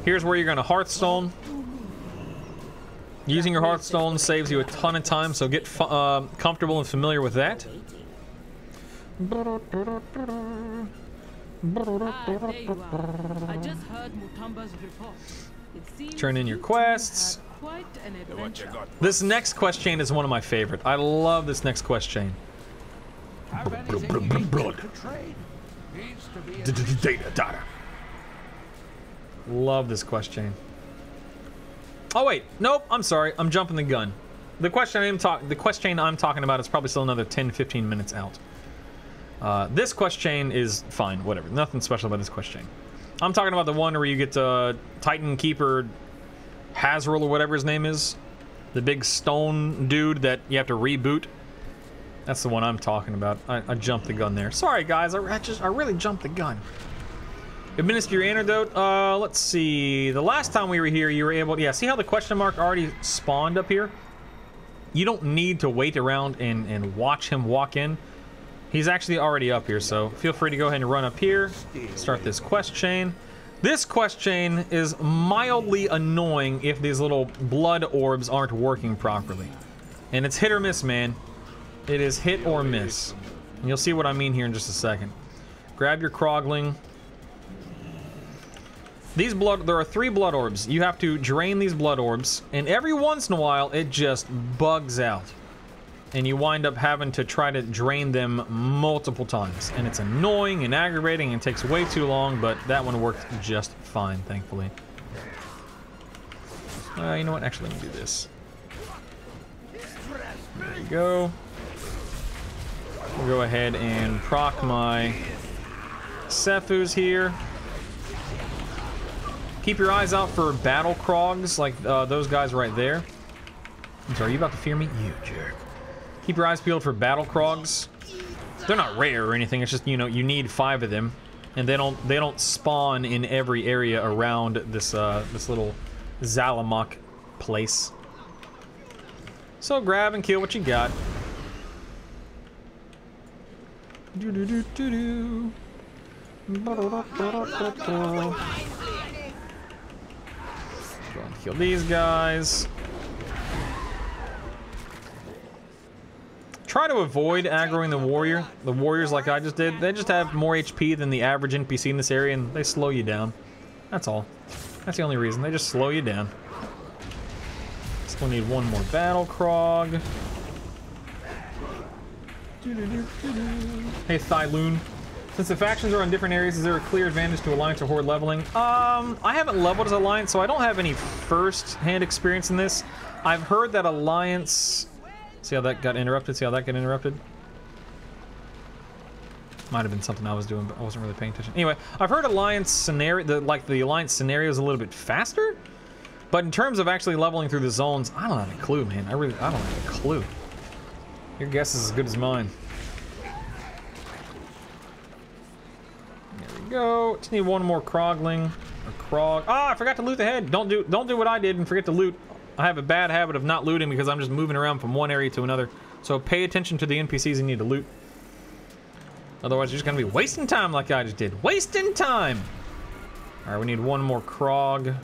Here's where you're going to Hearthstone. Using your Hearthstone saves you a ton of time, so get comfortable and familiar with that. There you are. I just heard Mutamba's report. It seems Turn in your quests. quite an adventure. This next quest chain is one of my favorite. I love this next quest chain. Data. Love this quest chain. Oh wait, nope, I'm sorry, I'm jumping the gun. The quest chain I'm talking about is probably still another 10-15 minutes out. This quest chain is fine, whatever. Nothing special about this quest chain. I'm talking about the one where you get Titan Keeper Hazrel or whatever his name is. The big stone dude that you have to reboot. That's the one I'm talking about. I jumped the gun there. Sorry guys, I really jumped the gun. Administer your antidote. Let's see. The last time we were here, you were able to... Yeah, see how the question mark already spawned up here? You don't need to wait around and watch him walk in. He's actually already up here, so feel free to go ahead and run up here. Start this quest chain. This quest chain is mildly annoying if these little blood orbs aren't working properly. And it's hit or miss, man. It is hit or miss. And you'll see what I mean here in just a second. Grab your Krogling. There are 3 blood orbs. You have to drain these blood orbs, and every once in a while, it just bugs out. And you wind up having to try to drain them multiple times. And it's annoying and aggravating and takes way too long, but that one worked just fine, thankfully. You know what? Actually, let me do this. There you go. We'll go ahead and proc my Sephuz here. Keep your eyes out for battle Krogs, like those guys right there. I'm sorry, are you about to fear me? You jerk. Keep your eyes peeled for battle Krogs. They're not rare or anything, it's just, you know, you need 5 of them. And they don't spawn in every area around this this little Zalamok place. So grab and kill what you got. Do-do-do-do-do. Ba-da-da-da-da-da. Go and kill these guys. Try to avoid aggroing the warrior. The warriors, like I just did, they just have more HP than the average NPC in this area, and they slow you down. That's all. That's the only reason. They just slow you down. Still need 1 more battle Krog. Hey, Thyloon. Since the factions are on different areas, is there a clear advantage to Alliance or Horde leveling? I haven't leveled as Alliance, so I don't have any first-hand experience in this. I've heard that Alliance... See how that got interrupted? See how that got interrupted? Might have been something I was doing, but I wasn't really paying attention. Anyway, I've heard Alliance scenario... the Alliance scenario is a little bit faster, but in terms of actually leveling through the zones, I don't have a clue, man. I don't have a clue. Your guess is as good as mine. There we go. Just need 1 more Krogling. Or Krog. Ah, I forgot to loot the head. Don't do what I did and forget to loot. I have a bad habit of not looting because I'm just moving around from one area to another. So pay attention to the NPCs you need to loot. Otherwise, you're just gonna be wasting time like I just did. Wasting time! Alright, we need 1 more Krog.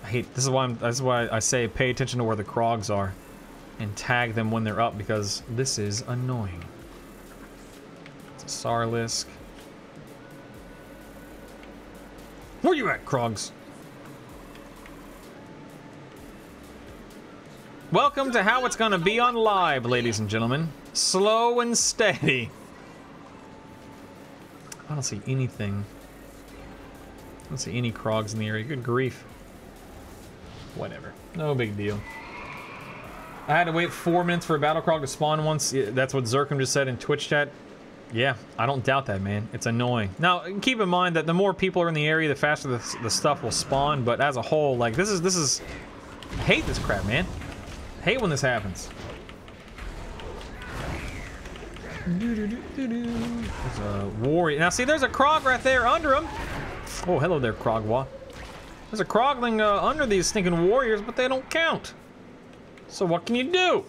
I hate... This is why I say pay attention to where the Krogs are. And tag them when they're up, because this is annoying. It's a Sarlisk. Where you at, Krogs? Welcome to how it's gonna be on live, ladies and gentlemen. Slow and steady. I don't see anything. I don't see any Krogs in the area. Good grief. Whatever. No big deal. I had to wait 4 minutes for a battle Krog to spawn once. Yeah, that's what Zerkum just said in Twitch chat. Yeah, I don't doubt that, man. It's annoying. Now, keep in mind that the more people are in the area, the faster the stuff will spawn. But as a whole, like, this is... I hate this crap, man. I hate when this happens. There's a warrior. Now, see, there's a Krog right there under him. Oh, hello there, Krogwa. There's a Krogling under these stinking warriors, but they don't count. So what can you do?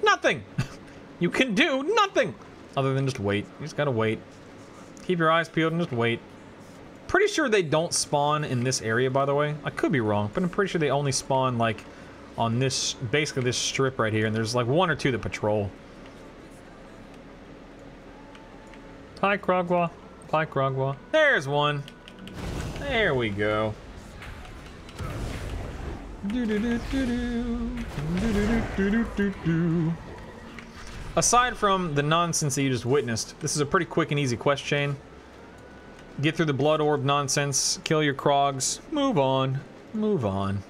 Nothing. You can do nothing other than just wait. You just gotta wait. Keep your eyes peeled and just wait. Pretty sure they don't spawn in this area, by the way. I could be wrong, but I'm pretty sure they only spawn like on this, basically this strip right here, and there's like 1 or 2 that patrol. Hi, Krogwa. Hi, Krogwa. There's one. There we go. Aside from the nonsense that you just witnessed, this is a pretty quick and easy quest chain. Get through the blood orb nonsense, kill your Krogs, move on, move on.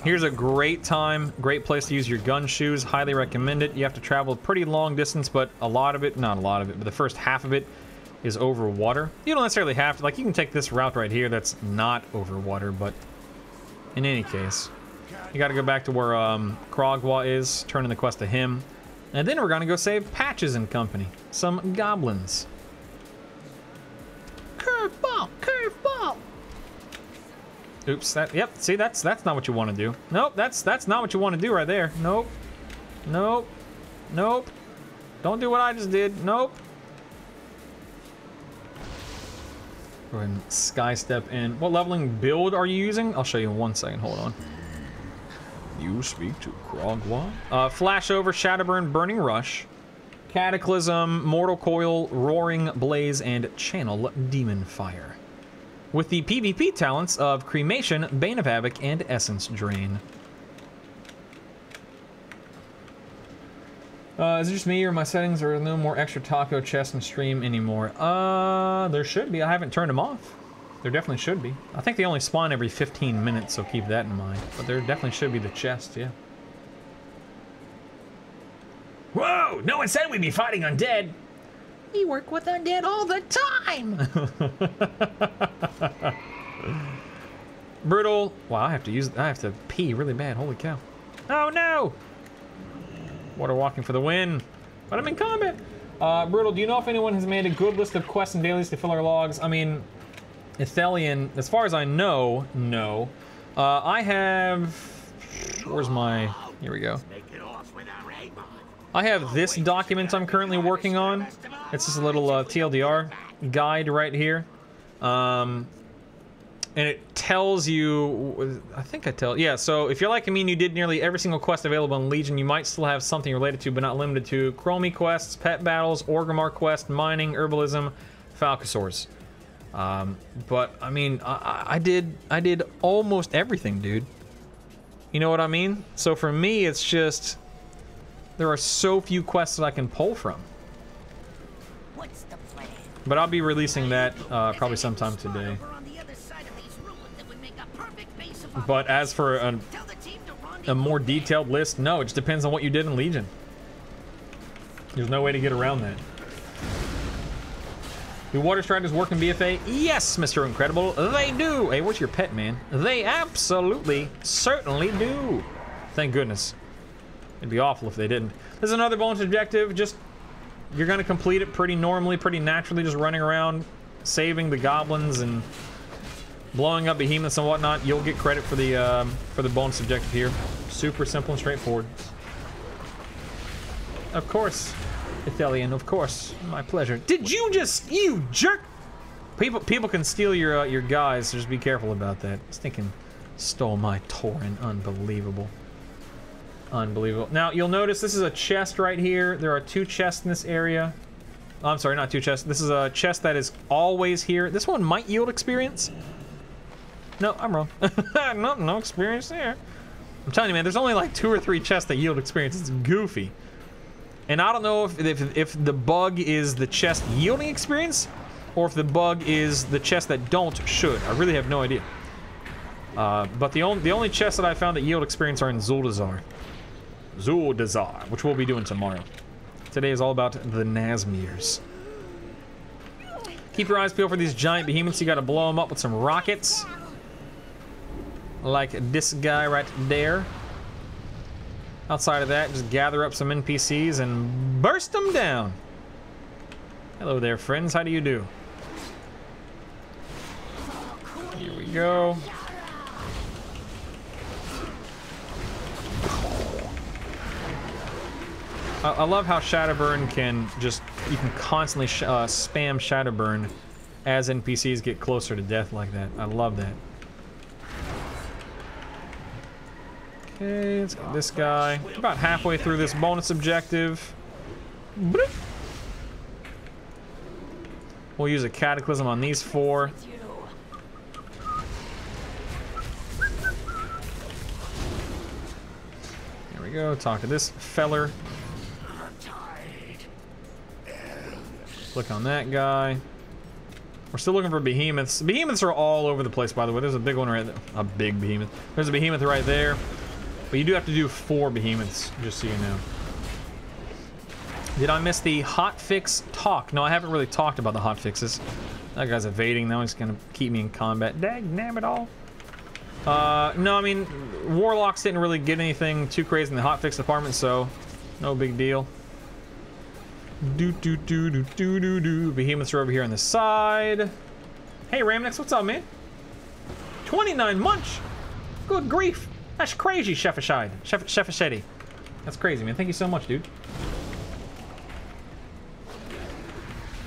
Here's a great time, great place to use your gun shoes, highly recommend it. You have to travel a pretty long distance, but a lot of it, not a lot of it, but the first half of it is over water. You don't necessarily have to, like, you can take this route right here that's not over water, but in any case, you gotta go back to where Krogwa is, turn in the quest to him, And then we're gonna go save Patches and company. Some goblins. Curveball! Curveball! Oops, yep, see, that's not what you want to do. Nope, that's not what you want to do right there. Nope. Nope. Nope. Don't do what I just did. Nope. Go ahead and sky step in. What leveling build are you using? I'll show you in 1 second. Hold on. You speak to Krogwa. Flash over, Shadowburn, Burning Rush, Cataclysm, Mortal Coil, Roaring Blaze, and Channel Demon Fire. With the PvP talents of Cremation, Bane of Havoc, and Essence Drain. Is it just me or my settings are no more extra taco chests in stream anymore? There should be. I haven't turned them off. There definitely should be. I think they only spawn every 15 minutes, so keep that in mind. But there definitely should be the chest, yeah. Whoa! No one said we'd be fighting undead. We work with undead all the time. Brutal. Wow, I have to pee really bad. Holy cow. Oh no! Water walking for the win. But I'm in combat. Brutal, do you know if anyone has made a good list of quests and dailies to fill our logs? I mean, Ithelian, as far as I know, no. I have... Where's my... Here we go. I have this document I'm currently working on. It's just a little TLDR guide right here. And it tells you, I think yeah, so if you're like me and you did nearly every single quest available in Legion, you might still have something related to, but not limited to, Chromie quests, pet battles, Orgrimmar quest, mining, herbalism, Falcosaurs. But, I mean, I did almost everything, dude. You know what I mean? So for me, it's just, there are so few quests that I can pull from. What's the plan? But I'll be releasing that probably sometime today. But as for a more detailed list, no, it just depends on what you did in Legion. There's no way to get around that. Do Water Striders work in BFA? Yes, Mr. Incredible, they do. Hey, where's your pet, man? They absolutely, certainly do. Thank goodness. It'd be awful if they didn't. There's another bonus objective. Just, you're gonna complete it pretty normally, pretty naturally, just running around, saving the goblins and blowing up behemoths and whatnot. You'll get credit for the bonus objective here. Super simple and straightforward. Of course, Ithelian, of course. My pleasure. Did you just, you jerk? People can steal your guys, so just be careful about that. Stinking stole my Tauren. Unbelievable. Unbelievable. Now, you'll notice this is a chest right here. There are 2 chests in this area. Oh, I'm sorry, not 2 chests. This is a chest that is always here. This one might yield experience. No, I'm wrong. No experience there. I'm telling you, man, there's only like 2 or 3 chests that yield experience. It's goofy. And I don't know if the bug is the chest yielding experience, or if the bug is the chests that don't should. I really have no idea. But the only chests that I found that yield experience are in Zuldazar. Zuldazar, which we'll be doing tomorrow. Today is all about the Nazmirs. Keep your eyes peeled for these giant behemoths. You gotta blow them up with some rockets. Like this guy right there. Outside of that, just gather up some NPCs and burst them down. Hello there, friends. How do you do? Here we go. I love how Shadowburn can just, you can constantly spam Shadowburn as NPCs get closer to death like that. I love that. Okay, let's get this guy. About halfway through this bonus objective. Bloop. We'll use a Cataclysm on these 4. Here we go, talk to this feller. Click on that guy. We're still looking for behemoths. Behemoths are all over the place, by the way. There's a big one right there. A big behemoth. There's a behemoth right there. But you do have to do 4 behemoths, just so you know. Did I miss the hotfix talk? No, I haven't really talked about the hotfixes. That guy's evading. Now he's gonna keep me in combat. Damn it all. No, I mean, Warlocks didn't really get anything too crazy in the hotfix department, so no big deal. Behemoths are over here on the side. Hey, Ramnex, what's up, man? 29 munch. Good grief. That's crazy, Chefashide. That's crazy, man. Thank you so much, dude.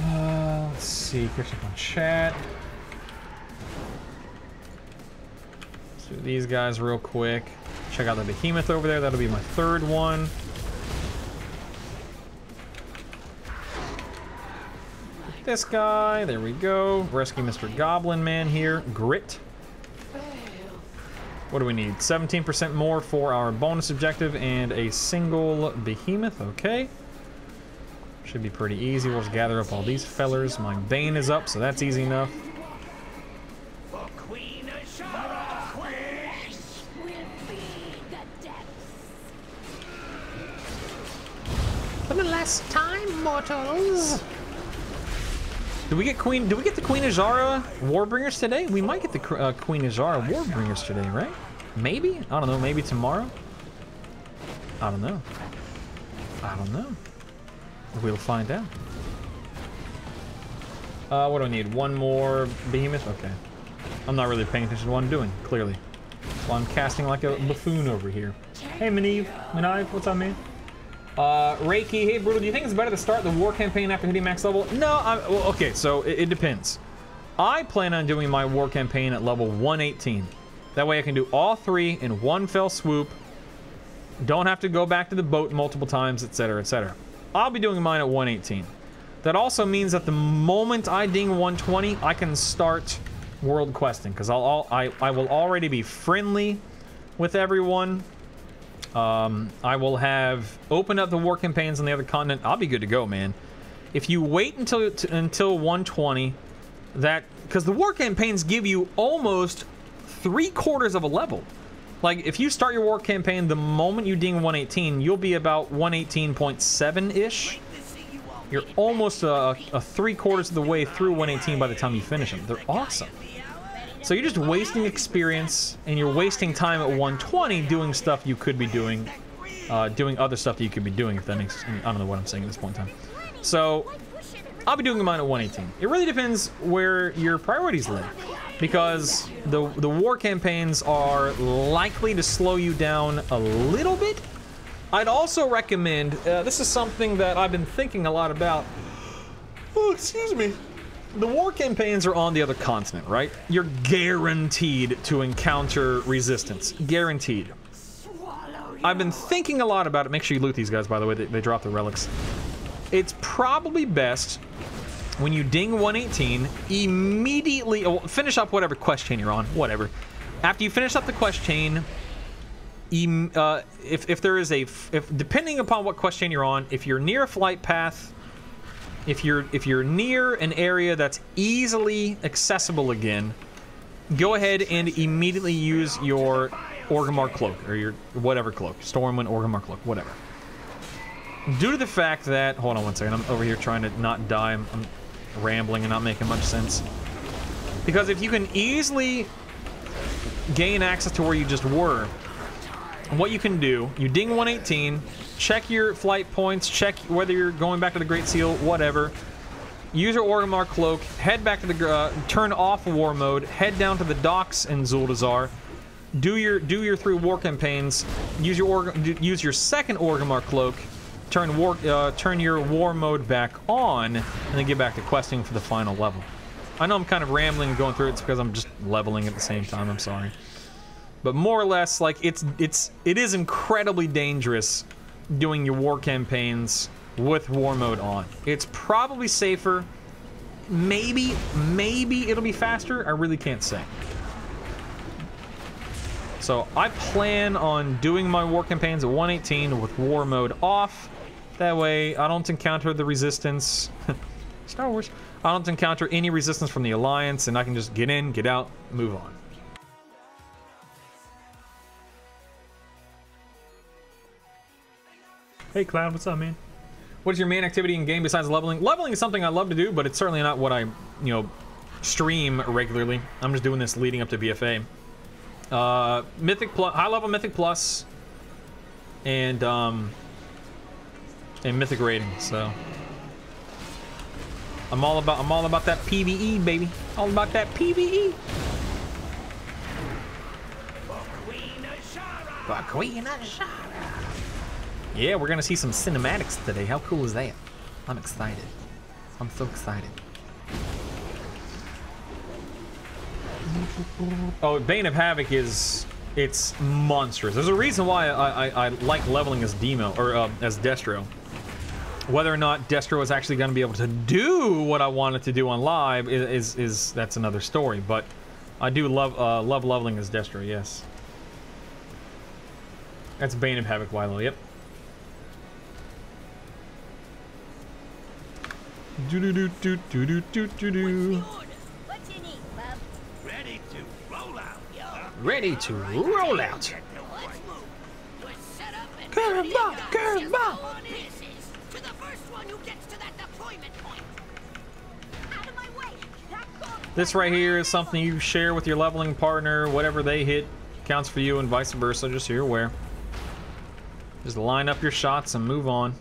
Let's see. Catch up on chat. Let's do these guys real quick. Check out the behemoth over there. That'll be my third one. This guy. There we go. Rescue Mr. Goblin Man here. Grit. What do we need? 17% more for our bonus objective and a single behemoth. Okay. Should be pretty easy. We'll just gather up all these fellers. My Bane is up, so that's easy enough. For the last time, mortals. Did we get the Queen Azara Warbringers today? We might get the Queen Azara Warbringers today, right? Maybe? I don't know. Maybe tomorrow? I don't know. I don't know. We'll find out. What do I need? One more behemoth? Okay. I'm not really paying attention to what I'm doing, clearly. So I'm casting like a buffoon over here. Hey, Maniv, what's up, man? Reiki, hey, Brutal, do you think it's better to start the war campaign after hitting max level? No, well, okay, so it depends. I plan on doing my war campaign at level 118. That way I can do all three in one fell swoop. Don't have to go back to the boat multiple times, etc., etc. I'll be doing mine at 118. That also means that the moment I ding 120, I can start world questing, because I will already be friendly with everyone. I will have opened up the war campaigns on the other continent. I'll be good to go, man. If you wait until 120, because the war campaigns give you almost 3/4 of a level. Like, if you start your war campaign the moment you ding 118, you'll be about 118.7-ish. You're almost a 3/4 of the way through 118 by the time you finish them. They're awesome. So you're just wasting experience, and you're wasting time at 120 doing stuff you could be doing, doing other stuff that you could be doing, if that makes, I don't know what I'm saying at this point in time. So, I'll be doing mine at 118. It really depends where your priorities lay, because the war campaigns are likely to slow you down a little bit. I'd also recommend, this is something that I've been thinking a lot about. Oh, excuse me. The war campaigns are on the other continent, right? You're guaranteed to encounter resistance. Guaranteed. I've been thinking a lot about it. Make sure you loot these guys, by the way. They drop the relics. It's probably best when you ding 118, immediately finish up whatever quest chain you're on. Whatever. After you finish up the quest chain, if there is depending upon what quest chain you're on, if you're near a flight path, if you're near an area that's easily accessible again, go ahead and immediately use your Orgrimmar cloak, or your whatever cloak, Stormwind, Orgrimmar cloak, whatever. Due to the fact that, hold on one second, I'm over here trying to not die. I'm rambling and not making much sense. Because if you can easily gain access to where you just were, what you can do, you ding 118, check your flight points, check whether you're going back to the Great Seal, whatever. Use your Orgrimmar cloak, head back to the turn off war mode, head down to the docks in Zuldazar, do your 3 war campaigns, use your second Orgrimmar cloak, turn your war mode back on, and then get back to questing for the final level. I know I'm kind of rambling and going through it. It's because I'm just leveling at the same time. I'm sorry. But more or less, like, it is incredibly dangerous doing your war campaigns with war mode on. It's probably safer. Maybe it'll be faster. I really can't say. So I plan on doing my war campaigns at 118 with war mode off. That way I don't encounter the resistance. Star Wars. I don't encounter any resistance from the Alliance, and I can just get in, get out, move on. Hey Cloud, what's up, man? What is your main activity in game besides leveling? Leveling is something I love to do, but it's certainly not what I, stream regularly. I'm just doing this leading up to BFA. Mythic Plus, high level Mythic Plus, and Mythic rating. So I'm all about that PvE, baby. All about that PvE. Queen Ashara. Yeah, we're gonna see some cinematics today. How cool is that? I'm excited. I'm so excited. Oh, Bane of Havoc it's monstrous. There's a reason why I like leveling as Demo or as Destro. Whether or not Destro is actually going to be able to do what I wanted to do on live is that's another story. But I do love leveling as Destro. Yes, that's Bane of Havoc, Wilo. Yep. Do do do do do do do do do. Ready to roll out. Curveball, curveball. This right here is something you share with your leveling partner. Whatever they hit counts for you, and vice versa. Just so you're aware. Just line up your shots and move on.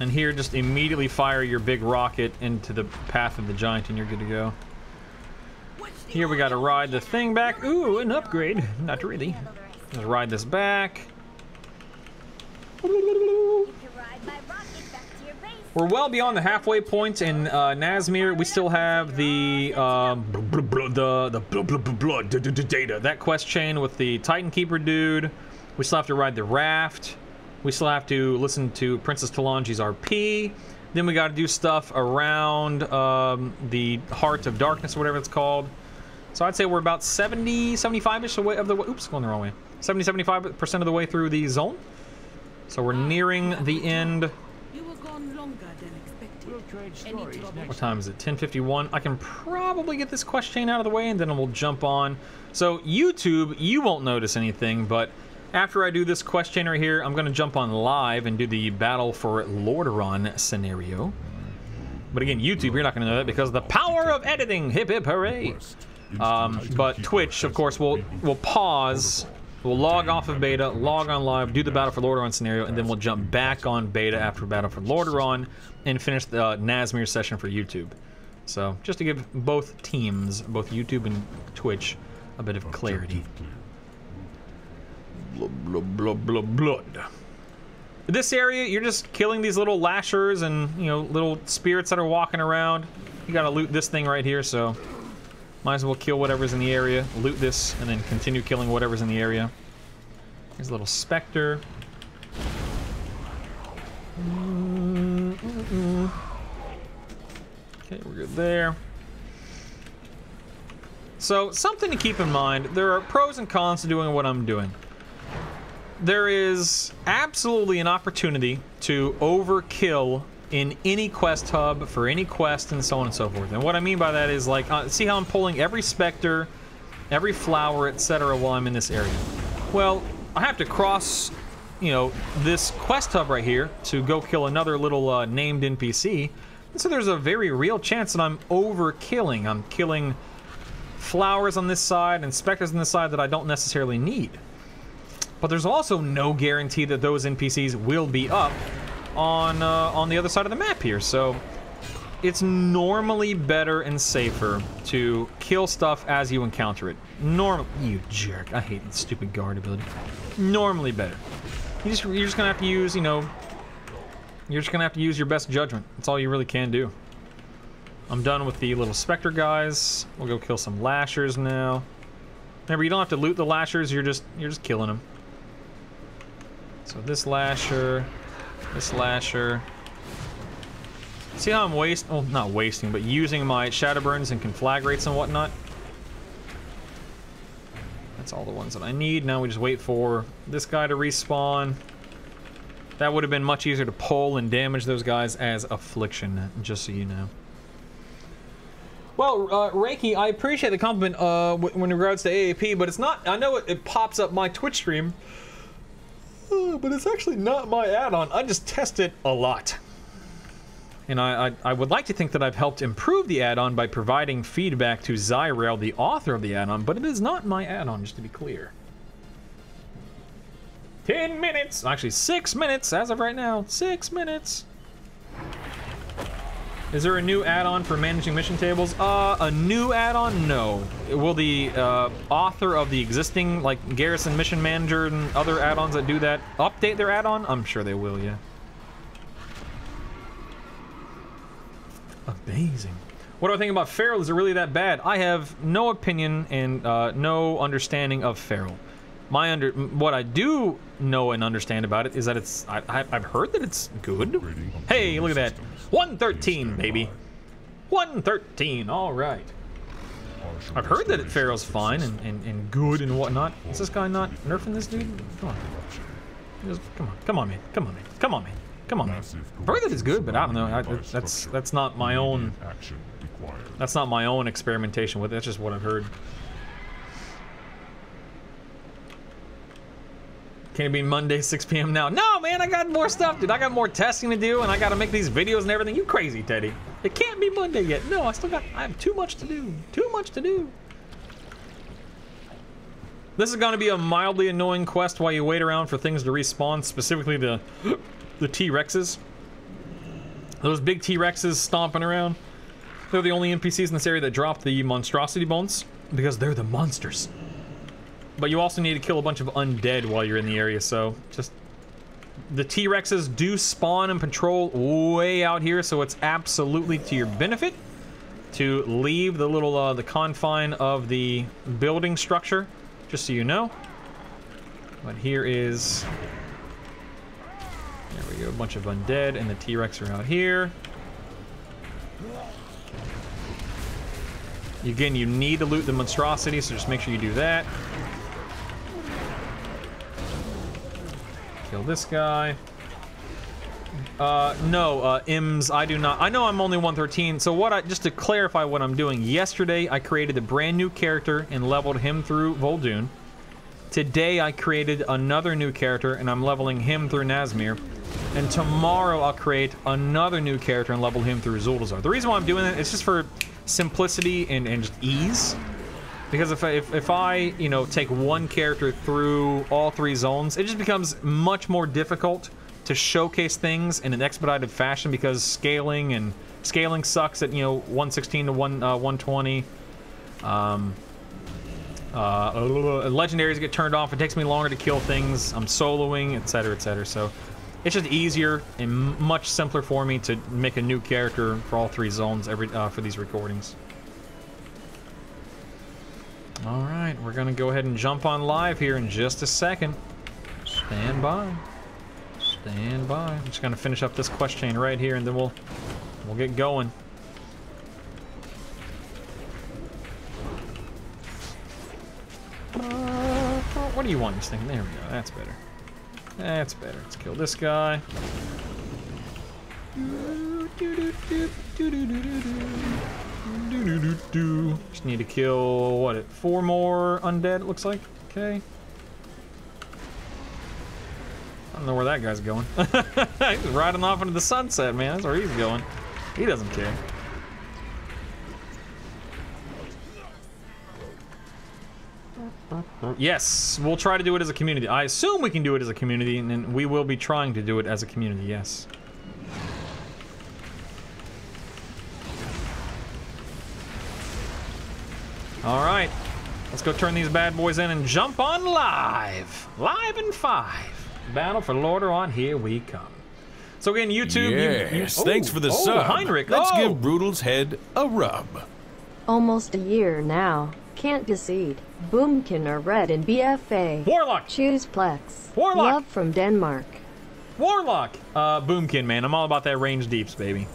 And here, just immediately fire your big rocket into the path of the giant, and you're good to go. Here we gotta ride the thing back. Ooh, an upgrade. Not really. Let's ride this back. We're well beyond the halfway point in Nazmir. We still have the data. That quest chain with the Titan Keeper dude. We still have to ride the raft. We still have to listen to Princess Talanji's RP. Then we got to do stuff around the Heart of Darkness or whatever it's called. So I'd say we're about 70, 75-ish away of the way. Oops, going the wrong way. 70, 75% of the way through the zone. So we're nearing the end. You were gone longer than expected. What time is it? 10:51. I can probably get this quest chain out of the way, and then we'll jump on. So YouTube, you won't notice anything, but after I do this quest chain right here, I'm going to jump on live and do the Battle for Lordaeron scenario. But again, YouTube, you're not going to know that because of the power of editing. Hip hip hooray! But Twitch, of course, will pause. We'll log off of beta, log on live, do the Battle for Lordaeron scenario, and then we'll jump back on beta after Battle for Lordaeron and finish the Nazmir session for YouTube. So, just to give both teams, both YouTube and Twitch, a bit of clarity. Blood. This area, you're just killing these little lashers and, you know, little spirits that are walking around. You gotta loot this thing right here, so might as well kill whatever's in the area, loot this, and then continue killing whatever's in the area. Here's a little specter. Okay, we're good there. So, something to keep in mind, there are pros and cons to doing what I'm doing. There is absolutely an opportunity to overkill in any quest hub for any quest and so on and so forth. And what I mean by that is, like, see how I'm pulling every specter, every flower, etc. while I'm in this area. Well, I have to cross, you know, this quest hub right here to go kill another little named NPC. And so there's a very real chance that I'm overkilling. I'm killing flowers on this side and specters on this side that I don't necessarily need. But there's also no guarantee that those NPCs will be up on the other side of the map here. So it's normally better and safer to kill stuff as you encounter it. You jerk. I hate the stupid guard ability. Normally better. You're just gonna have to use, you know, you're just gonna have to use your best judgment. That's all you really can do. I'm done with the little specter guys. We'll go kill some lashers now. Remember, you don't have to loot the lashers. You're just killing them. So this lasher, this lasher. See how I'm not wasting, but using my shadow burns and conflagrates and whatnot. That's all the ones that I need. Now we just wait for this guy to respawn. That would have been much easier to pull and damage those guys as Affliction, just so you know. Well, Reiki, I appreciate the compliment in regards to AAP, but it's not. I know it pops up my Twitch stream, but it's actually not my add-on. I just test it a lot. And I would like to think that I've helped improve the add-on by providing feedback to Zyrael, the author of the add-on, but it is not my add-on, just to be clear. 10 minutes. Actually, 6 minutes as of right now. 6 minutes. Is there a new add-on for managing mission tables? A new add-on? No. Will the author of the existing, like, Garrison Mission Manager and other add-ons that do that update their add-on? I'm sure they will, yeah. Amazing. What do I think about Feral? Is it really that bad? I have no opinion and no understanding of Feral. What I do know and understand about it is that it's, I've heard that it's good. Hey, look at that. 113, baby. 113, all right. I've heard that Feral's fine and good and whatnot. Is this guy not nerfing this dude? Come on. Come on, man. Come on, man. Come on, man. Come on, man. I've heard that it's good, but I don't know. That's not my own. That's not my own experimentation with it. That's just what I've heard. Can it be Monday, 6 p.m. now? No, man, I got more stuff, dude. I got more testing to do, and I got to make these videos and everything. You crazy, Teddy. It can't be Monday yet. No, I have too much to do. Too much to do. This is going to be a mildly annoying quest while you wait around for things to respawn, specifically the T-Rexes. Those big T-Rexes stomping around. They're the only NPCs in this area that drop the monstrosity bones, because they're the monsters. But you also need to kill a bunch of undead while you're in the area, so just... The T-Rexes do spawn and patrol way out here, so it's absolutely to your benefit to leave the little, the confine of the building structure, just so you know. But here is... There we go, a bunch of undead, and the T-Rex are out here. Again, you need to loot the monstrosity, so just make sure you do that. Kill this guy. No, Ims, I do not. I know I'm only 113, so just to clarify what I'm doing, yesterday I created a brand new character and leveled him through vol'dun. Today I created another new character and I'm leveling him through Nazmir. And tomorrow I'll create another new character and level him through Zuldazar. The reason why I'm doing that is just for simplicity and just ease. Because if I, you know, take one character through all 3 zones, it just becomes much more difficult to showcase things in an expedited fashion because scaling sucks at, you know, 116 to 120. Legendaries get turned off. It takes me longer to kill things. I'm soloing, etc., etc. So it's just easier and much simpler for me to make a new character for all 3 zones for these recordings. Alright, we're gonna go ahead and jump on live here in just a second. Stand by. Stand by. I'm just gonna finish up this quest chain right here and then we'll get going. What do you want this thing? There we go, that's better. That's better. Let's kill this guy. Just need to kill, what, 4 more undead, it looks like? Okay. I don't know where that guy's going. He's riding off into the sunset, man. That's where he's going. He doesn't care. Yes, we'll try to do it as a community. I assume we can do it as a community, and we will be trying to do it as a community, yes. Alright, let's go turn these bad boys in and jump on live! Live in 5. Battle for Lordaeron, here we come. So again, YouTube... Yes, thanks for the sub. Heinrich. Let's give Brutal's head a rub. Almost a year now. Can't decide. Boomkin or Red and BFA. Warlock! Choose Plex. Warlock! Love from Denmark. Warlock! Boomkin, man. I'm all about that range deeps, baby.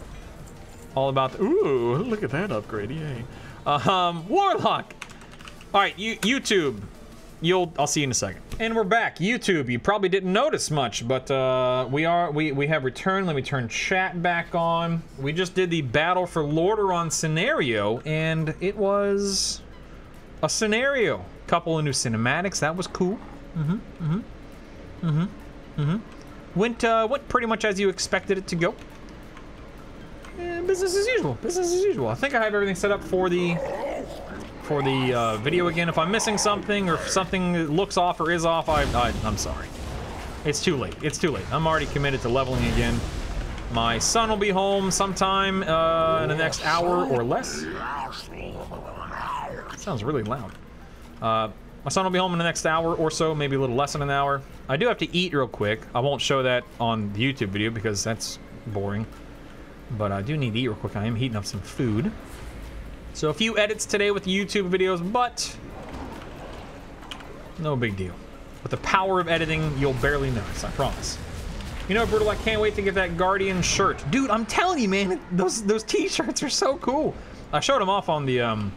All about the... Ooh, look at that upgrade, yay. Warlock! Alright, YouTube. I'll see you in a second. And we're back. YouTube, you probably didn't notice much, but we have returned. Let me turn chat back on. We just did the Battle for Lordaeron scenario, and it was a scenario. Couple of new cinematics, that was cool. Went pretty much as you expected it to go. Business as usual. Business as usual. I think I have everything set up for the video again. If I'm missing something or if something looks off or is off, I'm sorry. It's too late. It's too late. I'm already committed to leveling again. My son will be home sometime in the next hour or less. Sounds really loud. My son will be home in the next hour or so, maybe a little less than an hour. I do have to eat real quick. I won't show that on the YouTube video because that's boring. But I do need to eat real quick. I am heating up some food. So a few edits today with the YouTube videos, but no big deal. With the power of editing, you'll barely notice, I promise. You know, Brutal, I can't wait to get that Guardian shirt. Dude, I'm telling you, man, those t-shirts are so cool. I showed them off on the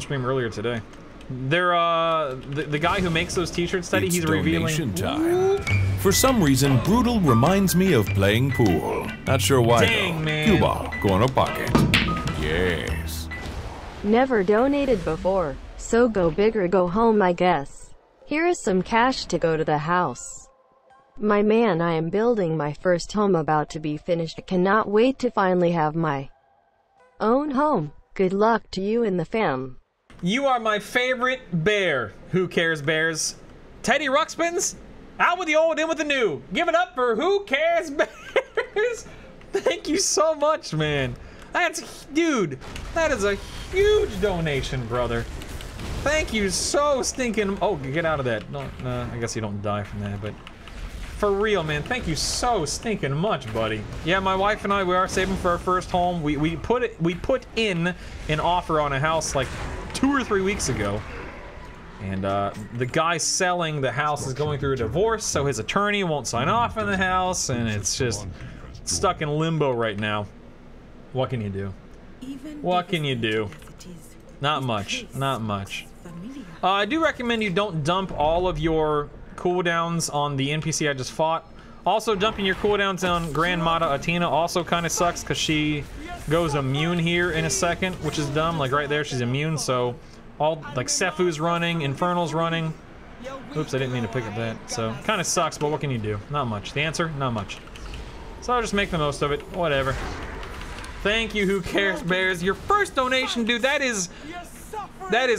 stream earlier today. They're the guy who makes those t-shirts, Steady, he's revealing time. For some reason, Brutal reminds me of playing pool. Not sure why. Dang, though. man. Cue ball, corner pocket. Yes. Never donated before, so go big or go home, I guess. Here is some cash to go to the house. My man, I am building my first home, about to be finished. I cannot wait to finally have my own home. Good luck to you and the fam. You are my favorite bear. Who cares, bears? Teddy Ruxpins? Out with the old, in with the new. Give it up for Who Cares Bears. Thank you so much, man. That's, dude, that is a huge donation, brother. Thank you so stinking. Oh, get out of that. I guess you don't die from that, but for real, man, thank you so stinking much, buddy. Yeah, my wife and I, we are saving for our first home. We put in an offer on a house like 2 or 3 weeks ago. And the guy selling the house is going through a divorce, so his attorney won't sign off on the house, and it's just stuck in limbo right now. What can you do? What can you do? Not much. Not much. I do recommend you don't dump all of your cooldowns on the NPC I just fought. Also, dumping your cooldowns on Grand Mata Athena also kind of sucks because she goes immune here in a second, which is dumb. Like right there, she's immune, so all like Sephu's running, Infernal's running. Oops, I didn't mean to pick up that. So kind of sucks, but what can you do? Not much. The answer, not much. So I'll just make the most of it. Whatever. Thank you, Who Cares Bears. Your first donation, dude, that is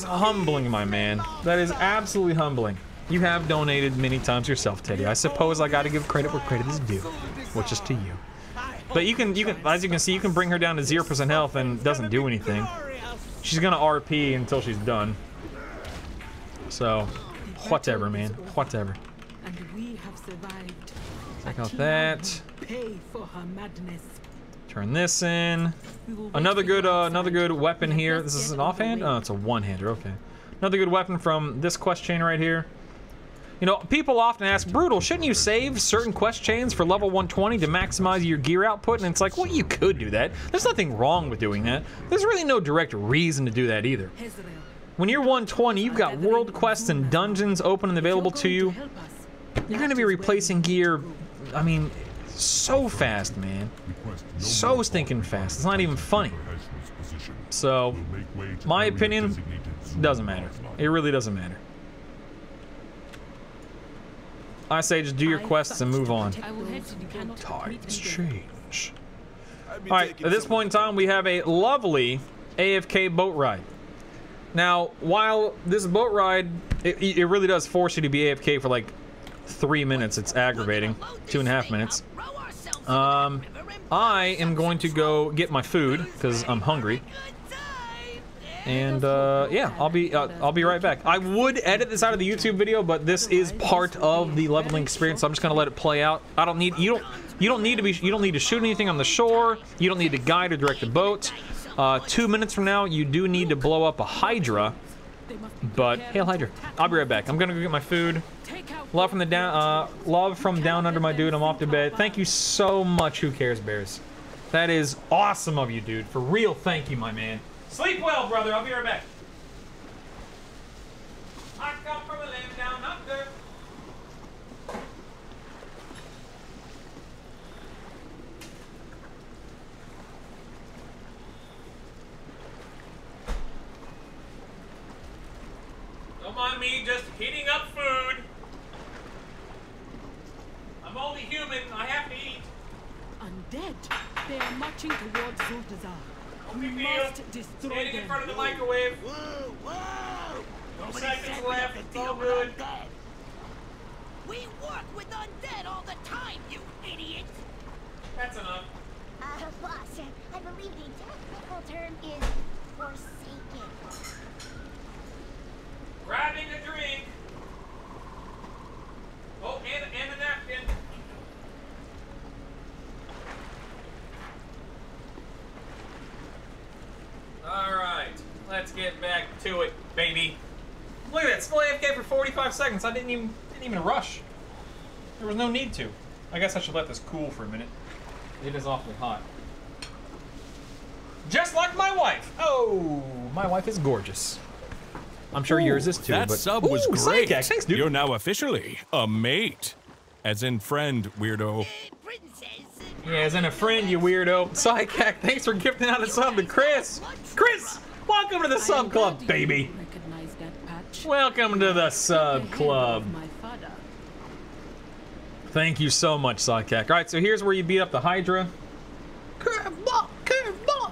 humbling, my man. That is absolutely humbling. You have donated many times yourself, Teddy. I suppose I gotta give credit where credit is due, which is to you. But you can, as you can see, you can bring her down to 0% health and it doesn't do anything. She's gonna RP until she's done. So, whatever, man. Whatever. Check out that. Turn this in. Another good weapon here. This is an offhand? Oh, it's a one-hander. Okay. Another good weapon from this quest chain right here. You know, people often ask, Brutal, shouldn't you save certain quest chains for level 120 to maximize your gear output? And it's like, well, you could do that. There's nothing wrong with doing that. There's really no direct reason to do that either. When you're 120, you've got world quests and dungeons open and available to you. You're going to be replacing gear, I mean, so fast, man. So stinking fast. It's not even funny. So, my opinion, doesn't matter. It really doesn't matter. I say just do your quests and move on. Times change. Alright, at this point in time, we have a lovely AFK boat ride. Now, while this boat ride, it really does force you to be AFK for like 3 minutes. It's aggravating. 2.5 minutes. I am going to go get my food because I'm hungry. And yeah, I'll be right back. I would edit this out of the YouTube video, but this is part of the leveling experience, so I'm just gonna let it play out. I don't need you don't need to shoot anything on the shore. You don't need to guide or direct the boat. 2 minutes from now, you do need to blow up a Hydra. But hail Hydra! I'll be right back. I'm gonna go get my food. Love from down under my dude. I'm off to bed. Thank you so much, Who Cares Bears. That is awesome of you, dude. For real, thank you, my man. Sleep well, brother. I'll be right back. I come from a land down under. Don't mind me just heating up food. I'm only human. I have to eat. Undead. They are marching towards Zultazar. We must destroy Standing them. in front of the microwave. Whoa, whoa! 2 seconds left. It's all good. We work with undead all the time, you idiot! That's enough. Boss, I believe the technical term is forsaken. Grabbing a drink. Oh, and a napkin. Alright, let's get back to it, baby. Look at that, still AFK for 45 seconds. I didn't even rush. There was no need to. I guess I should let this cool for a minute. It is awfully hot. Just like my wife. Oh, my wife is gorgeous. I'm sure yours is too. That but... sub was great. Thanks, dude. You're now officially a mate. As in friend, weirdo. Yeah, as in a friend, you weirdo. Sidecack, thanks for gifting out a sub to Chris. Chris, welcome to the sub club, baby. Welcome to the sub club. Thank you so much, Sidecack. All right, so here's where you beat up the Hydra. Curveball, curveball.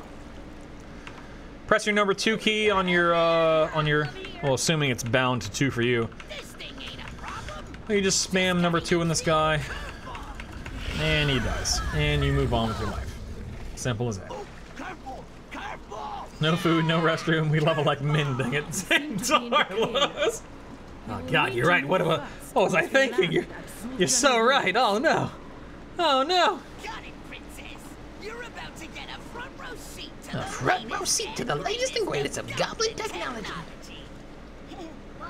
Press your number 2 key on your, well, assuming it's bound to 2 for you. You just spam number 2 in this guy. And he dies. And you move on with your life. Simple as that. No food, no restroom. We level like men, dang it. Centaurlos. Oh God, you're right. What was I thinking? You're so right. Oh no. Oh no. Got it, princess. You're about to get a front row seat to A front row seat to the latest and greatest of goblin technology. All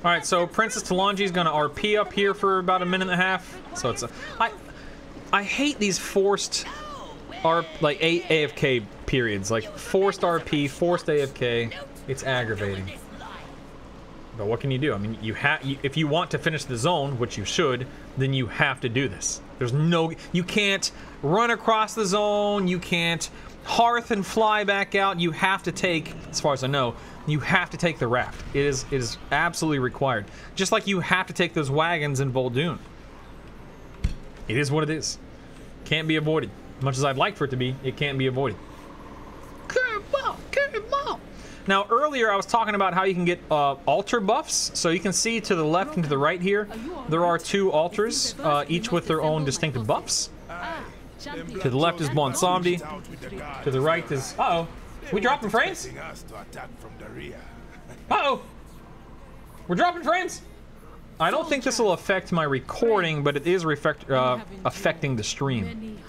right, so Princess Talanji's gonna RP up here for about a minute and a half. So it's I hate these forced AFK periods, like forced RP, forced AFK. It's aggravating. But what can you do? I mean, if you want to finish the zone, which you should, then you have to do this. You can't run across the zone. You can't hearth and fly back out. You have to take, as far as I know, you have to take the raft. It is absolutely required. Just like you have to take those wagons in vol'dun. It is what it is. Can't be avoided. Much as I'd like for it to be, it can't be avoided. Curveball, curveball. Now earlier I was talking about how you can get altar buffs. So you can see to the left and to the right here, there are 2 altars, each with their own distinct buffs. To the left is Bonsomdi. To the right is... Uh-oh. We dropping frames? Uh-oh. We're dropping frames? I don't think this will affect my recording, but it is affecting the stream.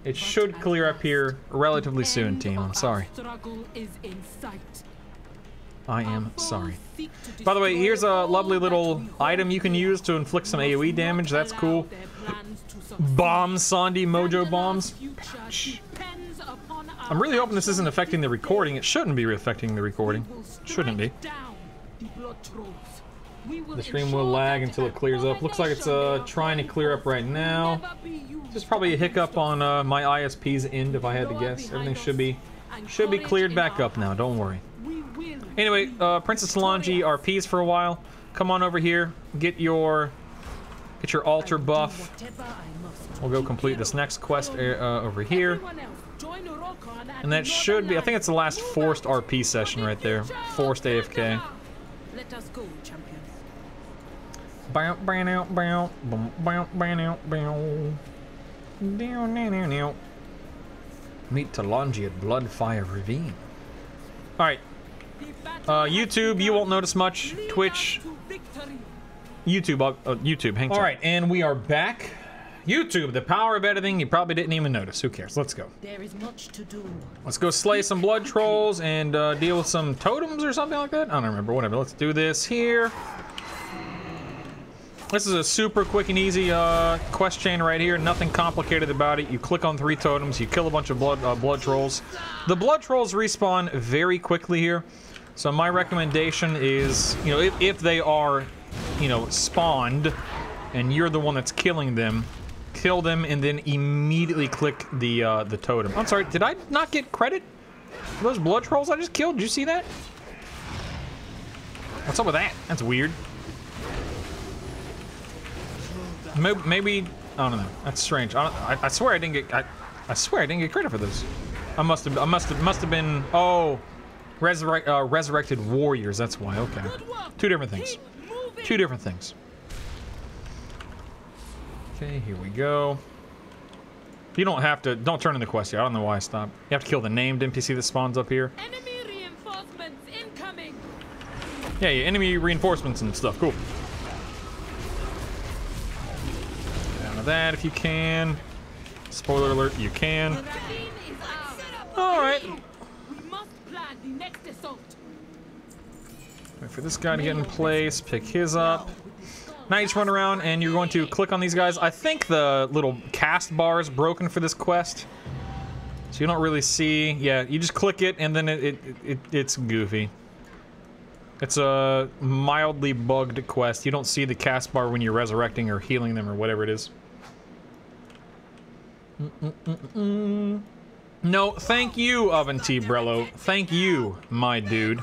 It should clear up here relatively soon, team. I'm sorry. I am sorry. By the way, here's a lovely little item you can use to inflict some AoE damage. That's cool. Bombs, Sandy, Mojo bombs. I'm really hoping this isn't affecting the recording. It shouldn't be affecting the recording. Shouldn't be. The stream will lag until it clears up. Looks like it's trying to clear up right now. Just probably a hiccup on my ISP's end, if I had to guess. Everything should be cleared back up now. Don't worry. Anyway, Princess Talanji RPs for a while. Come on over here. Get your altar buff. We'll go complete this next quest over here. And that should be, I think it's the last forced RP session right there. Forced AFK. Let us go, champions. Meet Talanji at Bloodfire Ravine. Alright. YouTube, you won't notice much. Twitch. YouTube, hang tight. Alright, and we are back. YouTube, the power of editing, you probably didn't even notice. Who cares? Let's go. There is much to do. Let's go slay some blood trolls and deal with some totems or something like that. I don't remember. Whatever. Let's do this here. This is a super quick and easy quest chain right here. Nothing complicated about it. You click on 3 totems. You kill a bunch of blood trolls. The blood trolls respawn very quickly here. So my recommendation is, you know, if they are, you know, spawned and you're the one that's killing them, kill them and then immediately click the totem. I'm sorry, did I not get credit for those blood trolls I just killed? Did you see that? What's up with that? That's weird. Maybe I don't know. That's strange. I swear I didn't get. I swear I didn't get credit for this. I must have been. Oh, resurrected warriors. That's why. Okay. 2 different things. 2 different things. Okay, here we go. You don't have to, don't turn in the quest here. I don't know why I stopped. You have to kill the named NPC that spawns up here. Enemy reinforcements incoming. Yeah, enemy reinforcements and stuff. Cool. Get down to that if you can. Spoiler alert, you can. Alright. We must plan the next assault. Wait for this guy to get in place, pick his up. Now you just run around and you're going to click on these guys. I think the little cast bar is broken for this quest. So you don't really see. Yeah, you just click it and then it's goofy. It's a mildly bugged quest. You don't see the cast bar when you're resurrecting or healing them or whatever it is. No, thank you, Oven T. Brello. Thank you, my dude.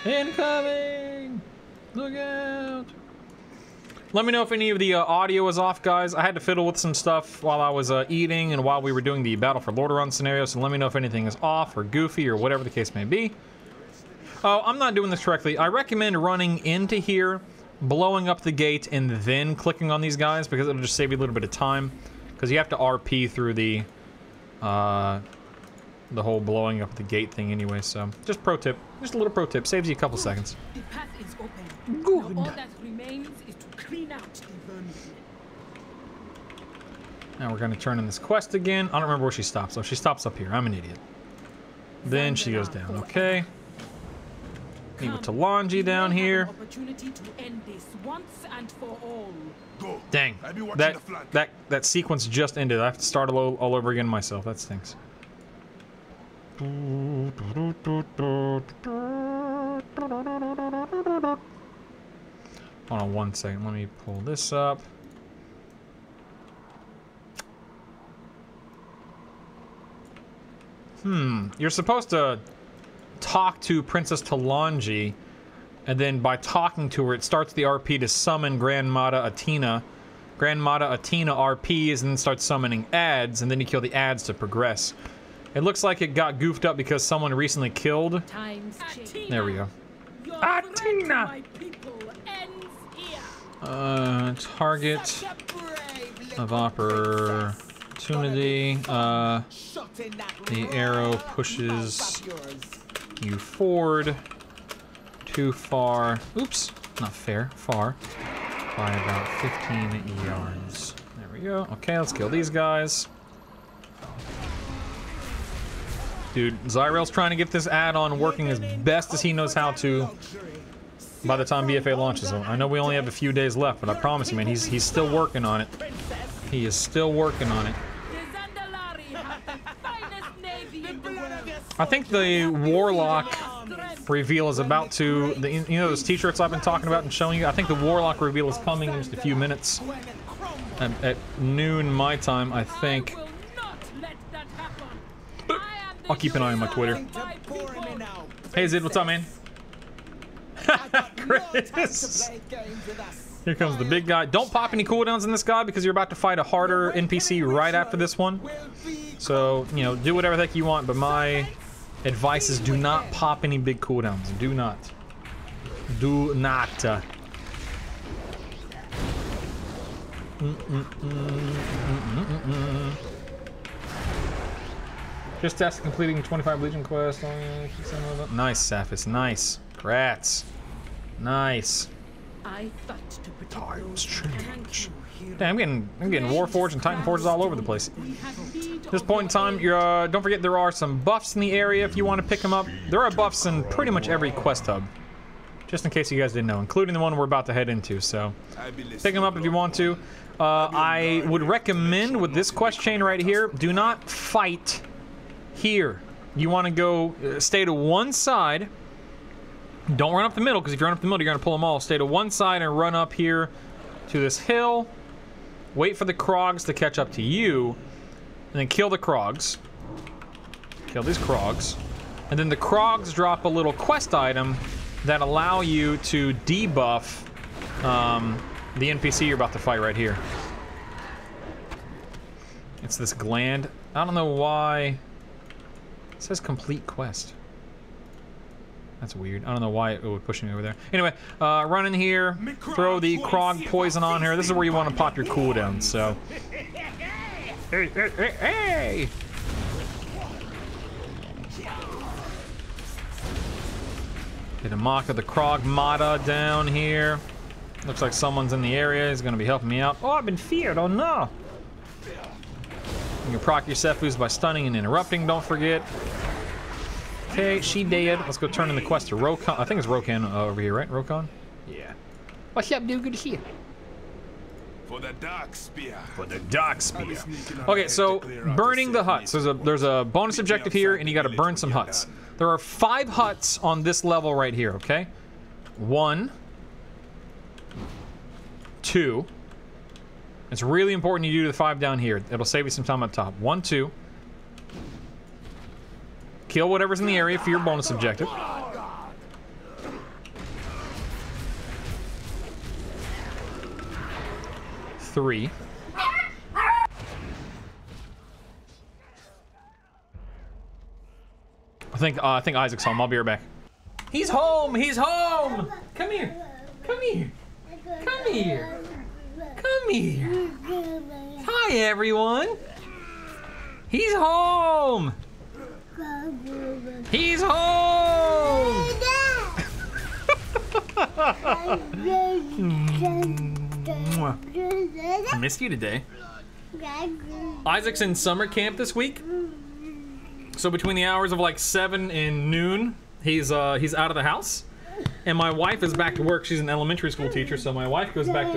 Incoming! Look out! Let me know if any of the audio is off, guys. I had to fiddle with some stuff while I was eating and while we were doing the Battle for Lordaeron scenario, so let me know if anything is off or goofy or whatever the case may be. Oh, I'm not doing this correctly. I recommend running into here, blowing up the gate, and then clicking on these guys because it'll just save you a little bit of time. Because you have to RP through the whole blowing up the gate thing anyway, so just pro tip. Just a little pro tip. Saves you a couple seconds. The path is open. Good. Now all that remains is to clean out the vermin. Now we're going to turn in this quest again. I don't remember where she stops. So she stops up here. I'm an idiot. Then she goes down. Okay. Meet with Talanji down here. Opportunity to end this once and for all. Dang. That sequence just ended. I have to start all over again myself. That stinks. Hold on one second. Let me pull this up. You're supposed to talk to Princess Talanji, and then by talking to her, it starts the RP to summon Grandmata Athena. Grandmata Athena RPs and then starts summoning ads, and then you kill the ads to progress. It looks like it got goofed up because someone recently killed. There we go. Athena! Target of opportunity. The arrow pushes you forward too far. Oops, not fair. Far. By about 15 yards. There we go. Okay, let's kill these guys. Dude, Zyrel's trying to get this add-on working as best as he knows how to by the time BFA launches. I know we only have a few days left, but I promise you, man, he's still working on it. He is still working on it. I think the Warlock reveal is about to, you know those t-shirts I've been talking about and showing you? I think the Warlock reveal is coming in just a few minutes. At noon my time, I think. I'll keep an eye on my Twitter. Hey Zid, what's up, man? Chris! Here comes the big guy. Don't pop any cooldowns in this guy because you're about to fight a harder NPC right after this one. So, you know, do whatever the heck you want, but my advice is do not pop any big cooldowns. Do not. Do not. Just after completing 25 Legion quests. Nice, Saphis. Nice. Grats. Nice. I thought to Times change. Damn, I'm getting Warforged and Titan Forges all over the place. At this point in time, you're don't forget there are some buffs in the area if you want to pick them up. There are buffs in pretty much every quest hub. Just in case you guys didn't know, including the one we're about to head into, so pick them up if you want to. I would recommend with this quest chain right here, do not fight here. You want to go stay to one side. Don't run up the middle, because if you run up the middle, you're going to pull them all. Stay to one side and run up here to this hill. Wait for the Krogs to catch up to you. And then kill the Krogs. Kill these Krogs. And then the Krogs drop a little quest item that allow you to debuff the NPC you're about to fight right here. It's this gland. I don't know why. It says complete quest. That's weird. I don't know why it would push me over there. Anyway, run in here, throw the Krog poison on here. This is where you want to pop your cooldown, so. Hey, hey, hey, hey! Get a mock of the Krog Mata down here. Looks like someone's in the area. He's gonna be helping me out. Oh, I've been feared. Oh no! You can proc your Sephuz by stunning and interrupting. Don't forget. Okay, she dead. Let's go turn in the quest to Rokan. I think it's Rokan over here, right? Rokan? Yeah. What's up, dude? Good to see you. For the dark spear. For the dark spear. Okay, so burning the huts. There's a bonus objective here, and you got to burn some huts. There are 5 huts on this level right here. Okay, 1, 2. It's really important you do the 5 down here. It'll save you some time up top. 1, 2. Kill whatever's in the area for your bonus objective. 3. I think Isaac's home. I'll be right back. He's home! He's home! Come here! Come here! Come here! Come here! Hi, everyone! He's home! He's home! I missed you today. Isaac's in summer camp this week. So between the hours of like 7 and noon, he's out of the house. And my wife is back to work. She's an elementary school teacher, so my wife went back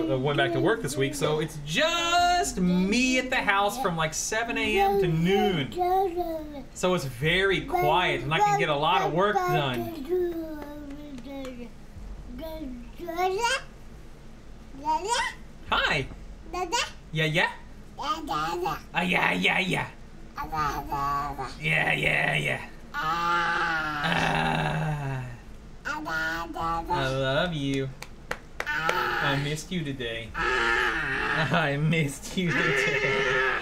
to work this week. So it's just me at the house from like 7 a.m. to noon. So it's very quiet, and I can get a lot of work done. Hi. Yeah, yeah. Yeah, yeah, yeah. Yeah, yeah, yeah. I love you. I missed you today. I missed you today.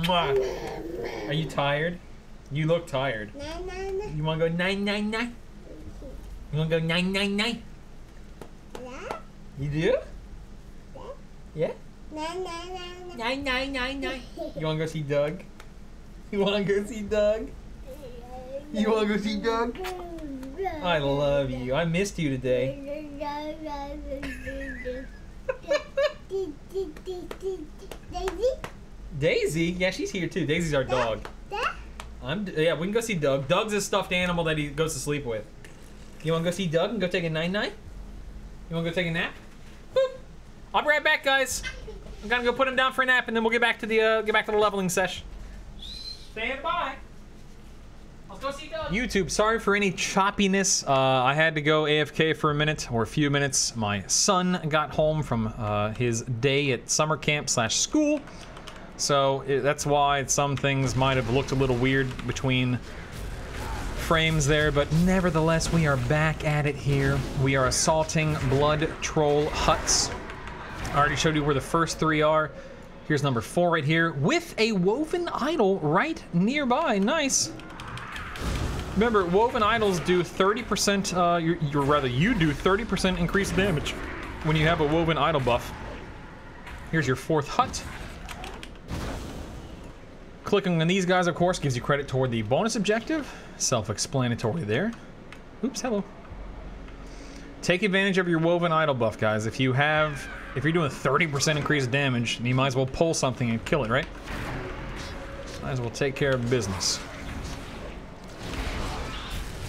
Mwah. Are you tired? You look tired. You wanna go 999? You wanna go 999? You do? Yeah? 999. You wanna go see Doug? You wanna go see Doug? You wanna go see Doug? I love you. I missed you today. Daisy? Yeah, she's here too. Daisy's our dog. Yeah, we can go see Doug. Doug's a stuffed animal that he goes to sleep with. You wanna go see Doug and go take a night-night? You wanna go take a nap? Boop. I'll be right back, guys. I'm gonna go put him down for a nap, and then we'll get back to the leveling session. Stand by. Let's go see Doug. YouTube, sorry for any choppiness. I had to go AFK for a minute or a few minutes. My son got home from his day at summer camp / school. So that's why some things might have looked a little weird between frames there, but nevertheless, we are back at it here. We are assaulting blood troll huts. I already showed you where the first 3 are. Here's number 4 right here with a woven idol right nearby. Nice. Remember, woven idols do 30%, you do 30% increased damage when you have a woven idol buff. Here's your 4th hut. Clicking on these guys, of course, gives you credit toward the bonus objective. Self-explanatory there. Oops, hello. Take advantage of your woven idol buff, guys. If you're doing 30% increased damage, you might as well pull something and kill it, right? Might as well take care of business.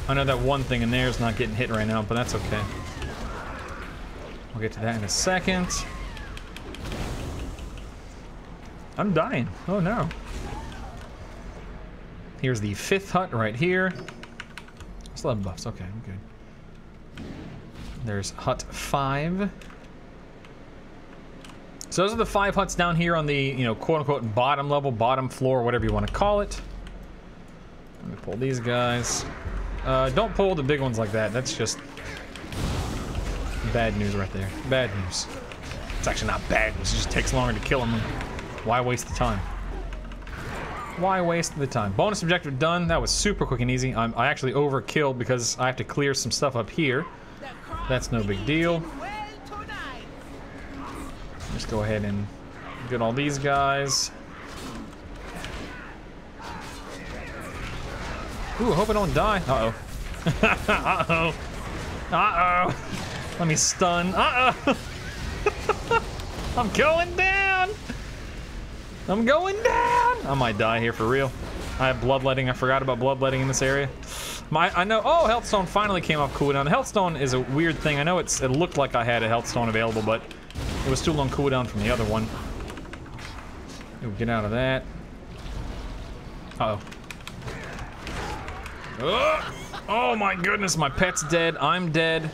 I know that one thing in there is not getting hit right now, but that's okay. We'll get to that in a second. I'm dying. Oh no. Here's the 5th hut right here. It's 11 buffs. Okay, I'm good. There's hut 5. So those are the 5 huts down here on the, quote-unquote bottom level, bottom floor, whatever you want to call it. Let me pull these guys. Don't pull the big ones like that. That's just bad news right there. Bad news. It's actually not bad news. It just takes longer to kill them. Why waste the time? Why waste the time? Bonus objective done. That was super quick and easy. I actually overkilled because I have to clear some stuff up here. That's no big deal. Just go ahead and get all these guys. Ooh, I hope I don't die. Uh-oh. Uh-oh. Uh-oh. Let me stun. Uh-oh. I'm going down. I'm going down. I might die here for real. I have bloodletting. I forgot about bloodletting in this area. I know. Oh, Healthstone finally came off cooldown. The Healthstone is a weird thing. I know it looked like I had a Healthstone available, but it was still on cooldown from the other one. Ooh, get out of that. Uh-oh. Oh my goodness, my pet's dead. I'm dead.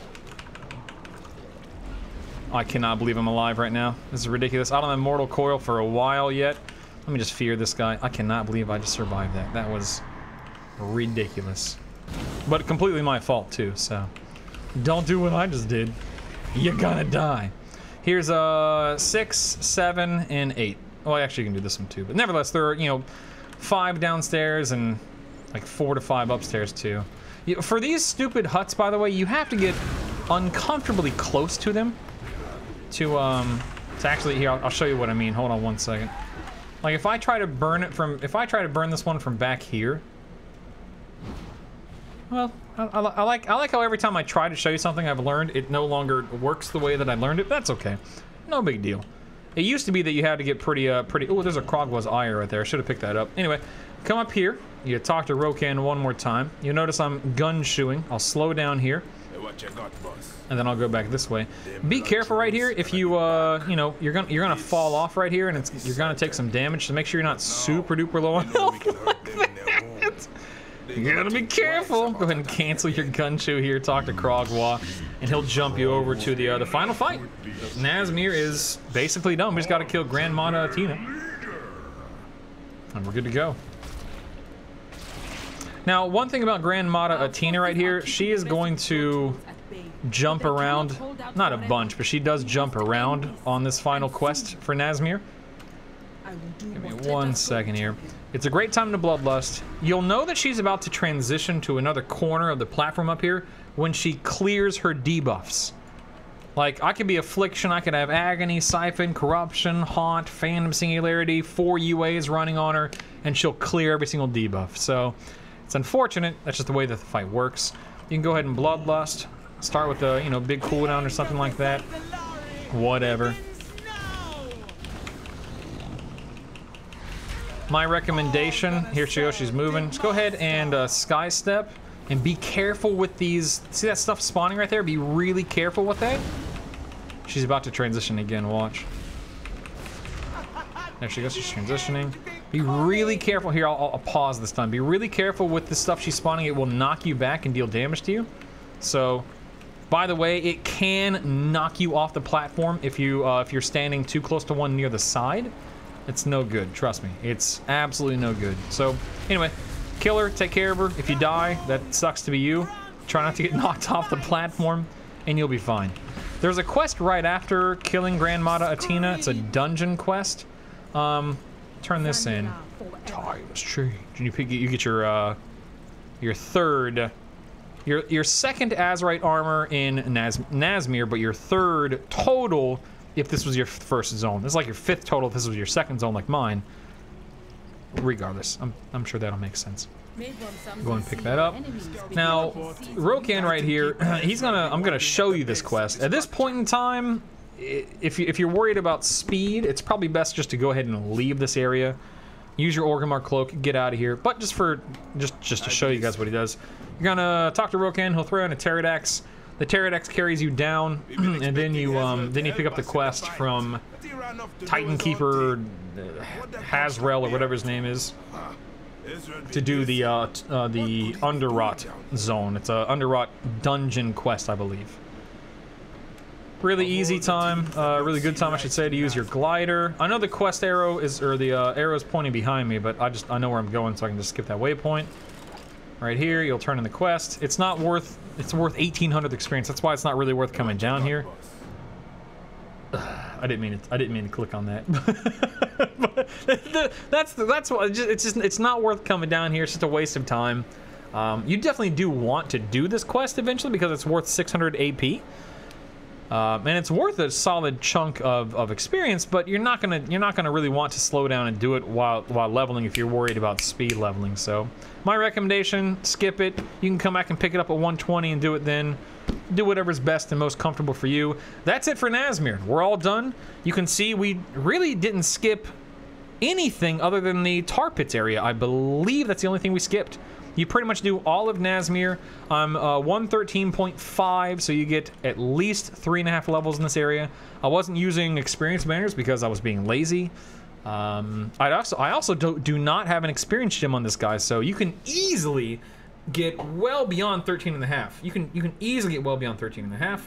I cannot believe I'm alive right now. This is ridiculous. I don't have Mortal Coil for a while yet. Let me just fear this guy. I cannot believe I just survived that. That was ridiculous. But completely my fault too, so don't do what I just did. You're gonna die. Here's 6, 7, and 8. Oh, actually you can do this one too. But nevertheless, there are, you know, 5 downstairs and like 4 to 5 upstairs too. For these stupid huts, by the way, you have to get uncomfortably close to them to actually, here, I'll show you what I mean. Hold on one second. Like if I try to burn it from, if I try to burn this one from back here, well, I like how every time I try to show you something I've learned, it no longer works the way that I learned it. That's okay. No big deal. It used to be that you had to get pretty, oh, there's a Krogwa's Eye right there. I should have picked that up. Anyway, come up here. You talk to Rokan one more time. You'll notice I'm gun shooing. I'll slow down here. And then I'll go back this way. Be careful right here. If you, you know, you're gonna fall off right here, and you're gonna take some damage. So make sure you're not super duper low on health like that. You gotta be careful. Go ahead and cancel your gun shoe here. Talk to Krogwa, and he'll jump you over to the final fight. Nazmir is basically done. We just gotta kill Grandmata Athena, and we're good to go. Now, one thing about Grandmata Athena right here, she is going to jump around, not a bunch, but she does jump around on this final quest for Nazmir. Give me 1 second here. It's a great time to Bloodlust. You'll know that she's about to transition to another corner of the platform up here when she clears her debuffs. Like, I could be Affliction, I could have Agony, Siphon, Corruption, Haunt, Phantom Singularity, 4 UAs running on her, and she'll clear every single debuff. So, it's unfortunate. That's just the way that the fight works. You can go ahead and Bloodlust. Start with a, you know, big cooldown or something like that. Whatever. My recommendation, here she goes, she's moving. Just go ahead and Sky Step and be careful with these. See that stuff spawning right there? Be really careful with that. She's about to transition again, watch. There she goes, she's transitioning. Be really careful here. I'll pause this time. Be really careful with the stuff she's spawning. It will knock you back and deal damage to you. So, by the way, it can knock you off the platform if you're standing too close to one near the side. It's no good. Trust me. It's absolutely no good. So, anyway, kill her. Take care of her. If you die, that sucks to be you. Try not to get knocked off the platform, and you'll be fine. There's a quest right after killing Grandmata Athena. It's a dungeon quest. Turn this in. Times change. And you get your third, your second Azerite armor in Nazmir, but your third total if this was your first zone. This is like your 5th total if this was your 2nd zone, like mine. Regardless, I'm sure that'll make sense. Go and pick that up. Now, Rokan right here, I'm gonna show you this quest. At this point in time, if you're worried about speed, it's probably best just to go ahead and leave this area. Use your Orgrimmar cloak, get out of here. But just to show you guys what he does, you're gonna talk to Rokan. He'll throw in a Pterodax. The Pterodax carries you down, and then you pick up the quest from Titan Keeper Hazrel or whatever his name is to do the Underrot zone. It's a Underrot dungeon quest, I believe. Really easy time, really good time, I should say, to use your glider. I know the quest arrow is, or the arrow is pointing behind me, but I know where I'm going, so I can just skip that waypoint. Right here, you'll turn in the quest. It's worth 1,800 experience. That's why it's not really worth coming down here. I didn't mean to click on that. But that's what it's not worth coming down here. It's just a waste of time. You definitely do want to do this quest eventually because it's worth 600 AP. And it's worth a solid chunk of experience, but you're not gonna really want to slow down and do it while leveling if you're worried about speed leveling. So my recommendation, skip it. You can come back and pick it up at 120 and do it then. Do whatever's best and most comfortable for you. That's it for Nazmir. We're all done. You can see we really didn't skip anything other than the tar pits area. I believe that's the only thing we skipped. You pretty much do all of Nazmir. I'm 113.5, so you get at least 3.5 levels in this area. I wasn't using experience banners because I was being lazy. I also do not have an experience gem on this guy, so you can easily get well beyond 13.5. You can easily get well beyond 13.5.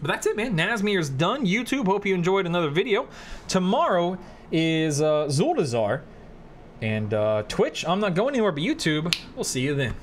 But that's it, man. Nazmir is done. YouTube, hope you enjoyed another video. Tomorrow is Zuldazar. And Twitch, I'm not going anywhere but YouTube. We'll see you then.